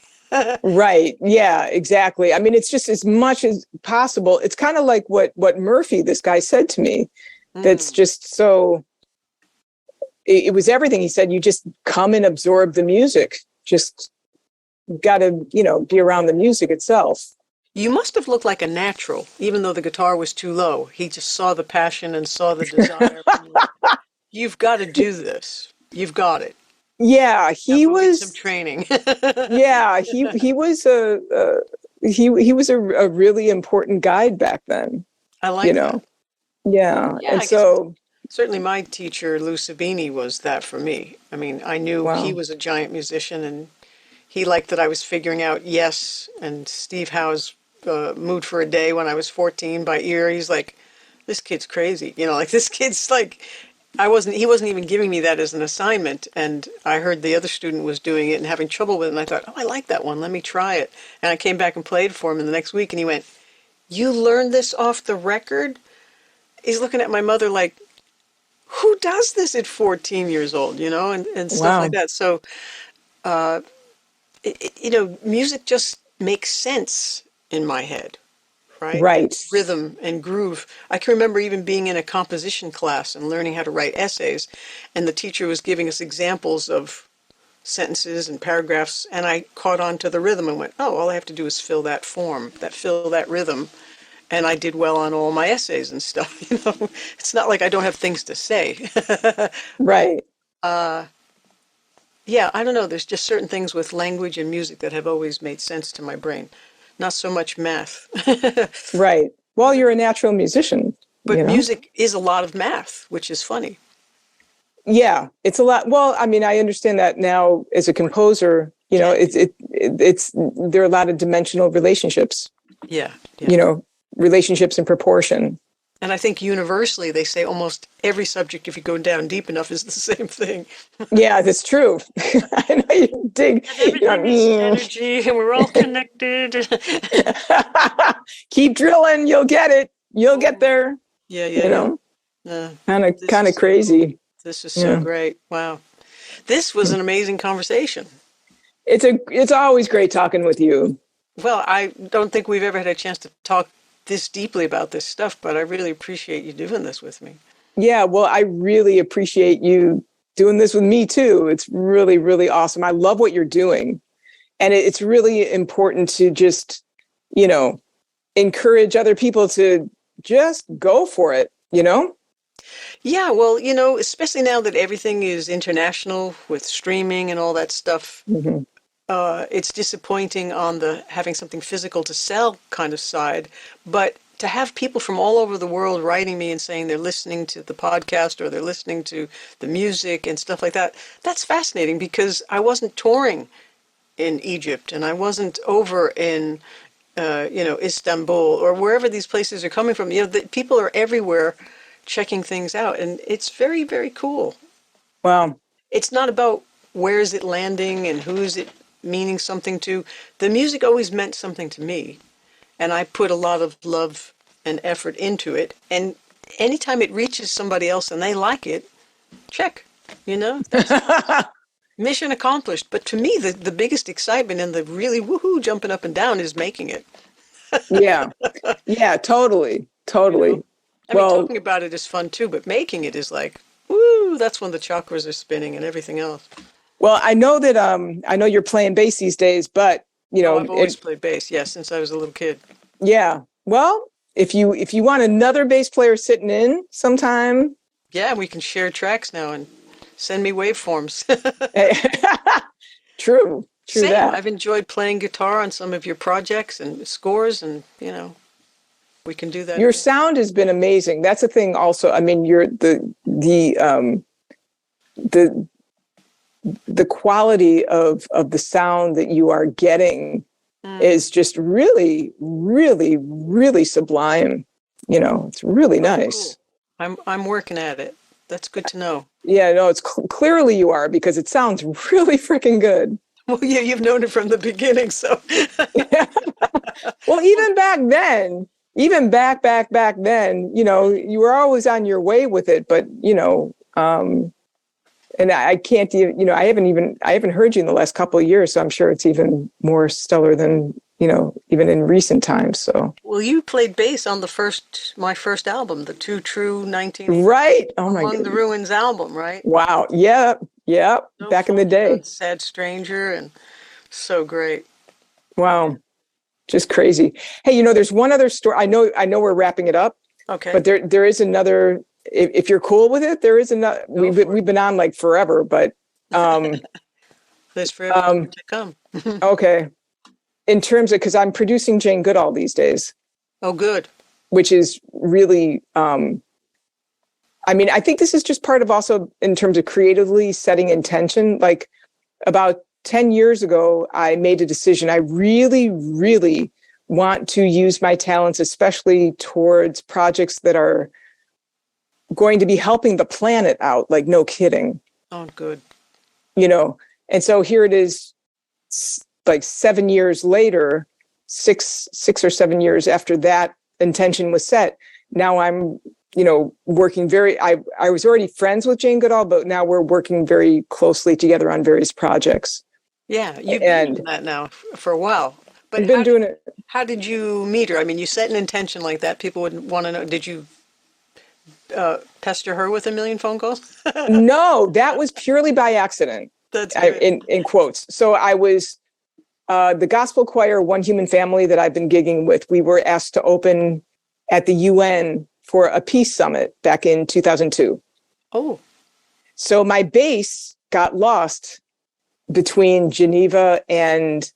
Right. Yeah, exactly. I mean, it's just as much as possible. It's kind of like what Murphy, this guy, said to me. That's just so, it was everything. He said, you just come and absorb the music. Just got to, be around the music itself. You must have looked like a natural, even though the guitar was too low. He just saw the passion and saw the desire. You've got to do this. You've got it. Yeah, he was some training. Yeah, he was he was a really important guide back then. I like that. Yeah, and so certainly my teacher Lou Sabini was that for me. I mean, I knew he was a giant musician, and he liked that I was figuring out Yes and Steve Howe's Mood for a Day when I was 14 by ear. He's like, this kid's crazy. Like this kid's like, he wasn't even giving me that as an assignment. And I heard the other student was doing it and having trouble with it. And I thought, oh, I like that one. Let me try it. And I came back and played for him in the next week. And he went, you learned this off the record? He's looking at my mother like, who does this at 14 years old, and stuff like that. So, music just makes sense in my head, right? Right. Rhythm and groove. I can remember even being in a composition class and learning how to write essays, and the teacher was giving us examples of sentences and paragraphs, and I caught on to the rhythm and went, oh, all I have to do is fill that form, fill that rhythm. And I did well on all my essays and stuff. It's not like I don't have things to say. Right. Yeah, I don't know. There's just certain things with language and music that have always made sense to my brain. Not so much math. Right. Well, you're a natural musician. But music is a lot of math, which is funny. Yeah, it's a lot. Well, I mean, I understand that now as a composer. It's there are a lot of dimensional relationships. Yeah. Relationships in proportion. And I think universally they say almost every subject, if you go down deep enough, is the same thing. Yeah, that's true. I know you dig. Everything is energy, and we're all connected. Keep drilling, you'll get it. You'll get there. Yeah. Kind of crazy. Cool. This is so great. Wow. This was an amazing conversation. It's always great talking with you. Well, I don't think we've ever had a chance to talk this deeply about this stuff, but I really appreciate you doing this with me. Yeah, well, I really appreciate you doing this with me too. It's really, really awesome. I love what you're doing. And it's really important to just, encourage other people to just go for it, Yeah, well, especially now that everything is international with streaming and all that stuff. Mm-hmm. It's disappointing on the having something physical to sell kind of side, but to have people from all over the world writing me and saying they're listening to the podcast or they're listening to the music and stuff like that, that's fascinating because I wasn't touring in Egypt and I wasn't over in, Istanbul or wherever these places are coming from. People are everywhere checking things out and it's very, very cool. Wow. It's not about where is it landing and who is it meaning something to. The music always meant something to me, and I put a lot of love and effort into it. And anytime it reaches somebody else and they like it, check. Mission accomplished. But to me, the biggest excitement and the really woohoo jumping up and down is making it. Yeah, totally. I mean, talking about it is fun too, but making it is like, woo! That's when the chakras are spinning and everything else. Well, I know that I know you're playing bass these days, but I've always played bass, yes, since I was a little kid. Yeah. Well, if you want another bass player sitting in sometime. Yeah, we can share tracks now and send me waveforms. True Same. that. I've enjoyed playing guitar on some of your projects and scores and, we can do that. Your sound has been amazing. That's the thing also. I mean, you're the quality of the sound that you are getting is just really, really, really sublime. It's really nice. Cool. I'm working at it. That's good to know. Yeah, no, it's clearly you are because it sounds really freaking good. Well, yeah, you've known it from the beginning, so. Well, even back then, you were always on your way with it, but and I can't even, I haven't heard you in the last couple of years, so I'm sure it's even more stellar than, even in recent times. So. Well, you played bass on my first album, the Two True 19. Right. Oh my God. Among the Ruins album, right? Wow. Yeah. Yeah. So back in the day. Sad Stranger and so great. Wow. Just crazy. Hey, there's one other story. I know we're wrapping it up. Okay. But there is another. If you're cool with it, there is another. We've been on like forever, but there's forever to come. Okay. In terms of, because I'm producing Jane Goodall these days. Oh, good. Which is really. I mean, I think this is just part of also in terms of creatively setting intention. Like about 10 years ago, I made a decision. I really, really want to use my talents, especially towards projects that are going to be helping the planet out, like no kidding. Oh, good. And so here it is, like 7 years later, six or 7 years after that intention was set. Now I'm, working I was already friends with Jane Goodall, but now we're working very closely together on various projects. Yeah, you've been doing that now for a while. But I've been doing it. How did you meet her? I mean, you set an intention like that. People would want to know. Did you pester her with a million phone calls? No, that was purely by accident. That's great. In quotes. So I was the gospel choir, One Human Family, that I've been gigging with. We were asked to open at the UN for a peace summit back in 2002. Oh. So my bass got lost between Geneva and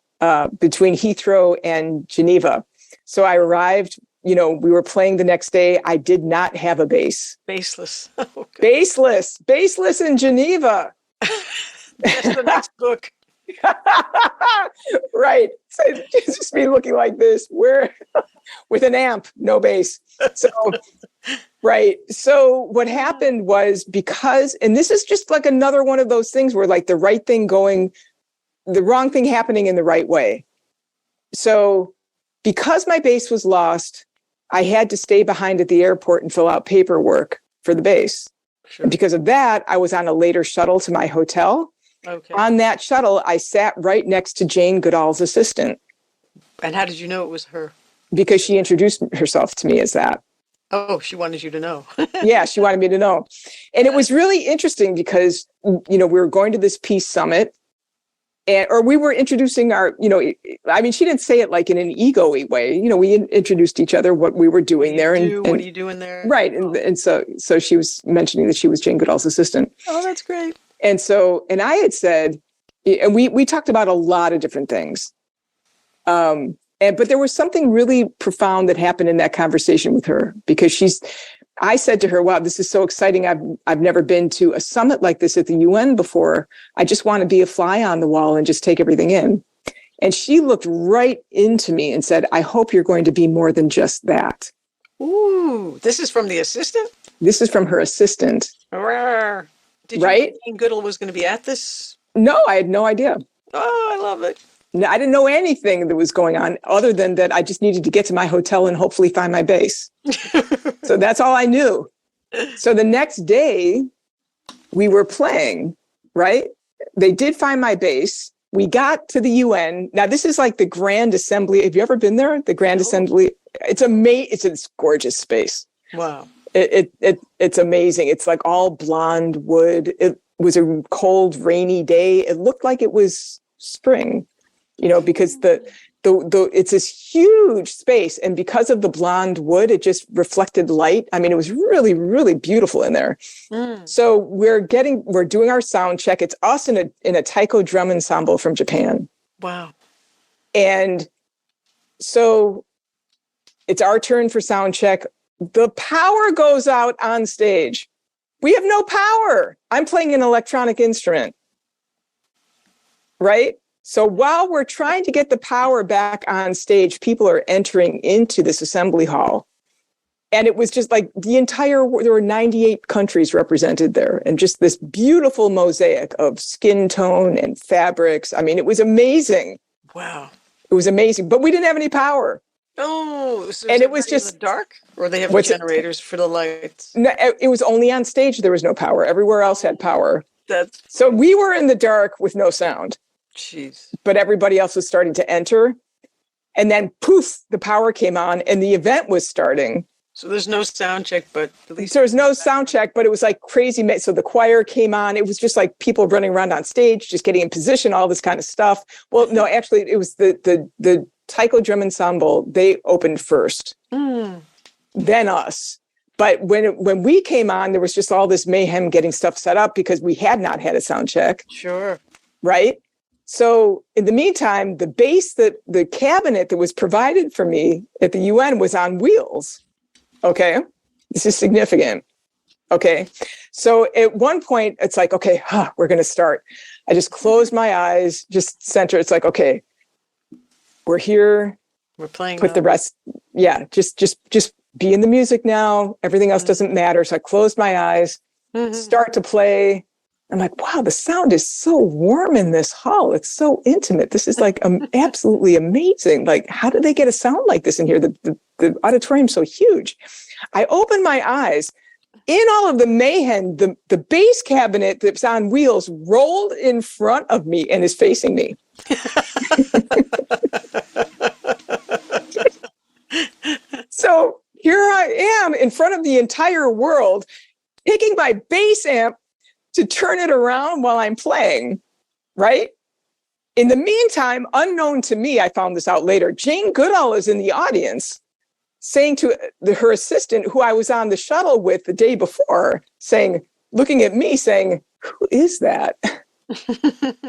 between Heathrow and Geneva. So I arrived, we were playing the next day. I did not have a bass. Baseless. Oh, Baseless in Geneva. That's the next book. Right. So it's just me looking like this. We're with an amp, no bass. So, right. So what happened was and this is just like another one of those things where like the right thing going, the wrong thing happening in the right way. So because my bass was lost, I had to stay behind at the airport and fill out paperwork for the bass. Sure. And because of that, I was on a later shuttle to my hotel. Okay. On that shuttle, I sat right next to Jane Goodall's assistant. And how did you know it was her? Because she introduced herself to me as that. Oh, she wanted you to know. Yeah, she wanted me to know. And it was really interesting because, we were going to this peace summit or we were introducing she didn't say it like in an ego-y way. We introduced each other, what we were doing there. What are you doing there? Right. And so she was mentioning that she was Jane Goodall's assistant. Oh, that's great. And so, and I had said, and we talked about a lot of different things. But there was something really profound that happened in that conversation with her because I said to her, wow, this is so exciting. I've never been to a summit like this at the UN before. I just want to be a fly on the wall and just take everything in. And she looked right into me and said, I hope you're going to be more than just that. Ooh, this is from the assistant? This is from her assistant. Did you know Jane Goodall was going to be at this? No, I had no idea. Oh, I love it. No, I didn't know anything that was going on other than that I just needed to get to my hotel and hopefully find my bass. So that's all I knew. So the next day we were playing, right? They did find my bass. We got to the UN. Now this is like the Grand Assembly. Have you ever been there? The Grand Assembly. It's amazing. It's a gorgeous space. Wow. It's amazing. It's like all blonde wood. It was a cold, rainy day. It looked like it was spring, because it's this huge space. And because of the blonde wood, it just reflected light. I mean, it was really, really beautiful in there. Mm. So we're doing our sound check. It's us in a taiko drum ensemble from Japan. Wow. And so it's our turn for sound check. The power goes out on stage. We have no power. I'm playing an electronic instrument. Right? So while we're trying to get the power back on stage, people are entering into this assembly hall. And it was just like there were 98 countries represented there and just this beautiful mosaic of skin tone and fabrics. I mean, it was amazing. Wow. It was amazing, but we didn't have any power. Oh, so and it was just in the dark, or they have generators for the lights? No, it was only on stage. There was no power. Everywhere else had power. So Funny. We were in the dark with no sound. Jeez. But everybody else was starting to enter. And then poof, the power came on and the event was starting. So there's no sound check, but at least there was no sound check, but it was like crazy. So the choir came on. It was just like people running around on stage, just getting in position, all this kind of stuff. Well, no, actually it was the taiko drum ensemble. They opened first, then us. But when we came on, there was just all this mayhem getting stuff set up because we had not had a sound check. Sure. Right. So in the meantime, the cabinet that was provided for me at the UN was on wheels. Okay. This is significant. Okay. So at one point, it's like, okay, we're going to start. I just close my eyes, just center. It's like, okay, we're here. We're playing. Put the rest. Yeah. Just be in the music now. Everything else doesn't matter. So I closed my eyes, start to play. I'm like, wow, the sound is so warm in this hall. It's so intimate. This is like absolutely amazing. Like, how did they get a sound like this in here? The auditorium's so huge. I open my eyes. In all of the mayhem, the bass cabinet that's on wheels rolled in front of me and is facing me. So here I am in front of the entire world, taking my bass amp to turn it around while I'm playing, right? In the meantime, unknown to me, I found this out later, Jane Goodall is in the audience saying to her assistant, who I was on the shuttle with the day before, looking at me saying, who is that?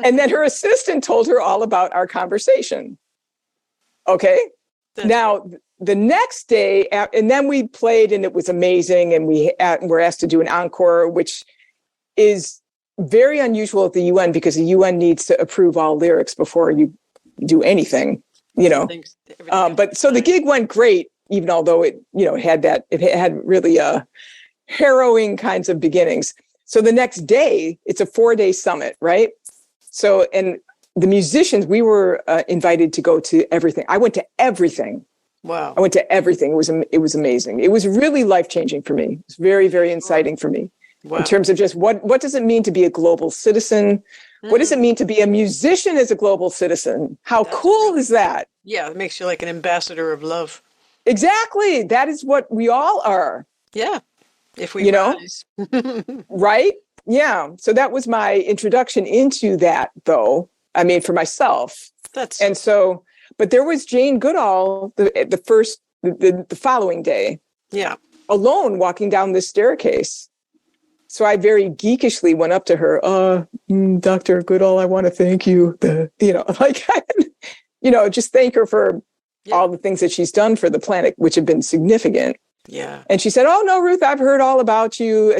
And then her assistant told her all about our conversation. Okay. Now, the next day, and then we played and it was amazing. And we were asked to do an encore, which is very unusual at the UN because the UN needs to approve all lyrics before you do anything, but so the gig went great, even although it had really harrowing kinds of beginnings. So the next day, it's a 4-day summit, right? So, and the musicians, we were invited to go to everything. I went to everything. Wow. I went to everything. It was amazing. It was really life-changing for me. It's very, very inciting for me. Wow. In terms of just what does it mean to be a global citizen? What does it mean to be a musician as a global citizen? How cool is that? Yeah, it makes you like an ambassador of love. Exactly. That is what we all are. Yeah. If we rise. Right? Yeah. So that was my introduction into that, though. I mean, for myself. But there was Jane Goodall the following day. Yeah. Alone walking down this staircase. So I very geekishly went up to her, Dr. Goodall, I want to thank you. Just thank her for all the things that she's done for the planet, which have been significant. Yeah. And she said, oh, no, Ruth, I've heard all about you.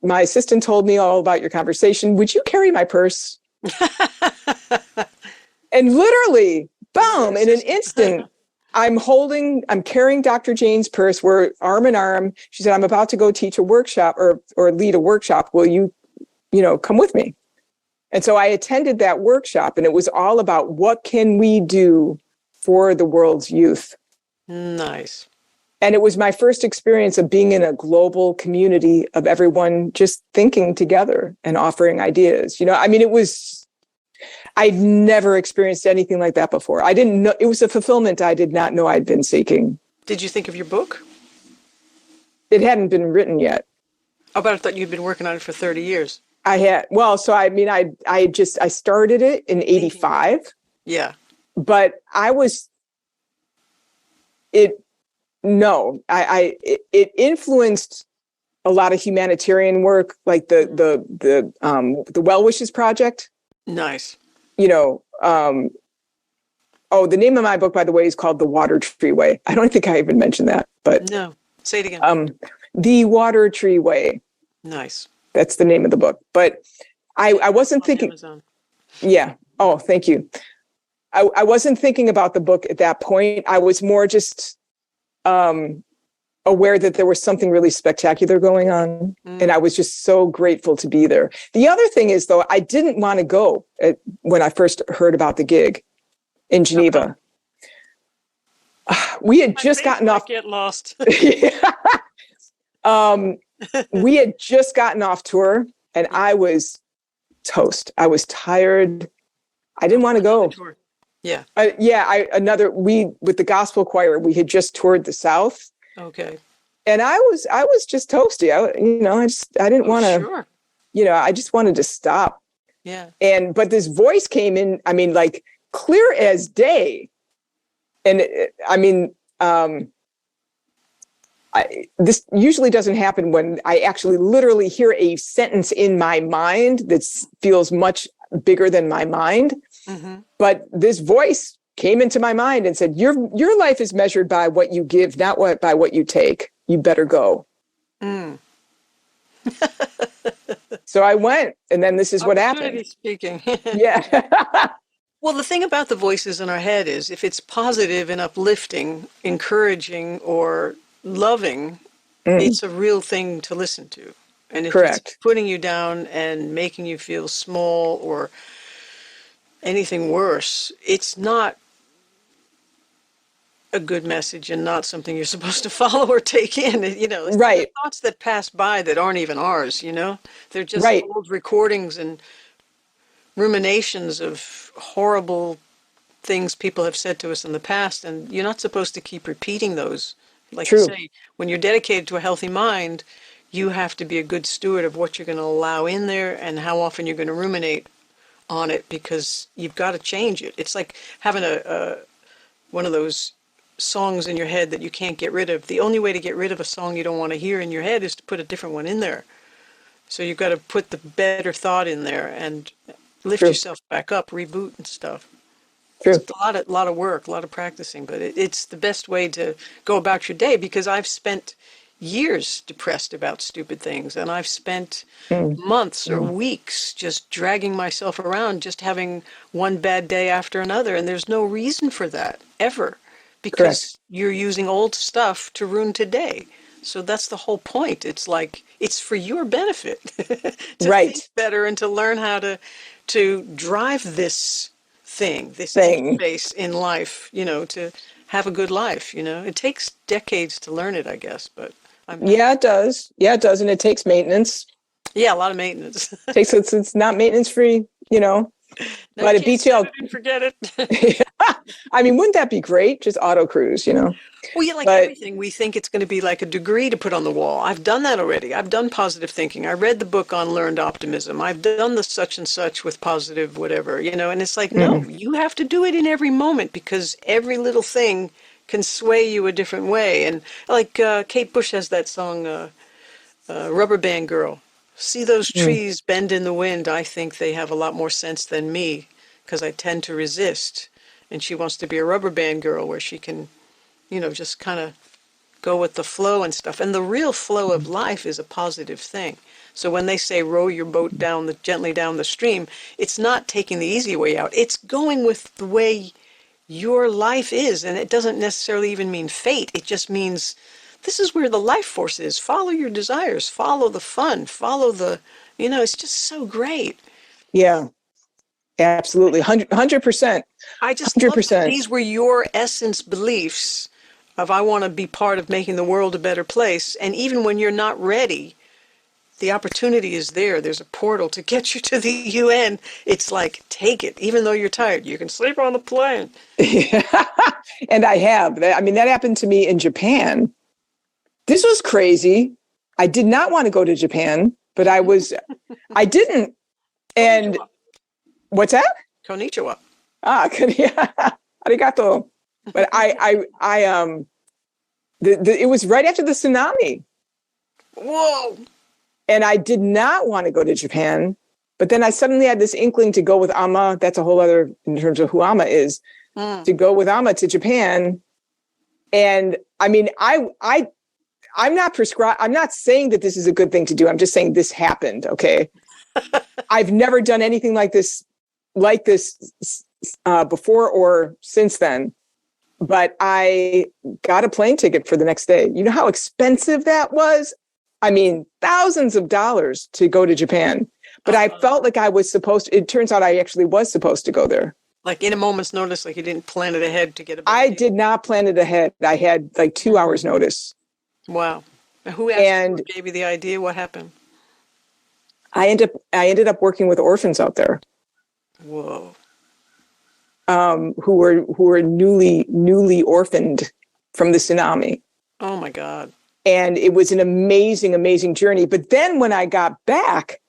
My assistant told me all about your conversation. Would you carry my purse? And literally, boom, in an instant, I'm carrying Dr. Jane's purse. We're arm in arm. She said, I'm about to go teach a workshop or lead a workshop. Will you, come with me? And so I attended that workshop, and it was all about what can we do for the world's youth. Nice. And it was my first experience of being in a global community of everyone just thinking together and offering ideas. I'd never experienced anything like that before. I didn't know. It was a fulfillment I did not know I'd been seeking. Did you think of your book? It hadn't been written yet. Oh, but I thought you'd been working on it for 30 years. I had. Well, so I mean, I started it in 85. Yeah. But it influenced a lot of humanitarian work, like the Well Wishes Project. Nice. The name of my book, by the way, is called The Water Tree Way. I don't think I even mentioned that, but no, say it again. The Water Tree Way. Nice. That's the name of the book. But I wasn't thinking. Amazon. Yeah. Oh, thank you. I wasn't thinking about the book at that point. I was more just aware that there was something really spectacular going on. And I was just so grateful to be there. The other thing is, though, I didn't want to go when I first heard about the gig in Geneva. We had just gotten off. Get lost. We had just gotten off tour, and I was toast. I was tired. I didn't want to go. Yeah. With the gospel choir, we had just toured the South. Okay. And I was just toasty. I didn't want to, sure. I just wanted to stop. Yeah. But this voice came in, I mean, like clear as day. And this usually doesn't happen when I actually literally hear a sentence in my mind that feels much bigger than my mind. Mm-hmm. But this voice came into my mind and said, your life is measured by what you give, not by what you take. You better go. So I went, and then this is what Opportunity happened. speaking. Yeah. Well, the thing about the voices in our head is if it's positive and uplifting, encouraging, or loving, Mm, it's a real thing to listen to. And if it's correct. putting you down and making you feel small or anything worse, it's not a good message and not something you're supposed to follow or take in. You know, it's the Right. thoughts that pass by that aren't even ours, you know? They're just Right. old recordings and ruminations of horrible things people have said to us in the past, and you're not supposed to keep repeating those. Like you True. say, when you're dedicated to a healthy mind, you have to be a good steward of what you're going to allow in there and how often you're going to ruminate on it because you've got to change it. It's like having a one of those songs in your head that you can't get rid of. The only way to get rid of a song you don't want to hear in your head is to put a different one in there. So you've got to put the better thought in there and lift True. yourself back up, reboot and stuff. True. It's a lot of work, a lot of practicing, but it's the best way to go about your day because I've spent years depressed about stupid things, and I've spent Mm, months or mm, weeks just dragging myself around, just having one bad day after another, and there's no reason for that ever correct. because you're using old stuff to ruin today. So that's the whole point. It's like it's for your benefit to think Right. better and to learn how to drive this thing, this Thing. interface in life, you know, to have a good life, you know. It takes decades to learn it, I guess, but I'm Yeah, it does. Yeah, it does. And it takes maintenance. yeah, a lot of maintenance. It's not maintenance free, you know, No, you but it can't beats you set out. it and forget it. I mean, wouldn't that be great? Just auto cruise, you know? Well, yeah, like But everything, we think it's going to be like a degree to put on the wall. I've done that already. I've done positive thinking. I read the book on learned optimism. I've done the such and such with positive whatever, you know, and it's like, no, mm, you have to do it in every moment because every little thing can sway you a different way. And like Kate Bush has that song, Rubber Band Girl. See those mm, trees bend in the wind. I think they have a lot more sense than me because I tend to resist. And she wants to be a rubber band girl where she can, you know, just kind of go with the flow and stuff. And the real flow of life is a positive thing. So when they say row your boat down gently down the stream, it's not taking the easy way out. It's going with the way your life is. And it doesn't necessarily even mean fate. It just means this is where the life force is. Follow your desires, follow the fun, follow the, you know, it's just so great. yeah, absolutely. 100%. I just love that 100%. these were your essence beliefs of I want to be part of making the world a better place. And even when you're not ready, the opportunity is there. There's a portal to get you to the UN. It's like, take it. Even though you're tired, you can sleep on the plane. And I have. I mean, that happened to me in Japan. This was crazy. I did not want to go to Japan, but I didn't. And Konnichiwa. what's that? Konnichiwa. Ah, yeah. Arigato. But it was right after the tsunami. Whoa. And I did not want to go to Japan. But then I suddenly had this inkling to go with Amma. That's a whole other, in terms of who Amma is, to go with Amma to Japan. And I mean, I'm not prescribed. I'm not saying that this is a good thing to do. I'm just saying this happened. Okay. I've never done anything like this before or since then. But I got a plane ticket for the next day. You know how expensive that was? I mean, thousands of dollars to go to Japan. But I felt like I was supposed to. It turns out I actually was supposed to go there. Like in a moment's notice, like you didn't plan it ahead to get a I did not plan it ahead. I had like 2 hours notice. Wow. And who asked you or gave you the idea? What happened? I ended up working with orphans out there. Whoa. Who were newly orphaned from the tsunami. Oh my God. And it was an amazing journey. But then when I got back,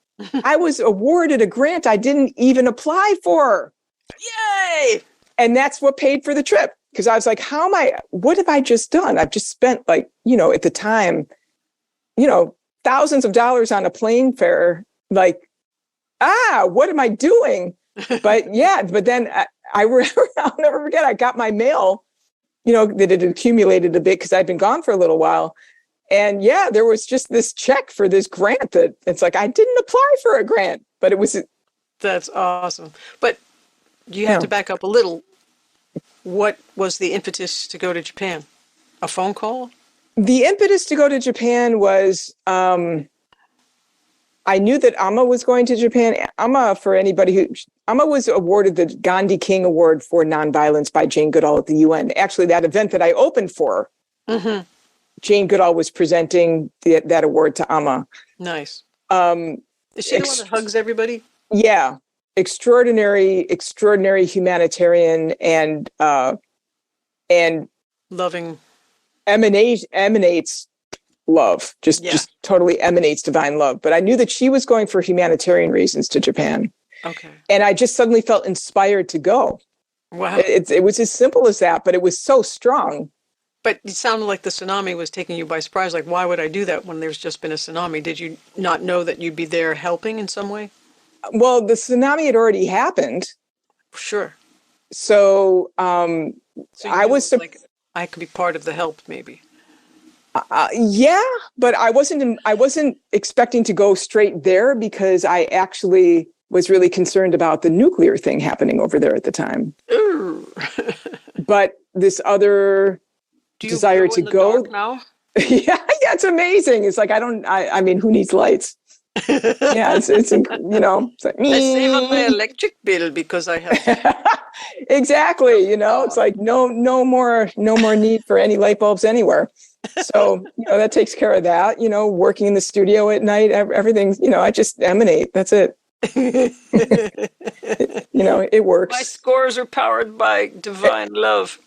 I was awarded a grant I didn't even apply for. Yay! And that's what paid for the trip. Because I was like, what have I just done? I've just spent like, you know, at the time, you know, thousands of dollars on a plane fare. Like, what am I doing? But yeah, but then I'll never forget, I got my mail, you know, that had accumulated a bit because I'd been gone for a little while. And yeah, there was just this check for this grant that it's like, I didn't apply for a grant, but it was. That's awesome. But you have Yeah. to back up a little. What was the impetus to go to Japan? A phone call? The impetus to go to Japan was, I knew that Amma was going to Japan. Amma, for anybody who, Amma was awarded the Gandhi King Award for Nonviolence by Jane Goodall at the UN. Actually, that event that I opened for, Jane Goodall was presenting that award to Amma. Nice. Is she the one that hugs everybody? Yeah. Extraordinary humanitarian and loving, emanates love, just totally emanates divine love. But I knew that she was going for humanitarian reasons to Japan. Okay. And I just suddenly felt inspired to go. Wow. It was as simple as that, but it was so strong. But it sounded like the tsunami was taking you by surprise. Like, why would I do that when there's just been a tsunami? Did you not know that you'd be there helping in some way? Well, the tsunami had already happened. Sure. So, so I was like, I could be part of the help, maybe. Yeah, but I wasn't expecting to go straight there because I actually was really concerned about the nuclear thing happening over there at the time. But this other desire to go now? yeah, it's amazing. It's like I mean, who needs lights? Yeah, it's like, I save on my electric bill because I have exactly, it's like no more need for any light bulbs anywhere. So, that takes care of that, working in the studio at night, everything's, I just emanate. That's it. It works. My scores are powered by divine love.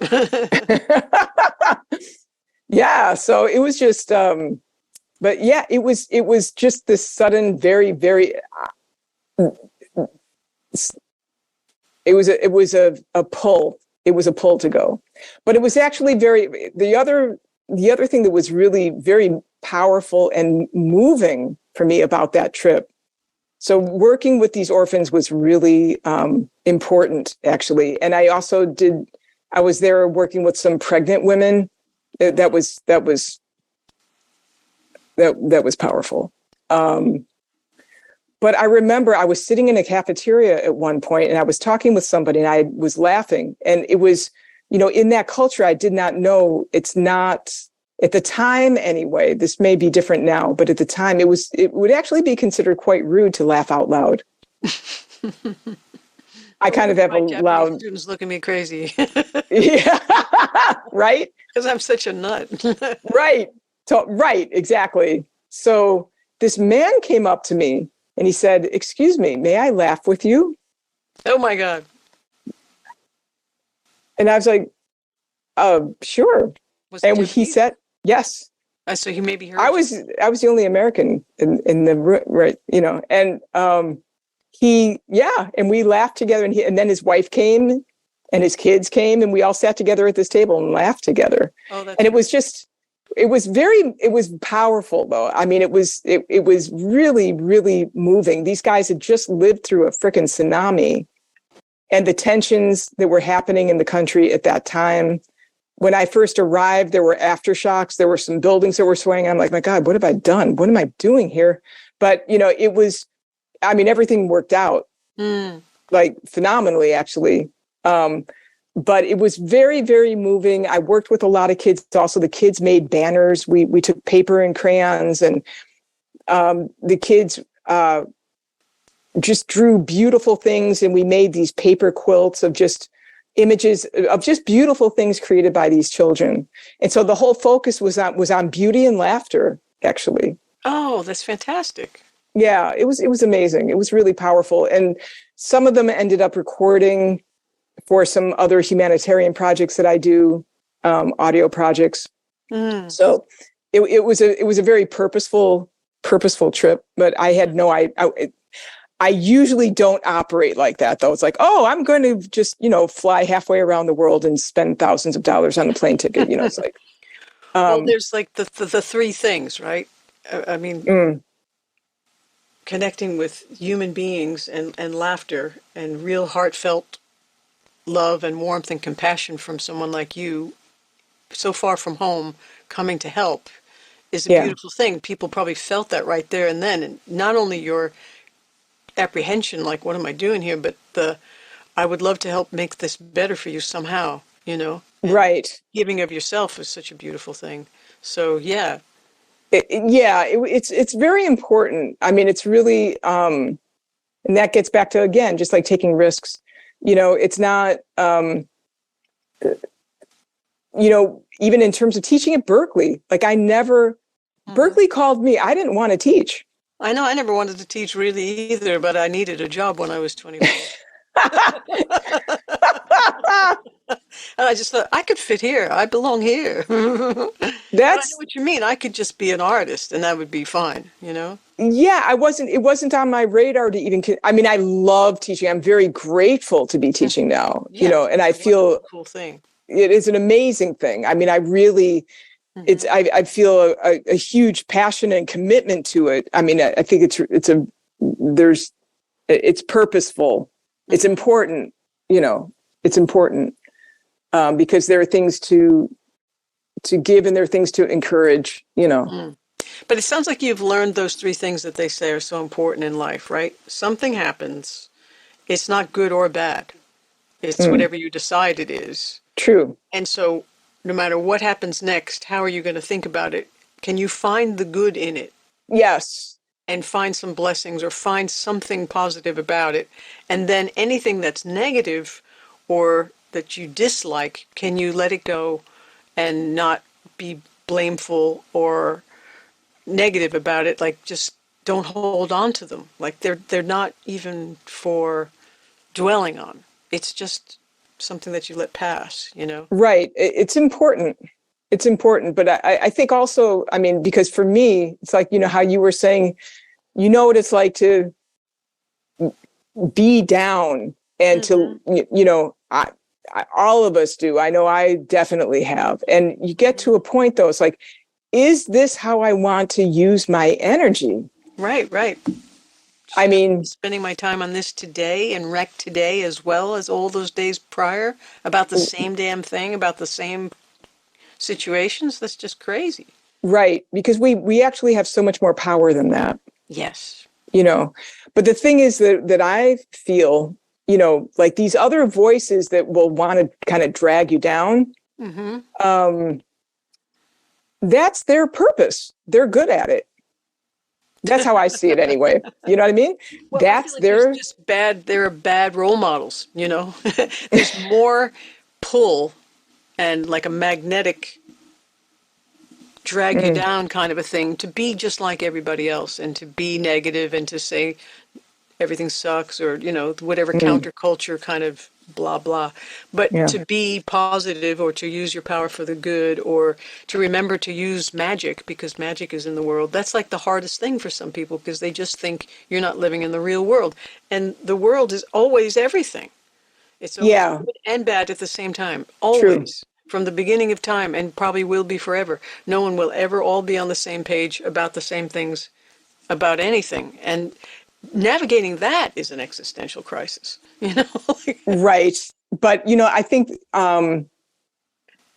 Yeah. So it was just, but yeah, it was just this sudden, very, very, it was a pull. It was a pull to go, but it was actually the other thing that was really very powerful and moving for me about that trip. So working with these orphans was really important, actually. And I was there working with some pregnant women. That was powerful. But I remember I was sitting in a cafeteria at one point and I was talking with somebody and I was laughing. And it was, in that culture, I did not know, it's not, at the time anyway, this may be different now, but at the time it would actually be considered quite rude to laugh out loud. I kind of have a loud... Students look at me crazy. Yeah, right? Because I'm such a nut. Right, right, exactly. So this man came up to me and he said, "Excuse me, may I laugh with you?" Oh my God. And I was like, sure. And he said, yes. So he maybe heard I was the only American in the room, right? And and we laughed together and then his wife came and his kids came and we all sat together at this table and laughed together. Oh, that's and it was just, it was powerful though. I mean, it was really, really moving. These guys had just lived through a frickin' tsunami and the tensions that were happening in the country at that time. When I first arrived, there were aftershocks. There were some buildings that were swaying. I'm like, my God, what have I done? What am I doing here? But, it was, I mean, everything worked out like phenomenally, actually. But it was very, very moving. I worked with a lot of kids. Also, the kids made banners. We took paper and crayons and the kids just drew beautiful things. And we made these paper quilts of just images of just beautiful things created by these children. And so the whole focus was on beauty and laughter, actually. Oh, that's fantastic. Yeah, it was amazing. It was really powerful. And some of them ended up recording for some other humanitarian projects that I do, audio projects. So it was a very purposeful trip, but I had I usually don't operate like that, though. It's like, oh, I'm going to just, fly halfway around the world and spend thousands of dollars on the plane ticket. It's like, well, there's like the three things, right? I mean, connecting with human beings and laughter and real heartfelt love and warmth and compassion from someone like you, so far from home, coming to help is a Yeah. beautiful thing. People probably felt that right there and then. And not only your apprehension, like, what am I doing here? But I would love to help make this better for you somehow, and Right. giving of yourself is such a beautiful thing. So, yeah. It's very important. I mean, it's really, and that gets back to, again, just like taking risks. It's not, even in terms of teaching at Berkeley, like Berkeley called me. I didn't want to teach. I know I never wanted to teach really either, but I needed a job when I was 24. And I just thought, I could fit here. I belong here. But I know what you mean. I could just be an artist and that would be fine, Yeah, it wasn't on my radar to even, I mean, I love teaching. I'm very grateful to be teaching now, and I feel cool thing. It is an amazing thing. I mean, I really, I feel a huge passion and commitment to it. I mean, I think it's purposeful. It's important, it's important because there are things to give and there are things to encourage, But it sounds like you've learned those three things that they say are so important in life, right? Something happens. It's not good or bad. It's whatever you decide it is. True. And so no matter what happens next, how are you going to think about it? Can you find the good in it? Yes. And find some blessings or find something positive about it. And then anything that's negative or that you dislike, can you let it go and not be blameful or negative about it? Like, just don't hold on to them. Like, they're not even for dwelling on. It's just something that you let pass, Right. It's important. It's important. But I think also, I mean, because for me, it's like, how you were saying, what it's like to be down and to, all of us do. I know I definitely have. And you get to a point, though, it's like, is this how I want to use my energy? Right. I mean, spending my time on this today and wreck today as well as all those days prior about the same damn thing, about the same situations. That's just crazy. Right. Because we actually have so much more power than that. Yes. But the thing is that I feel, like these other voices that will want to kind of drag you down. That's their purpose. They're good at it. That's how I see it anyway. You know what I mean? Well, that's like their just bad. They're bad role models. There's more pull and like a magnetic drag you down kind of a thing to be just like everybody else and to be negative and to say everything sucks or whatever counterculture kind of blah blah, but to be positive or to use your power for the good or to remember to use magic because magic is in the world. That's like the hardest thing for some people because they just think you're not living in the real world, and the world is always everything. It's always good and bad at the same time, always. True. From the beginning of time, and probably will be forever. No one will ever all be on the same page about the same things about anything, and navigating that is an existential crisis, Right. But, I think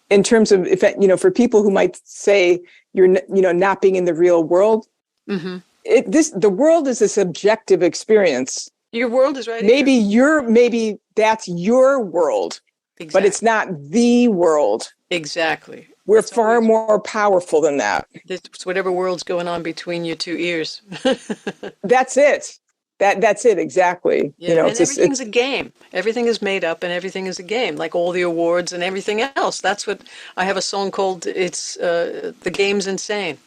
in terms of, if, for people who might say you're, not being in the real world, the world is a subjective experience. Your world is right. Maybe that's your world, but it's not the world. Exactly. We're far more powerful than that. It's whatever world's going on between your two ears. That's it. That's it. Exactly. Yeah, and everything's a game. Everything is made up and everything is a game, like all the awards and everything else. That's what I have a song called, it's The Game's Insane.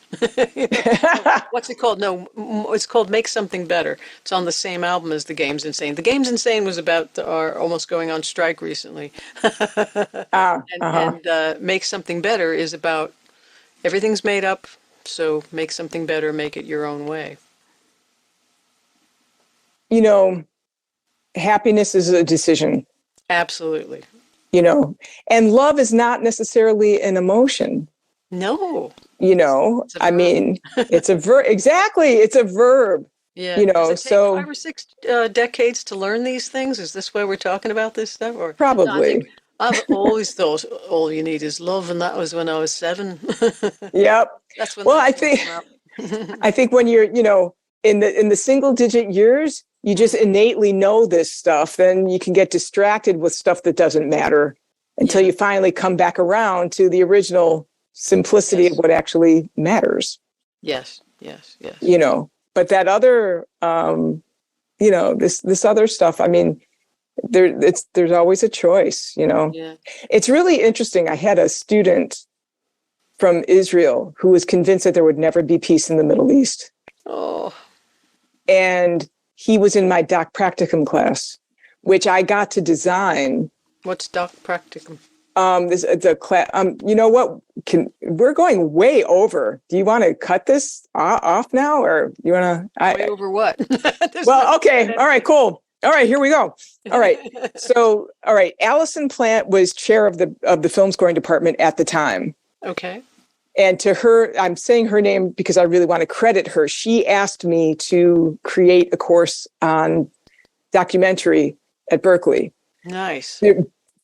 What's it called? No, it's called Make Something Better. It's on the same album as The Game's Insane. The Game's Insane was about our almost going on strike recently. And Make Something Better is about everything's made up, so make something better, make it your own way. Happiness is a decision. Absolutely. And love is not necessarily an emotion. No. I mean, it's a verb. Exactly. It's a verb. Yeah. Does it take 5 or 6 decades to learn these things? Is this why we're talking about this stuff? Or probably. I've always thought all you need is love, and that was when I was 7. Yep. That's when Well, that I song think came out. I think when you're, in the single digit years, you just innately know this stuff. Then you can get distracted with stuff that doesn't matter until Yeah. you finally come back around to the original simplicity of Yes. what actually matters. Yes. Yes. Yes. But that other, this other stuff, I mean, there's always a choice. Yeah. It's really interesting. I had a student from Israel who was convinced that there would never be peace in the Middle East. Oh, And he was in my doc practicum class, which I got to design. what's Doc Practicum? The class. You know what? We're going way over. Do you want to cut this off now, or you want to? Way over what? Well, okay. All right. Cool. All right. Here we go. All right. So, all right. Allison Plant was chair of the film scoring department at the time. Okay. And to her, I'm saying her name because I really want to credit her. She asked me to create a course on documentary at Berkeley. Nice.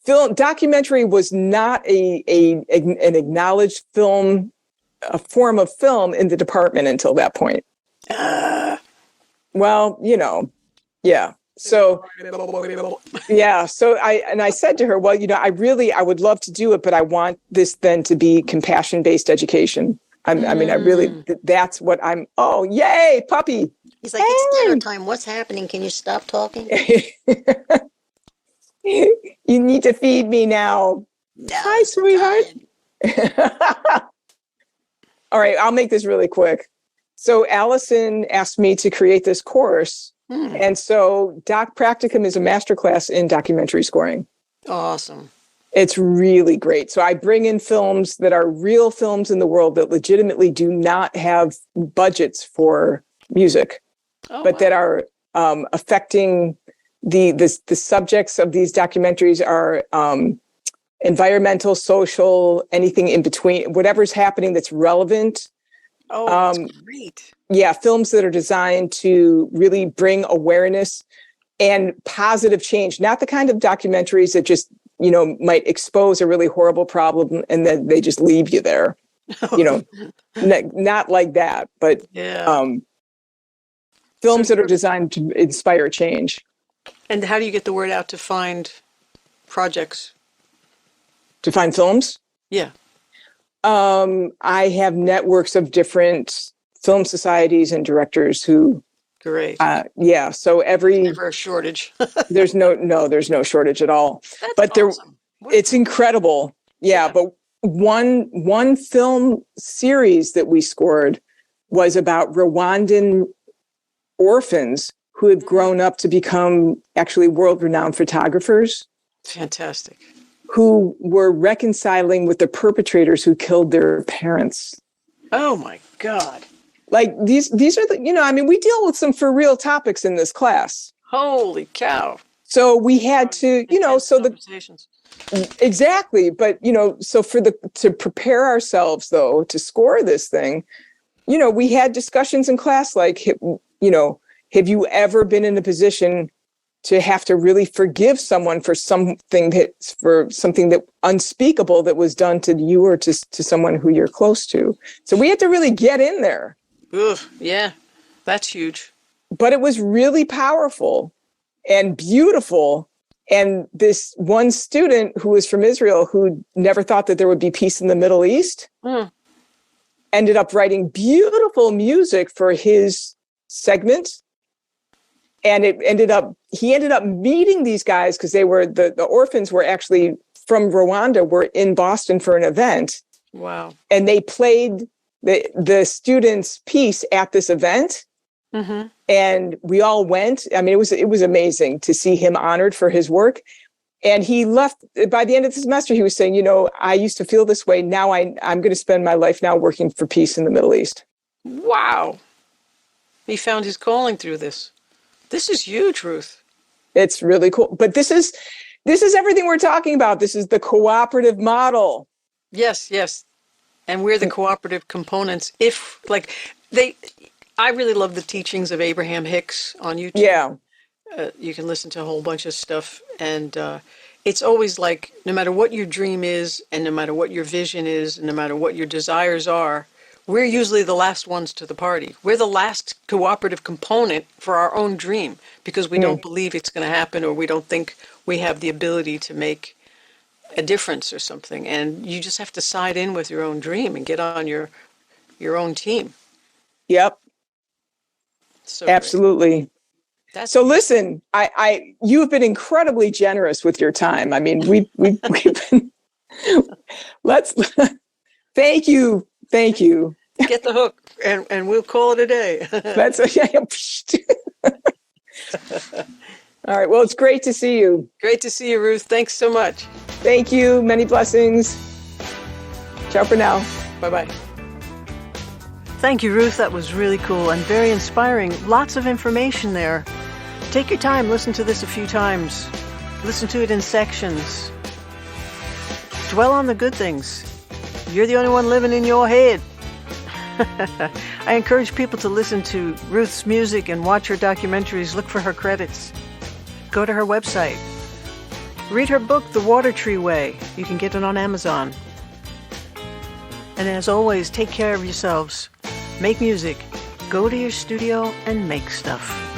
Documentary was not an acknowledged a form of film in the department until that point. Well, yeah. So yeah. So I said to her, well, I would love to do it, but I want this then to be compassion-based education. I mean, I really, that's what oh, yay, puppy. He's like, it's dinner time. What's happening? Can you stop talking? You need to feed me now. No, Hi, sweetheart. All right, I'll make this really quick. So Allison asked me to create this course. And so Doc Practicum is a masterclass in documentary scoring. Awesome. It's really great. So I bring in films that are real films in the world that legitimately do not have budgets for music, but that are affecting the subjects of these documentaries are environmental, social, anything in between, whatever's happening that's relevant. Oh, that's great. Yeah, films that are designed to really bring awareness and positive change, not the kind of documentaries that just, might expose a really horrible problem and then they just leave you there. Not like that, but films that are designed to inspire change. And how do you get the word out to find projects? To find films? Yeah. I have networks of different film societies and directors who. Great. So There's never a shortage. there's no shortage at all. That's awesome. It's incredible. Yeah. But one film series that we scored was about Rwandan orphans who had grown up to become actually world-renowned photographers. Fantastic. Who were reconciling with the perpetrators who killed their parents. Oh my God. Like these are we deal with some for real topics in this class. Holy cow. So we had to, conversations. Exactly. But, so to prepare ourselves though, to score this thing, we had discussions in class, like, have you ever been in a position to have to really forgive someone for something that unspeakable that was done to you or to someone who you're close to. So we had to really get in there. Ugh, yeah, that's huge. But it was really powerful and beautiful. And this one student who was from Israel, who never thought that there would be peace in the Middle East, ended up writing beautiful music for his segment. And he ended up meeting these guys because they were, the orphans were actually from Rwanda, were in Boston for an event. Wow. And they played the students' piece at this event. Mm-hmm. And we all went. I mean, it was amazing to see him honored for his work. And he left by the end of the semester. He was saying, I used to feel this way. Now I'm going to spend my life now working for peace in the Middle East. Wow. He found his calling through this. This is huge, Ruth. It's really cool. But this is everything we're talking about. This is the cooperative model. Yes. And we're the cooperative components. I really love the teachings of Abraham Hicks on YouTube. Yeah. You can listen to a whole bunch of stuff. And it's always like, no matter what your dream is, and no matter what your vision is, and no matter what your desires are, we're usually the last ones to the party. We're the last cooperative component for our own dream because we don't believe it's going to happen, or we don't think we have the ability to make a difference or something. And you just have to side in with your own dream and get on your own team. Yep. So absolutely. So listen, you've been incredibly generous with your time. I mean, we've been, thank you. Get the hook and we'll call it a day. All right. Well, it's great to see you. Great to see you, Ruth. Thanks so much. Thank you. Many blessings. Ciao for now. Bye-bye. Thank you, Ruth. That was really cool and very inspiring. Lots of information there. Take your time. Listen to this a few times. Listen to it in sections. Dwell on the good things. You're the only one living in your head. I encourage people to listen to Ruth's music and watch her documentaries. Look for her credits. Go to her website. Read her book, The Water Tree Way. You can get it on Amazon. And as always, take care of yourselves. Make music. Go to your studio and make stuff.